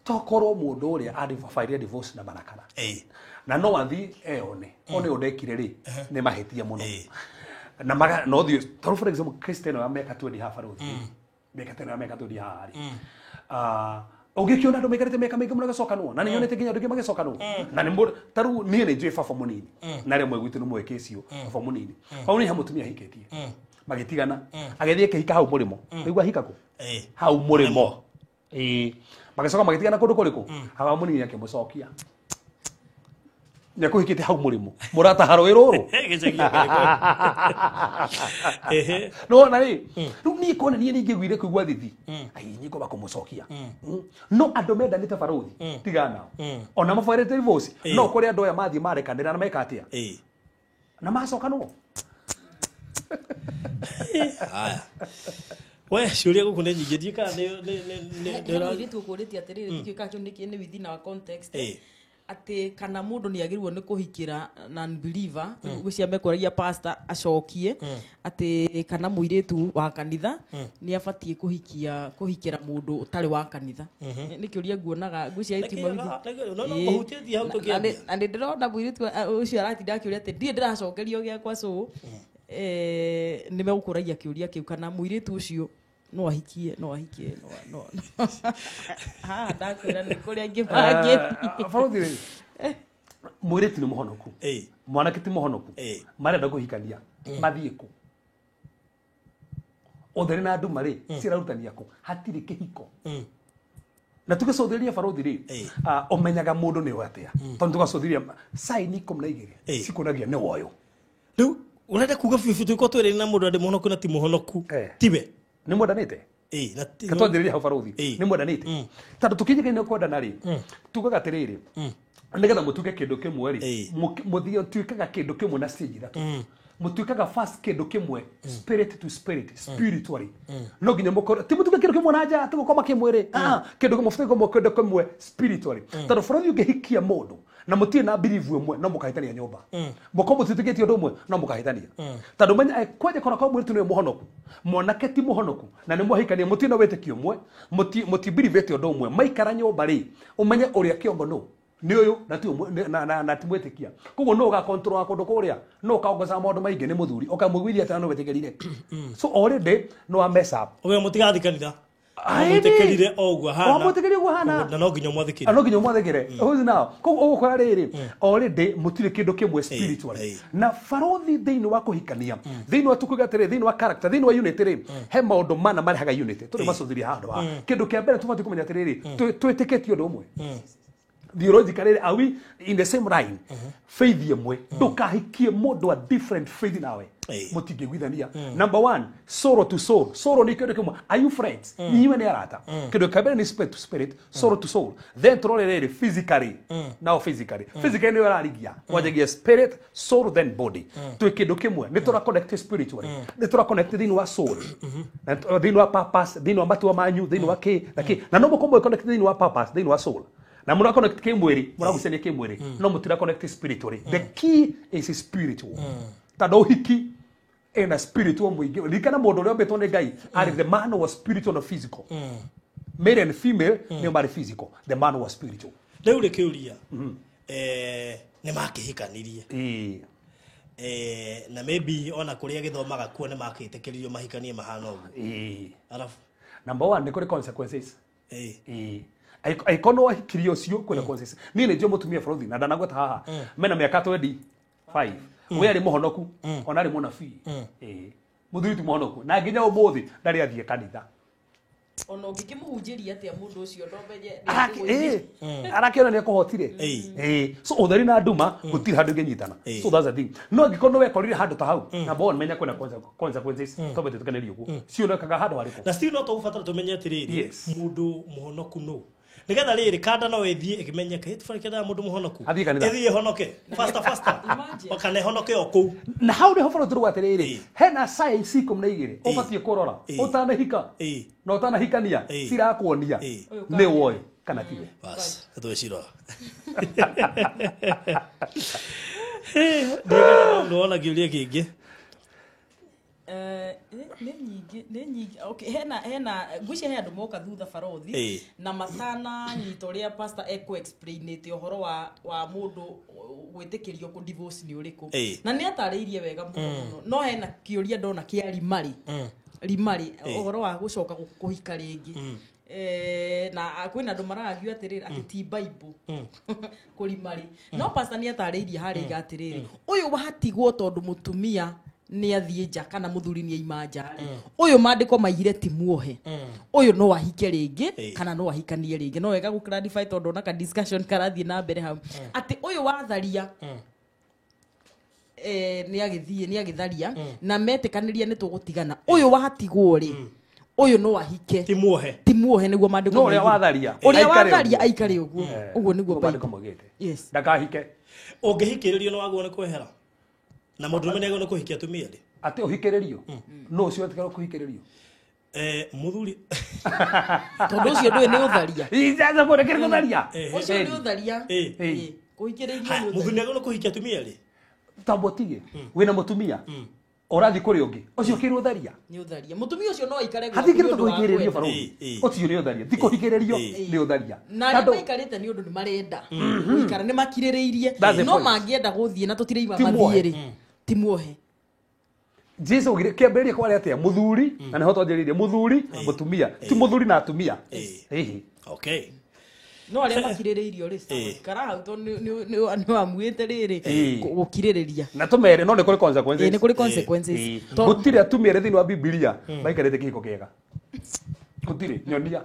Speaker 2: tokorwo mundu uria adivafairia divorce na marakara na no athi one odekire ri ni mahetia muno na maga no thio for example Cristiano ameka twedi hafa ruthi meka tena ameka twedi hari ugikiona andu mekarite meka mega muno gacokanwo na ninyonete nginya andu magicokanwo na ni mundu taru nie ni njui baba munini na rimwe gwitu ni mweke icio baba munini pau ni ha mutumia hiketie magitigana agethie kihika hau murimo nigua hikako hau murimo magacoka magitigana kundu kuriku hawa munini yake mucokia nyakuhikite hau murimu murata haro iroro no na ni kona ni ngiguire kuigwa thithi ai nyiko bakumucokia no andu mendanite baruthi tigana ona mafarete divorce no kuri andu aya mathie marekanira na meka atia na macoka no
Speaker 1: haya we ciuria guku ni nyingi thika
Speaker 3: ni tukuritie atiriri thika kyo ni within our context ati kana mundu ni agirwo ni kuhikira non-believer gucia mekoragia pastor acokie ati kana muiritu wa kanitha ni abatie kuhikira mundu utari wa kanitha ni kiuria nguonaga gucia itimo bithi and ndirona muiritu ucio aratinda akiuria ati ndie ndiracokerio giakwa so ni megukuragia kiuria kiu kana muiritu ucio no ahikie no ndakwira ni kuria ngibange
Speaker 2: baruthi muiritu ni muhonoku mwanake ti muhonoku marenda kuhikania mathie ku otheri na andu mari cirarutania ku hatiri kihiko na tugacotheria baruthi ri omenyaga mundu ni watia tondu tugacotheria saini 12 cikunagia ni woyo
Speaker 1: riu urenda kuga bibi tuko twere na mundu ndi muhonoku na ti muhonoku tibe
Speaker 2: ni mwendanite na katwandiria hau baruthi ni mwendanite tondu tukinyigana kwendana ri tugaga atiriri nigetha mutuke kindu kimwe ri muthio tuikaga kindu kimwe na stage ithatu mutuikaga first kindu kimwe spirit to spirit spiritually no ginya mukoro ti mutuke kindu kimwe na nja tugukoma kimwe ri kindu kimwe futuko kindu kimwe spiritually tondu baruthi ungihikia mundu na mutie na believe umwe no mukahitania nyumba mukombo tutigetie undu umwe no mukahitania tondu menya kwaje kona kwa mwitu ni muhonoku mwanake ti muhonoku na ni mwahikania mutie na wetekio umwe muti believe eti undu umwe maikara nyumba ri umenye uria kiongo no ni uyu na ti na timwetekia koguo no ga control akundu kuria no kaongoza maundu maingi ni muthuri ukamwigwithia ati no wetekerire so already no a mess up
Speaker 1: uwe mutigathikanitha amutekerire ogwa hana na no nginya
Speaker 2: mwathikire who's now koguo ugukora riri already mutire kindu kimwe spiritually na baruthi thiini wa kuhikania thiini wa tukuga tiri thiini wa character thiini wa unity ri he maundu mana marehaga unity turi macuthiria handu ha kindu kia mbere tubati kumenya atiriri twitikitie undu umwe theologically are we in the same line faith yemwe ndukahikie mundu a different faith nawe mutingigwithania number 1 sorrow to soul sorrow ni kindu kimwe are you friends niwe ni arata kindu kabere ni spirit to spirit sorrow to soul then turorere physically now physically ni ararigia wajagia spirit soul then body tu kindu kimwe ni tura connect spiritually ni tura connect thini wa soul na thini wa purpose thini wa matu wa manyu thini wa ki na no mukombo connect thini wa purpose thini wa soul na muna connect kimwiri muna gusenia kimwiri no mutira connect spiritually the key is spiritual tado hiki ena spiritual mwingi likana mundu ule ombetwo ni Ngai are the man was spiritual and physical male and female ni mari physical the man was spiritual
Speaker 1: leo lekiuria ni makihikanirie na maybe ona kuria githomaga kuo ni makitekererio mahikanie mahana ugu alafu
Speaker 2: number 1 ni kuri consequences aikono wahikirio cio kwena consequences ni ndio mutumia baruthi na ndanagweta haha mena miaka 25 we ari muhonoku ona ari munabii muthuri ti muhonoku na nginya umuthi ndari athie kanitha
Speaker 3: ono ngikimuhunjiria atia mundu ucio ndomenye
Speaker 2: arakiona ni akuhotire so utheri na nduma gutiri handu nginyitana so that's the thing no ngikono we korire handu ta hau na bona menya kwena consequences tobete tukaneri ugu cio no kaga handu hariko
Speaker 1: na still no tufatara tumenye atiriri mundu muhonoku no nigetha riri kanda no wethie ikimenyeka itufarikira mundu muhonoku ethie honoke faster wakane honoke oku
Speaker 2: na how de hoforo turu atiriri hena science ikomnaigire ubatie kurora utanahika no utanahikania sirakuonia ni woi kana tiwe
Speaker 1: bas tweciro ndiga ndo ona giuria kingi
Speaker 3: nĩ nyingĩ okay hena ngwĩciria he andũ moka thutha barothi na matana nyito rĩa pastor explainĩte ũhoro wa mũndũ gwĩtĩkĩrio ku divorce nĩ ũrĩkũ na nĩ atarĩirie wega mũno no hena kĩũria ndona kĩa rimari ũhoro wa gũcoka kũhika rĩngĩ na kwĩna andũ maragio atirĩrĩ ati ti bible kũrimari no pastor nĩ atarĩirie harĩ atirĩrĩ ũyũ wahatigwo tondũ mũtumia nĩ athiĩ nja kana mũthuri nĩ aima nja ũyũ mandĩko maigire ti muohe ũyũ no ahike rĩngĩ kana no ahikanie rĩngĩ no wega gũ-clarify tondũ ona ka discussion karathiĩ na mbere hau atĩ ũyũ watharia nĩ agĩtharia na metĩkanĩria nĩ tũgũtigana ũyũ watigwo rĩ ũyũ no ahike ti muohe nĩguo mandĩko
Speaker 2: no ũrĩa watharia
Speaker 3: aikare ũguo nĩguo
Speaker 2: mandĩko maugĩte ndakahike
Speaker 1: ũngĩhikĩrĩrio nĩ wagwo nĩ kwehera na mũndũ nĩ agwo nĩ kũhikia atumia rĩ
Speaker 2: atĩ ũhikĩrĩrio no ũcio etikĩrwo kũhikĩrĩrio
Speaker 1: mũthuri
Speaker 3: tondũ ũcio ndũĩ nĩ ũtharia
Speaker 2: ijaza bore kĩrĩ gũtharia
Speaker 3: ũcio nĩ ũtharia kũhikĩrĩrio
Speaker 1: mũthuri nĩ agwo nĩ kũhikia atumia rĩ
Speaker 2: tambotige wĩna mũtumia ũrathi kũrĩ ũngĩ ũcio kĩrĩ ũtharia
Speaker 3: nĩ ũtharia mũtumia ũcio no aikare
Speaker 2: hatikĩrĩ kũhikĩrĩrio barũthi ũcio nĩ ũtharia ti kũhikĩrĩrio nĩ ũtharia
Speaker 3: na arĩa maikarĩte nĩ ũndũ nĩ marenda gũikara nĩ makirĩrĩirie no mangĩenda gũthiĩ na tũtireima mathiĩ rĩ ti muohe
Speaker 2: Jesu kĩambĩrĩria kwarĩ atĩa mũthuri na nĩho twanjĩrĩirie mũthuri mũtumia ti mũthuri na atumia
Speaker 1: okay
Speaker 3: no arĩa makirĩrĩirio rĩ kara hau nĩ wamuĩte rĩrĩ gũkirĩrĩria
Speaker 2: na tũmere no nĩ kũrĩ consequences
Speaker 3: nĩ kũrĩ consequences
Speaker 2: gũtirĩ atumia thĩinĩ wa Biblia maikarĩte kĩhiko kĩega gũtirĩ nyonia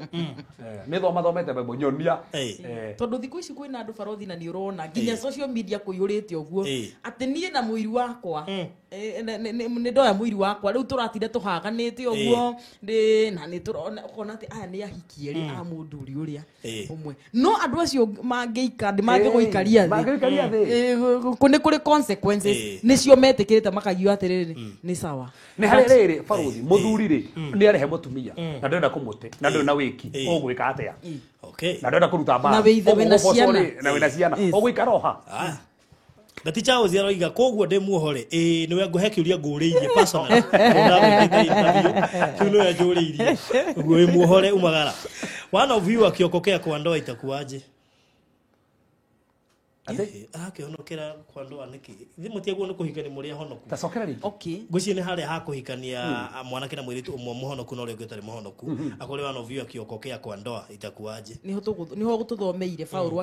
Speaker 2: nĩ thomete Bible nyonia
Speaker 3: tondũ thikũ ici kwĩna andũ barothi na nĩ ũrona nginya social media kũiyũrĩte ũguo atĩ niĩ na mũiri wakwa nĩ ndoya mũiri wakwa rĩu tũratinda tũhaganĩte ũguo na nĩ tũrona atĩ aya nĩ ahikie rĩ a mũnduri ũrĩa ũmwe no andũ acio mangĩgũikaria thĩ nĩ kũrĩ consequences nĩcio metĩkĩrĩte makaigua atĩrĩrĩ nĩ sawa
Speaker 2: nĩ harĩ rĩrĩ barothi mũthuri rĩ nĩ arehe mũtumia na ndenda kũmũte na ndenda na wĩki ũgwĩka atĩa na ndenda kũruta mbara
Speaker 3: na
Speaker 2: wĩna ciana ũgwĩkara oha
Speaker 1: Gati Charles aroiga koguo ndĩ muohore niwe ngũhe kĩũria ngũrĩirie personally kiuno ya njũrĩirie ũguo wĩ muohore umagara one of you akioko kĩa kwa ndoa itakuaje akĩhonokera kwa ndoa nĩkĩ thimũ tiaguo nĩ kũhikania mũrĩa honoku
Speaker 2: tacokera rĩngĩ
Speaker 3: okay
Speaker 1: ngwĩciria nĩ harĩa ha kũhikania mwanake na mũirĩtu ũmwe mũhonoku na ũrĩa ũngĩ ũtarĩ mũhonoku akorwo one of you akioko kĩa kwa ndoa itakuaje
Speaker 3: niho gũtũthomeire Paulo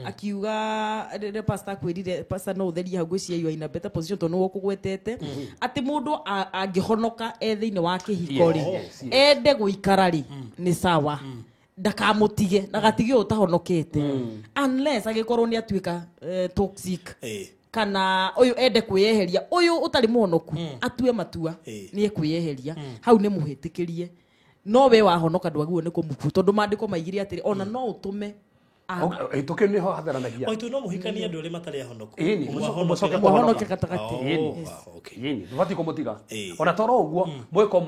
Speaker 3: akiuga rĩrĩa pastor akwĩrire pastor no ũtherie hau ngwĩciria you are in a better position tondũ nĩwe ũkũgwetete atĩ mũndũ angĩhonoka thĩinĩ wa kĩhiko rĩ ende gũikara rĩ nĩ sawa ndakamũtige ndagatige ũtahonokete unless agĩkorwo nĩ atuĩka toxic kana ũyũ ende kwĩyeheria ũyũ ũtarĩ mũhonoku atue matua nĩ ekwĩyeheria hau nĩ mũhĩtĩkĩrie no we wahonoka ndwagĩrĩirwo nĩ kũmũku tondũ mandĩko maigire atĩrĩ ona no ũtũme
Speaker 2: tũkĩ nĩho hatharanagia
Speaker 1: oitũ no mũhikania andũ arĩa matarĩ ahonoku
Speaker 3: mwahonoke gatagatĩ
Speaker 2: ndũbatiĩ kũmũtiga ona toro ũguo mwĩko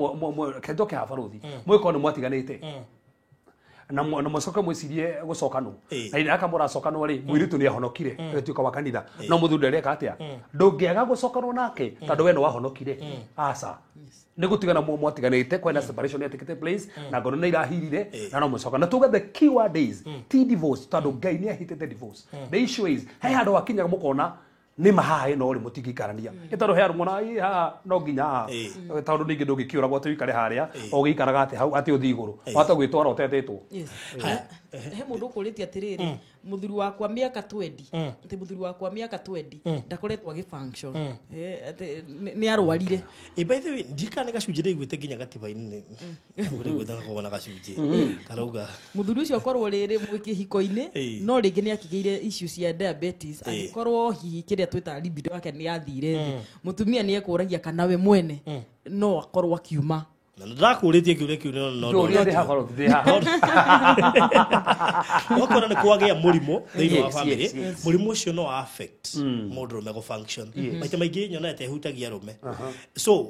Speaker 2: kĩnjo kĩa barothi mwĩko nĩ mwatiganĩte na mũcoke mwĩcirie gũcokanwo na ina aka mũracokanwo rĩ mũirĩtu nĩ ahonokire agĩtuĩka wa kanitha no mũthuri ndareka atĩa ndũngĩaga gũcokanwo nake tondũ we nĩ wahonokire aca nĩ gũtigana mwatiganĩte kwena separation yetĩkĩte place na ngono nĩ irahirire na no mũcoka na tuge the keyword is ti divorce tondũ Ngai nĩ ahitĩte divorce the issue is he handũ wakinya mũkona nĩ mahaĩ no rĩ mũtingikarania nĩ tondũ he arũmwo na haha no nginya haha tondũ ningĩ ndũngĩkĩũragwo atĩ ũikare harĩa o gĩikaraga atĩ hau atĩ ũthiĩ igũrũ wahota gwĩtwara ũtetĩtwo
Speaker 3: he mũndũ ũkũrĩtie atĩrĩrĩ mũthuri wakwa mĩaka 20 atĩ mũthuri wakwa mĩaka 20 ndakoretwo agĩfunction nĩ arwarire
Speaker 1: by the way ndikane gacunjĩ ndĩiguĩte nginya gatiba-inĩ ũrĩgwĩtagwo na gacunjĩ karauga
Speaker 3: mũthuri ũcio akorwo rĩrĩ kĩhiko-inĩ no rĩngĩ nĩ akĩgĩire issue cia diabetes angĩkorwo hihi kĩrĩa twĩtaga libido yake nĩ yathire thĩ mũtumia nĩ ekũragia kana we mwene no akorwo akiuma
Speaker 1: na ndakũrĩtie kĩũria kĩu no wakora nĩ kwagĩa mũrimũ thĩinĩ wa family mũrimũ ũcio no affect mũndũrũme gũ function maita maingĩ nyona etehutagia arũme so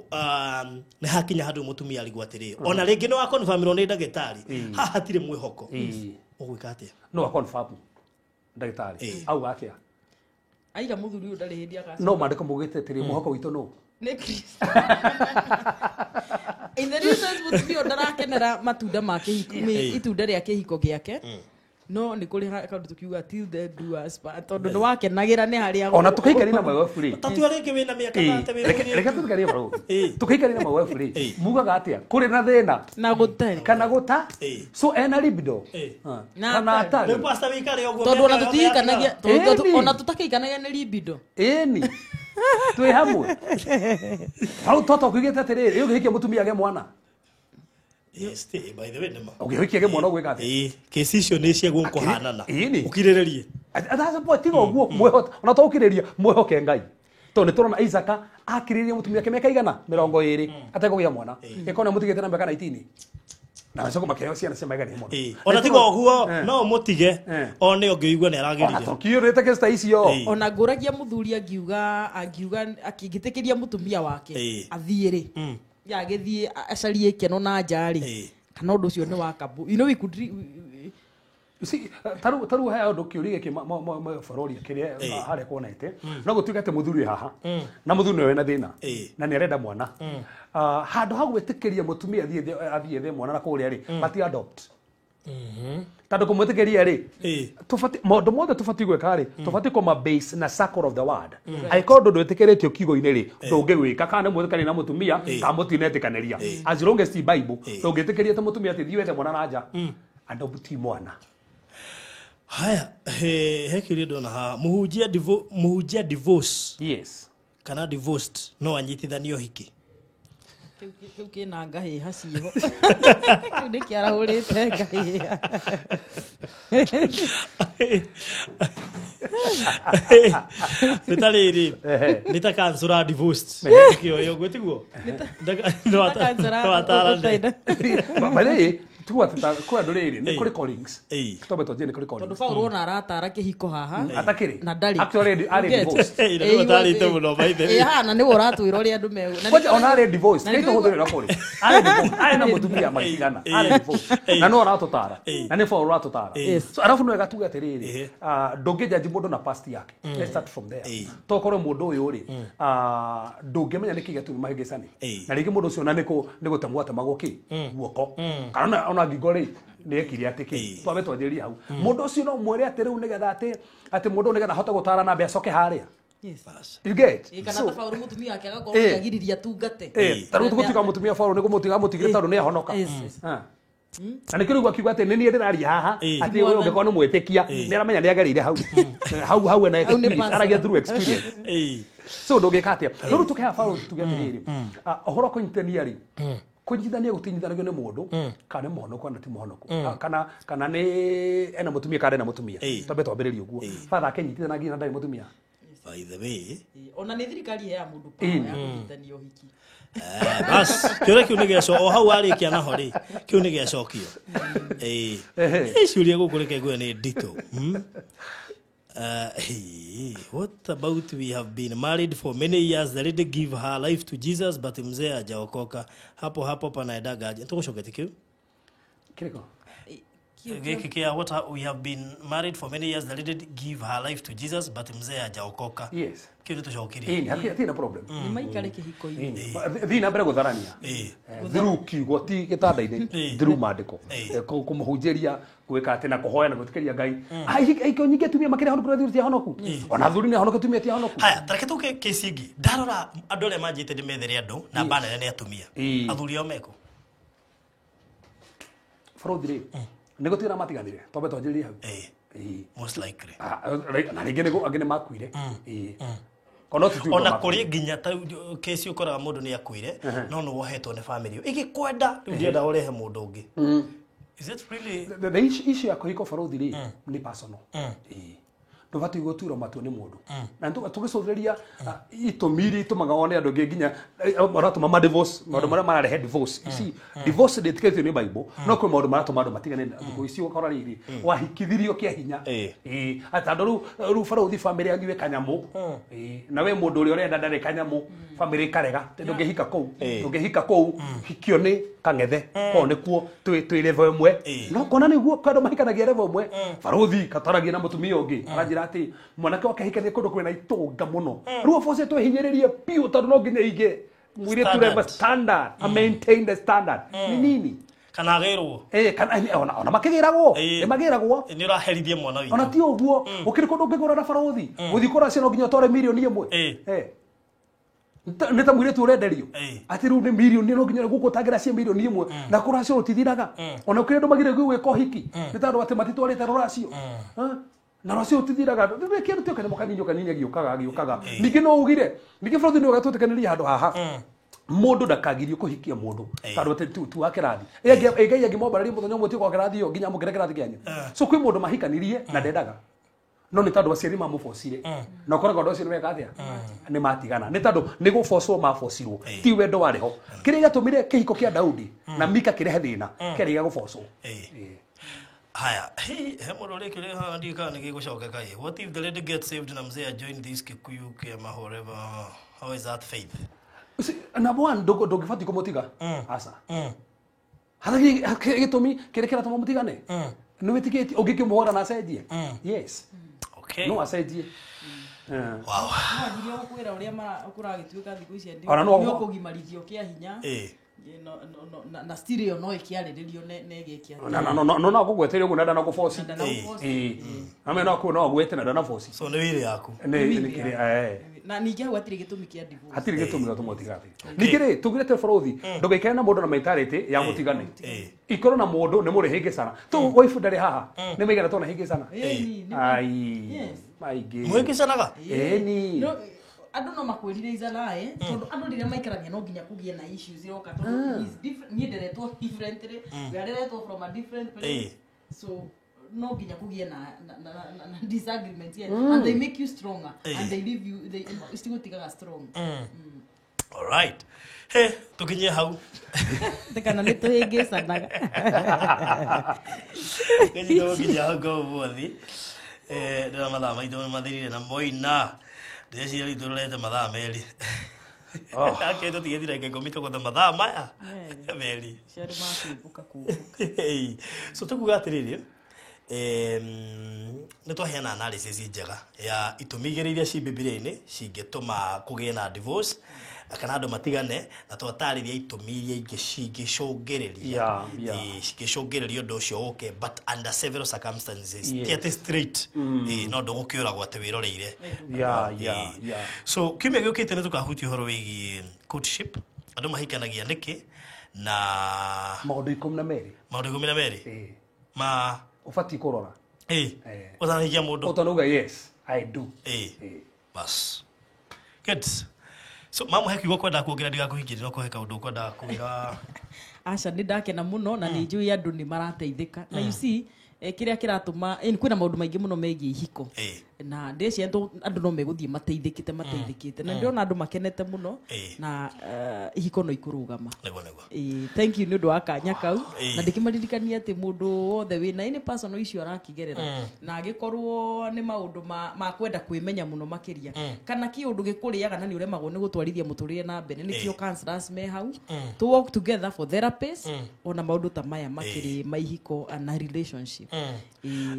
Speaker 1: nĩ hakinya handũ mũtumia arigwo atĩrĩ ona rĩngĩ nĩ wa confirmĩrwo nĩ ndagĩtarĩ haha hatirĩ mwĩhoko ũgwĩka atĩa
Speaker 2: no confirm ndagĩtarĩ auga atĩa
Speaker 3: aiga mũthuri ũyũ ndarĩ hĩndĩ agacoka
Speaker 2: no mandĩko mugĩte atĩrĩ mwĩhoko witũ no
Speaker 3: nĩ Kristo in the reasons mũtumia ndarakenera matunda ma kĩhiko itunda rĩa kĩhiko gĩake no nĩ kũrĩ kaũndũ tũkiuga till the do us part tondũ nĩ wakenagĩra nĩ harĩa
Speaker 2: ona tũkaikari na mwife rĩ
Speaker 1: tatua rĩngĩ wĩna mĩaka ta
Speaker 2: reke tũkaikari bro tũkaikari na mwife rĩ mugaga atĩa kũrĩ na thĩna
Speaker 3: na gũtarĩ
Speaker 2: kana gũta so ena libido
Speaker 3: kana
Speaker 1: atarĩ nĩ pastor wikare ũguo
Speaker 3: tondũ ona tũtikanagia ona tũtakĩikanagia nĩ libido
Speaker 2: ĩni Twe hamwe. Hau toto kwigete atiriri, ugihikia mutumia age mwana.
Speaker 1: Yes, by the way, nema.
Speaker 2: Ugihikia age mwana gwika ati.
Speaker 1: Kesi icio nĩ cia gũkũhanana. Ukirĩrĩrie.
Speaker 2: That's point tiga ũguo mwĩhote. Ona to ukirĩria mwĩhoke Ngai. To nĩ tũrona Isaka akirĩria mutumia ke mĩaka igana 20 ategũgĩa mwana. Ĩkona mutigĩte na mĩaka 19. Na soko makeo ciana cia maigana mũno.
Speaker 1: Ona tiga ũguo no mutige o nĩ ũngĩigua nĩ aragĩrire.
Speaker 2: Ona tokĩũrĩte kesta icio.
Speaker 3: Ona ngũragia muthuri angiuga akĩngĩtĩkĩria mutumia wake athiĩrĩ. Yagĩthiĩ acarie keno na njari. Kana ũndũ ũcio nĩ wa kabu. You know we could
Speaker 2: see taru haya ũndũ kĩũria gĩkĩ bũrũri kĩrĩa harĩa kuonete no gũtuĩka atĩ mũthuri haha na mũthuri nĩwe na thĩna na nĩ arenda mwana handũ ha gwĩtĩkĩria mũtumia athiĩ ethe mwana na kũrĩa rĩ mati adopt tondũ kũmwĩtĩkĩria rĩ tũbatiĩ maũndũ mothe tũbatiĩ gwĩka rĩ tũbatiĩ kũma base na circle of the word angĩkorwo ũndũ ndwĩtĩkĩrĩtio kiugo-inĩ rĩ ndũngĩwĩka kana nĩ mwĩtĩkania na mũtumia kana mũtinetĩkanĩria as long as ti Bible ndũngĩtĩkĩria ta mũtumia atĩ thiĩ wethe mwana na nja adopt mwana.
Speaker 1: Haya, he kĩrĩa ndona ha mũhunjia divorce.
Speaker 2: Yes.
Speaker 1: Kana divorced no anyitithanio hiki.
Speaker 3: Kĩu kĩna ngahĩha ciho. Kĩu nĩ kĩarahũrĩte ngahĩha.
Speaker 1: Nĩta rĩrĩ nĩta kansũra divorced. Kĩoyo gwĩtiguo.
Speaker 2: Nĩta tuwa kwa ndoreri ni kuri callings kitobe toje ni kuri callings
Speaker 3: tondu Paulo ona aratara kihiko haha
Speaker 2: atakiri
Speaker 3: na ndari
Speaker 2: actually are divorce
Speaker 1: ndio atarite muno baithe
Speaker 3: hana ni uratwira uri andu megu
Speaker 2: na ona are divorce ni tuhudhire na kuri are divorce are na mutumia makigana are divorce na no aratutara na ni Paulo aratutara so arafu no egatuga atiriri ndungijaji mundu na past yake let's start from there tokore mundu uyu ri ndungimenya niki gatumi mahigicani na rigi mundu ucio na niko nigutemwa temagwo ki guoko kana ona ngigore nĩ ekire atĩkĩ twabe twanjĩria hau mũndũ ũcio no mwĩre atĩ rĩu nĩgetha atĩ mũndũ nĩgetha ahote gũtara na mbia coke harĩa you get
Speaker 3: kana ta Paulo mutumia wake agakorwo agiriria tungate
Speaker 2: tarũ tũgũtiga mũtumia Paulo nĩ mũtigire tondũ nĩ ahonoka na nĩ kĩrĩgua kiuga atĩ nĩ niĩ ndĩraria haha atĩ ũyũ ũngĩkorwo nĩ mwĩtĩkia nĩ aramenya nĩ agereire hau ena aragia through experience so ndũngĩka atĩa rĩu tũkĩha Paulo tuge atĩrĩrĩ ũhoro kũnyitithania rĩ kũnyitithania gũtinyithanagio nĩ mũndũ kana mũhonoku na ti mũhonoku kana nĩ ena mũtumia kana ena mũtumia twambe twambĩrĩrie ũguo father akĩnyitithanagia na ndarĩ mũtumia
Speaker 1: by the way
Speaker 3: ona nĩ thirikari ya mũndũ pa ya kũnyitithania ũhiki
Speaker 1: bas kĩũria kĩu nĩ gĩaco o hau arĩkia naho rĩ kĩu nĩ gĩacokio ciũria gũkũ reke ngwe nĩ nditũ what about we have been married for many years, the lady give her life to Jesus but mzee hajaokoka hapo panaendaga tugucokete kiu
Speaker 2: kiriko
Speaker 1: Kia, what we have been married for many years, the lady give her life to Jesus but mzee hajaokoka.
Speaker 2: Yes.
Speaker 1: Kiu tucokire
Speaker 2: hatina problem
Speaker 3: ni maikare kihiko-ini
Speaker 2: thina mbere gutharania through kiugo ti gĩtanda-inĩ through maandĩko kũmũhunjĩria gwĩka atĩ na kũhoya na gwĩtĩkĩria Ngai aikio nyingĩ tumia makĩrĩa honoku na thuri ti honoku ona thuri nĩ honoku tumia ti honoku
Speaker 1: haya tareke tuke kesi ingĩ ndarora andũ arĩa manjĩte ndĩmethere andũ na banene nĩ atumia athuri ao meko
Speaker 2: bũrũri nĩ gũtigana matiganire twambe twanjĩrĩrie hau
Speaker 1: most likely
Speaker 2: na rĩngĩ nĩ makuire
Speaker 1: ona kũrĩ nginya ta kesi ũkoraga mũndũ nĩ akuire no nĩ wohetwo nĩ family ĩgĩkwenda ndĩenda ũrehe mũndũ ũngĩ. Is it really
Speaker 2: the issue ya kũhiko bũrũri nĩ personal ndũbatiĩ gũtuĩrwo matua nĩ mũndũ na tũgĩcũthĩrĩria itũmi itũmaga wone andũ angĩ nginya maratũma ma divorce maũndũ marĩa mararehe divorce divorce ndĩtĩkĩrĩtio nĩ Bible no kwĩ maũndũ maratũma andũ matigane thikũ ici ũkora rĩrĩ wahikithirio kĩa hinya atandũ rĩu bũrũri family yanyu ĩ kanyamũ na we mũndũ ũrĩa ũrenda ndarĩ kanyamũ family karega ndũngĩhika kũu hikio nĩ kang'ethe ko nĩkuo twĩ level ĩmwe no kona nĩguo andũ mahikanagia level ĩmwe bũrũri kataragia na mũtumia ũngĩ aranjĩra atĩ mwanake wake hikania kũndũ kwĩna itonga mũno rĩu aboce twĩhinyĩrĩrie piũ tondũ no nginya ige mwĩre tureba standard maintain the standard nĩ nini
Speaker 1: kana gerwo
Speaker 2: ona makĩgĩragwo
Speaker 1: nĩ ũraherithie mwana witũ
Speaker 2: ona ti ũguo ũkĩrĩ kũndũ ũngĩgũra na bũrũri gũthiĩ kũra ciana nginya ũtware mirioni ĩmwe nĩ ta mũirĩtu ũrenderio atĩ rĩu nĩ mirioni no nginya gũkũ ũtangĩra cia mirioni ĩmwe na kũracio rũtithiraga ona ũkĩrĩ andũ magire gwĩka ũhiki nĩ tondũ atĩ matitwarĩte rũracio na racio tithiraga reke rutio kana kanini agiukaga ningi no ugire ningi bũrũri nĩ ũgatũtekanĩria handũ haha mũndũ ndakagirio kũhikia mũndũ tondũ tu wakĩrathi ngai angĩmombarĩria mũthenya ũmwe ti kwa kĩrathi ĩyo nginya mũkĩre kĩrathi kĩanyu so kwĩ mũndũ mahikanirie na ndendaga no nĩ tondũ aciari mamũbocire na ũkoraga ũndũ ũcio nĩ weka atĩa nĩ matigana nĩ tondũ nĩ gũbocwo mabocirwo ti wendo warĩ ho kĩrĩa gĩatũmire kĩhiko kĩa Daudi na Mika kĩrehe thĩna kĩarĩ gĩa gũbocwo
Speaker 1: haya he mũndũ ũrĩ kĩrĩa haha ndika nĩ gĩgũcokeka ĩ what if the lady gets saved na mzee join this Kikuyu kĩama however how is that faith
Speaker 2: number one ndũngĩbatiĩ kũmũtiga aca harĩ gĩtũmi kĩrĩa kĩratũma mũtigane nĩ wĩtĩkĩtie ũngĩkĩmũhora na acenjie yes
Speaker 1: okay
Speaker 2: no acenjie
Speaker 1: wow
Speaker 3: ndio kwĩra ũrĩa ũkũragĩtuĩka thikũ ici
Speaker 2: ndio
Speaker 3: kũgimarithio kĩa hinya na stereo no ikiarĩrĩrio nĩ gĩkia
Speaker 2: no gũgweteria ũguo na ndana gũboci ame no gwete na ndana boci
Speaker 1: so nĩ wĩrĩ yaku
Speaker 3: na ningĩ hau hatirĩ gĩtũmi kĩa divorce
Speaker 2: hatirĩ gĩtũmi gĩa tũmũtigane ningĩ rĩ tugirete bũrũri ndũgaikare na mũndũ na mentality ya gũtigane ikorwo na mũndũ nĩ mũrĩhĩngĩcana tu wife ndarĩ haha nĩ maigana tona hĩngĩcana ai maingĩ
Speaker 1: mũhĩngĩcanaga
Speaker 2: ni
Speaker 3: andũ no makwĩrire izanae tondũ andũ rĩrĩa maikarania no nginya kũgĩe na issues iroka tondũ niĩ nderetwo differently we areretwo from a different place so no nginya kũgĩe na disagreement and they make you stronger and they leave you they istigutigaga strong
Speaker 1: all right he tukinye hau
Speaker 3: tekana nĩ tũhĩngĩcanaga
Speaker 1: kĩnyitwo kinya hau gothi ndĩra mathaa maitũ mathirire na moina ndĩreciria rĩu tũrorete mathaa merĩ ake tũtigĩthira reke ngomite gũtha mathaa maya merĩ
Speaker 3: ciarĩ makĩmbũka kumbũka
Speaker 1: so tũkuga atĩrĩrĩ nĩ twaheana analysis njega ya itũmi igĩrĩ iria ci Bibilia-inĩ cingĩtũma kũgĩe na divorce kana andũ matigane na twatarĩria itũmi iria ingĩ cingĩcũngĩrĩria cingĩcũngĩrĩria ũndũ ũcio ũke but under several circumstances ti atĩ straight no ndũgũkĩũragwo atĩ wĩroreire so kiumia gĩũkĩte nĩ tũkahutia ũhoro wĩgiĩ courtship andũ mahikanagia nĩkĩ na
Speaker 2: maũndũ
Speaker 1: 12 ma
Speaker 2: ũbatiĩ kũrora
Speaker 1: ũtanahikia mũndũ
Speaker 2: ũtanauga yes I do
Speaker 1: bas good so mama hekiugo kwenda kuongerera ndigakũhingĩria no kũhe kaũndũ kwenda kũwĩra
Speaker 3: aca nĩ ndakena mũno na nĩ njũĩ andũ nĩ marateithĩka na you see kĩrĩa kĩratũma kwĩna maũndũ maingĩ mũno megiĩ ihiko na ndĩciria andũ no megũthiĩ mateithĩkĩte na ndĩrona andũ makenete mũno na ihiko no ikũrũgama thank you nĩ ũndũ wa kanya kau na ndĩkĩmaririkania atĩ mũndũ wothe wĩna any personal issue arakĩgerera na agĩkorwo nĩ maũndũ ma kwenda kwĩmenya mũno makĩria kana kĩũndũ gĩkũrĩaga na nĩ ũremagwo nĩ gũtwarithia mũtũrĩre na mbere nĩkĩo counselors me hau to work together for therapists ona maũndũ ta maya makĩrĩ maihiko na relationship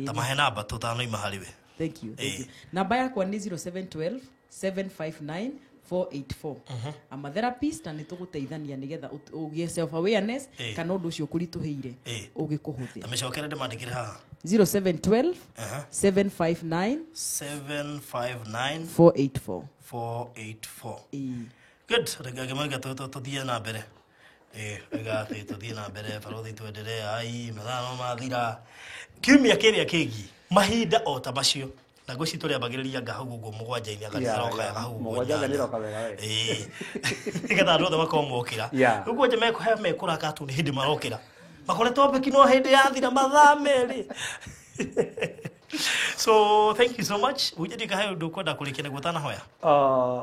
Speaker 1: tamahe namba tũtanoima harĩ we
Speaker 3: Thank you. Namba yakwa ni 0712 759 484. I'm a therapist na nĩtũgũteithania nĩgetha ũgĩe self awareness kana ũndũ ũcio ũkũritũhĩire ũgĩkũhũthĩra.
Speaker 1: Tamecokere ndĩmandĩkĩre haha
Speaker 3: 0712 759 484.
Speaker 1: Good. Regagemaga tũthiĩ na mbere. Regate tũthiĩ na mbere barothi twendelee ai mathano mathira. Kiumia kĩrĩa kĩngĩ mahinda o ta macio na ngwĩci tũrĩambagĩrĩria ngahau ũguo mũgwanja-inĩ agacoka hau nĩgetha andũ othe makorwo mokĩra ũguo nje mekũraka tu nĩ hĩndĩ marokĩra makoretwo mbeki no hĩndĩ yathira mathaa merĩ so thank you so much ujendika hayo ndio kwenda kũrĩkia nĩguo tanahoya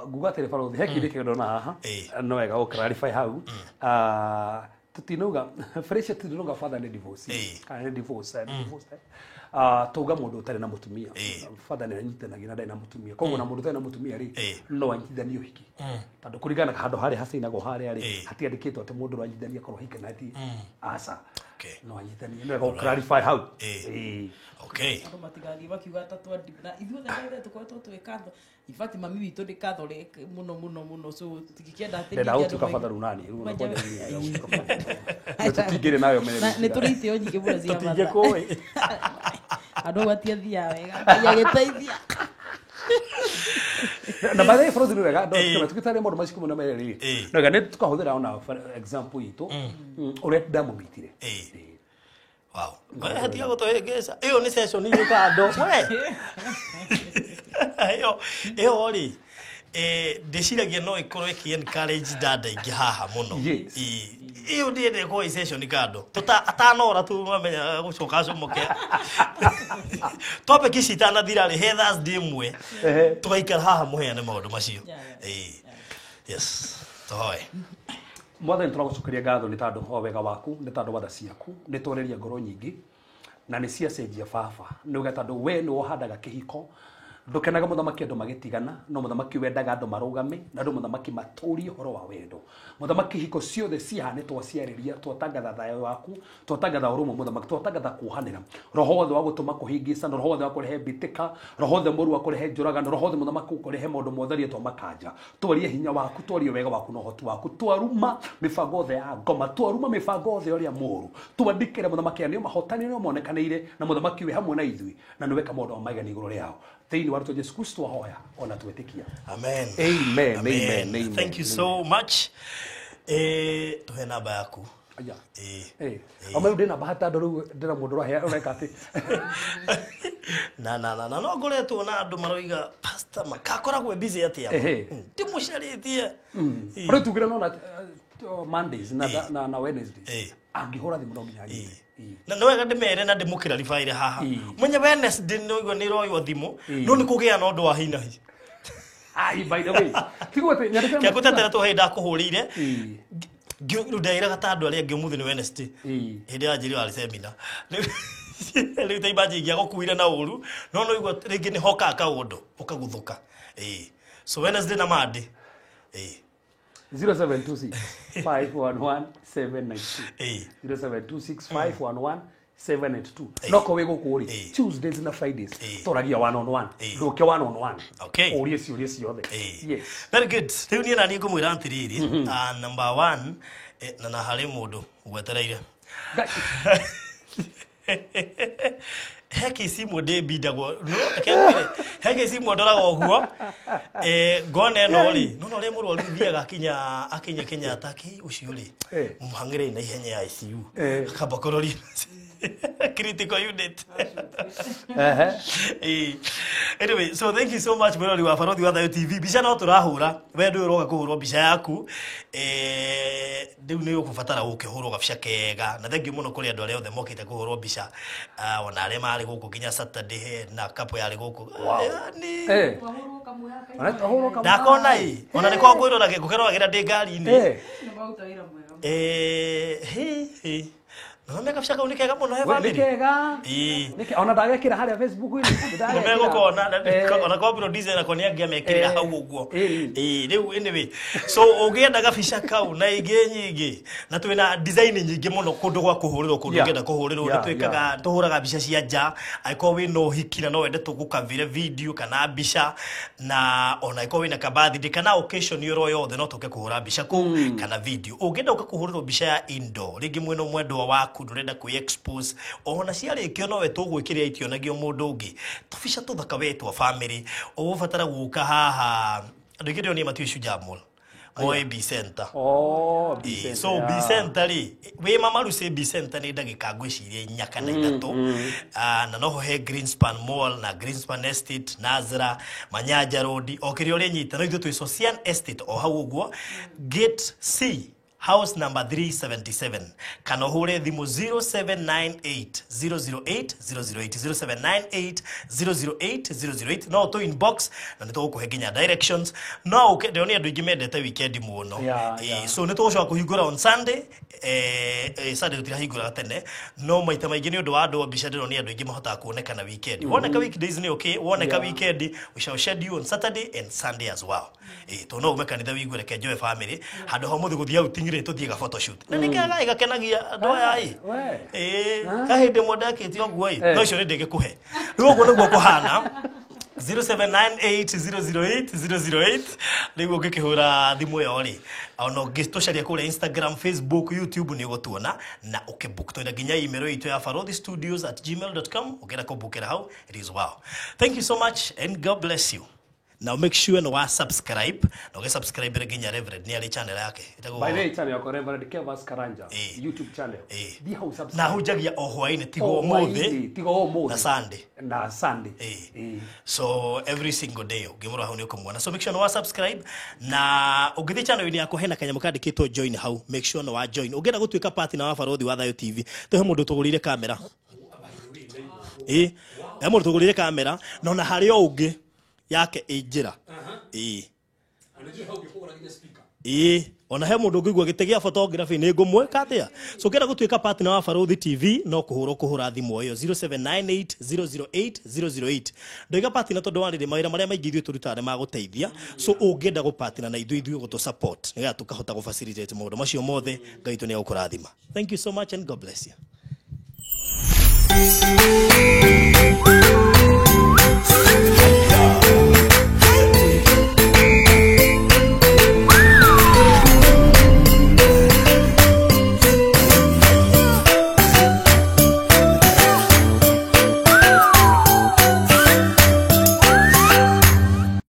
Speaker 2: nguga atĩrĩ barothi he kĩndũ kĩndona haha no wega gũclarify hau tutinauga Fresha tutinauga father ni divorce kana divorce tuga mũndũ ũtarĩ na mũtumia father nĩ anyitanagia na ndarĩ na mũtumia koguo na mũndũ ũtarĩ na mũtumia rĩ no anyitithanie ũhiki tondũ kũringana handũ harĩa hacinagwo harĩa rĩ hatiandĩkĩtwo atĩ mũndũ anyitithania korwo hike na ti aca no anyitithanie nĩ wega clarify hau
Speaker 1: okay
Speaker 3: andũ matigathiĩ bakiuga atatũ na ithuothe ndĩrenda tũkoretwo twĩkatho in fact mami witũ ndĩkathore mũno so tikĩenda atĩ
Speaker 2: ndenda ũtuĩka father runani tũtingĩrĩ nayo
Speaker 3: nĩ tũrĩitio nyingĩ mũno cia
Speaker 1: tũtingĩ kũĩ
Speaker 3: andũ gatiathiaga wega agĩteithia
Speaker 2: na baadaye Frozi wega ndo tukitare mũndũ maciku mũno merĩ nĩga nĩ tukahũthĩra ona example itũ ũrĩa ndamũmitire
Speaker 1: Wow. Wewe hatia gutuhengeza. Iyo ni session ile kando. We. Iyo ori. Ndeciragia no ikorwo iki-encourage dada ingi haha muno. Iyo ndiende ko session kando. Atanora tu mamenya gucoka comoke. Topic ici itanathira ri he Thursday imwe. Tugaikara haha muheane maundu macio. Yes. Tohoe.
Speaker 2: Mwathani turagucokeria ngatho ni tondu wa wega waku, ni tondu wa tha ciaku, ni tureria ngoro nyingi na ni cia cenjia baba. Ni uga tondu we ni wohandaga kihiko. Ndukenaga muthamaki andu magitigana, no muthamaki wendaga andu marugame, na andu muthamaki maturi horo wa wendo. Muthamaki hiko ciothe ciahane twaciariria, twatangatha thayo waku, twatangatha urumwe muthamaki, twatangatha kuhanira. Roho wothe wa gutuma kuhingica, roho wothe wa kurehe bitika, roho wothe moru wa kurehe njuragano, roho wothe muthamaki kurehe maundu motherie twa makanja. Twarie hinya waku, twarie wega waku na uhoti waku, twaruma mibango yothe ya ngoma, twaruma mibango yothe uria moru. Twandikire muthamaki anio mahotani no monekanire na muthamaki we hamwe na ithui, na niweka maundu magani iguru riao. Thini wa Yesu Kristo ahoya ona twetikia.
Speaker 1: Amen.
Speaker 2: Amen. Amen.
Speaker 1: Thank you so much. Tuhe namba yaku.
Speaker 2: Aya. Ama ndina bahata ndoru ndina mundu rahe ureka ati.
Speaker 1: Na no ngoretwo na andu maroiga pastor makakoragwe busy atia. Timucaritie.
Speaker 2: Ore tugira no na Mondays na Wednesdays. Angihora thimu no nginya nyite.
Speaker 1: Na no wega ndimere na ndimukira rifaire haha. Mwenye Wednesday no igo ni royo thimu no ni kugia no ndo wa hina hi.
Speaker 2: Ai by the way. Tigote nyandika.
Speaker 1: Kia kutetera to henda kuhurire. Ngirudaira gatandu ari angi muthi ni Wednesday. Hindi ya njiri wali seminar. Riu taibaji ngia gukuire na uru no igo ringi ni hoka kaundu ukaguthuka. So Wednesday na Monday.
Speaker 2: 0726 511 792 0726 511 782 noko wego kuri Tuesdays na Fridays toragia one on one ndoke one on one
Speaker 1: okay
Speaker 2: uri ciothe yes
Speaker 1: very good riu ni nani ngumwira antiriri number 1 na hari mundu gwetereire heki simu debi dago no kemire heki simu ndoraga oguo ngone no ri no ri muru thiaga akinya Kenya ataki ucio ri muhangire na ihenya ya ICU akabakorori critical unit. Anyway, so thank you so much Mwerori wa Barothi wa Thayo TV. Bica no turahura we ndu uroga kuhurwo bica yaku ndiu ni ukubatara ukihurwo gabica kega na thank you muno kuri andu aria othe mokite kuhurwo bica ona aria mari guku kinya Saturday na kapo yari guku ni
Speaker 3: Wahurwo kamwe yake.
Speaker 2: Wahurwo kamwe
Speaker 1: ndakona ona ni kwa kwirora gukero agira ndi ngari ni
Speaker 3: Ni bauta wira mwega.
Speaker 1: No mega fishaka unikega muno he family.
Speaker 2: Nikega. Nike ona ndagekira haria Facebook ini.
Speaker 1: Ndagekira kona ona kwa producer na konia ngia mekirira hau uguo. Riu anyway. So ugienda gabisha kau na ingi nyingi na twina design nyingi muno kundu gwa kuhurirwo kundu ngenda kuhurirwo twikaga tuhuraga bica cia nja aiko wi no hikina no wende tugukavire video kana bica na ona aiko wina kabathi kana occasion yoro yothe no tuke kuhura bica ku kana video ugenda ukakuhurirwo bica ya indoor ringi mwino mwendwa wa ndurenda ku expose ona ciarikio no we tugwikiria itionagio mundu ungi tubica tuthaka wetwa family ugubatara guka haha ndikirio ni matu shujamul Moi B Center.
Speaker 2: Oh, B Center.
Speaker 1: So B Center ri we mama ruse B Center ni ndagika ngwiciria nyaka na ithatu na noho he Greenspan Mall na Greenspan Estate Nazra Manyanja Road okirio ri nyita no ithu twi Social Estate o hau uguo Gate C House number 377. Kana hure thimu 0798 008 008 0798 008 no to inbox na nito kuheginya directions no ukende ni andu ingimendete weekend muno so nito ushwa kuhingura on Sunday Sunday tutira hingura tene no maita maingi ni undu wa andu bica ndino ni andu ingi mahota kuoneka na weekend woneka weekdays ni okay woneka weekend we shall schedule on Saturday and Sunday as well to no umekanitha wigure ke joy family hando ho muthi guthia utingire tuthiga photo shoot na nikaga igakenagia ndoya kahinde modakiti oguo no icio ni ndingikuhe riu oguo niguo kuhana 0798008008 niguo ngikihura thimu yo ri ono ngitucaria kule Instagram Facebook YouTube ni gutuona na ukebook to nginya email itu ya farodhistudios@gmail.com ukira kubukira hau it is wow. Thank you so much and God bless you. na make sure no wa subscribe no ge subscribe nginya Reverend ni ali channel yake
Speaker 2: by the channel yako Reverend Kevas Karanja YouTube channel
Speaker 1: di how subscribe na hujagia ohwaine tigo mothe na Sunday so every single day ugimura hau ni ukamwana so make sure no wa subscribe na ugithi channel ni yako hena kanyamo kandikitwo join hau make sure no wa join ugenda gutwika partner wa Barothi wa Thayo TV tehe mundu tugurire kamera mundu tugurire kamera no na hari o ungi yake ijira anajua hau gikora nginya speaker ona he mundu ngigwa gitegea photography ni ngumwe katia so kenda gutwika partner wa Barothi TV no kuhura thimu yo 0798008008 ndoiga partner tondu wari mawira maria maingi ithuĩ turutane ma guteithia so ungenda gu partner na ithuĩ gutu support niga tukahota gu facilitate maundu macio mothe Ngai tu ni agukurathima. Thank you so much and God bless you.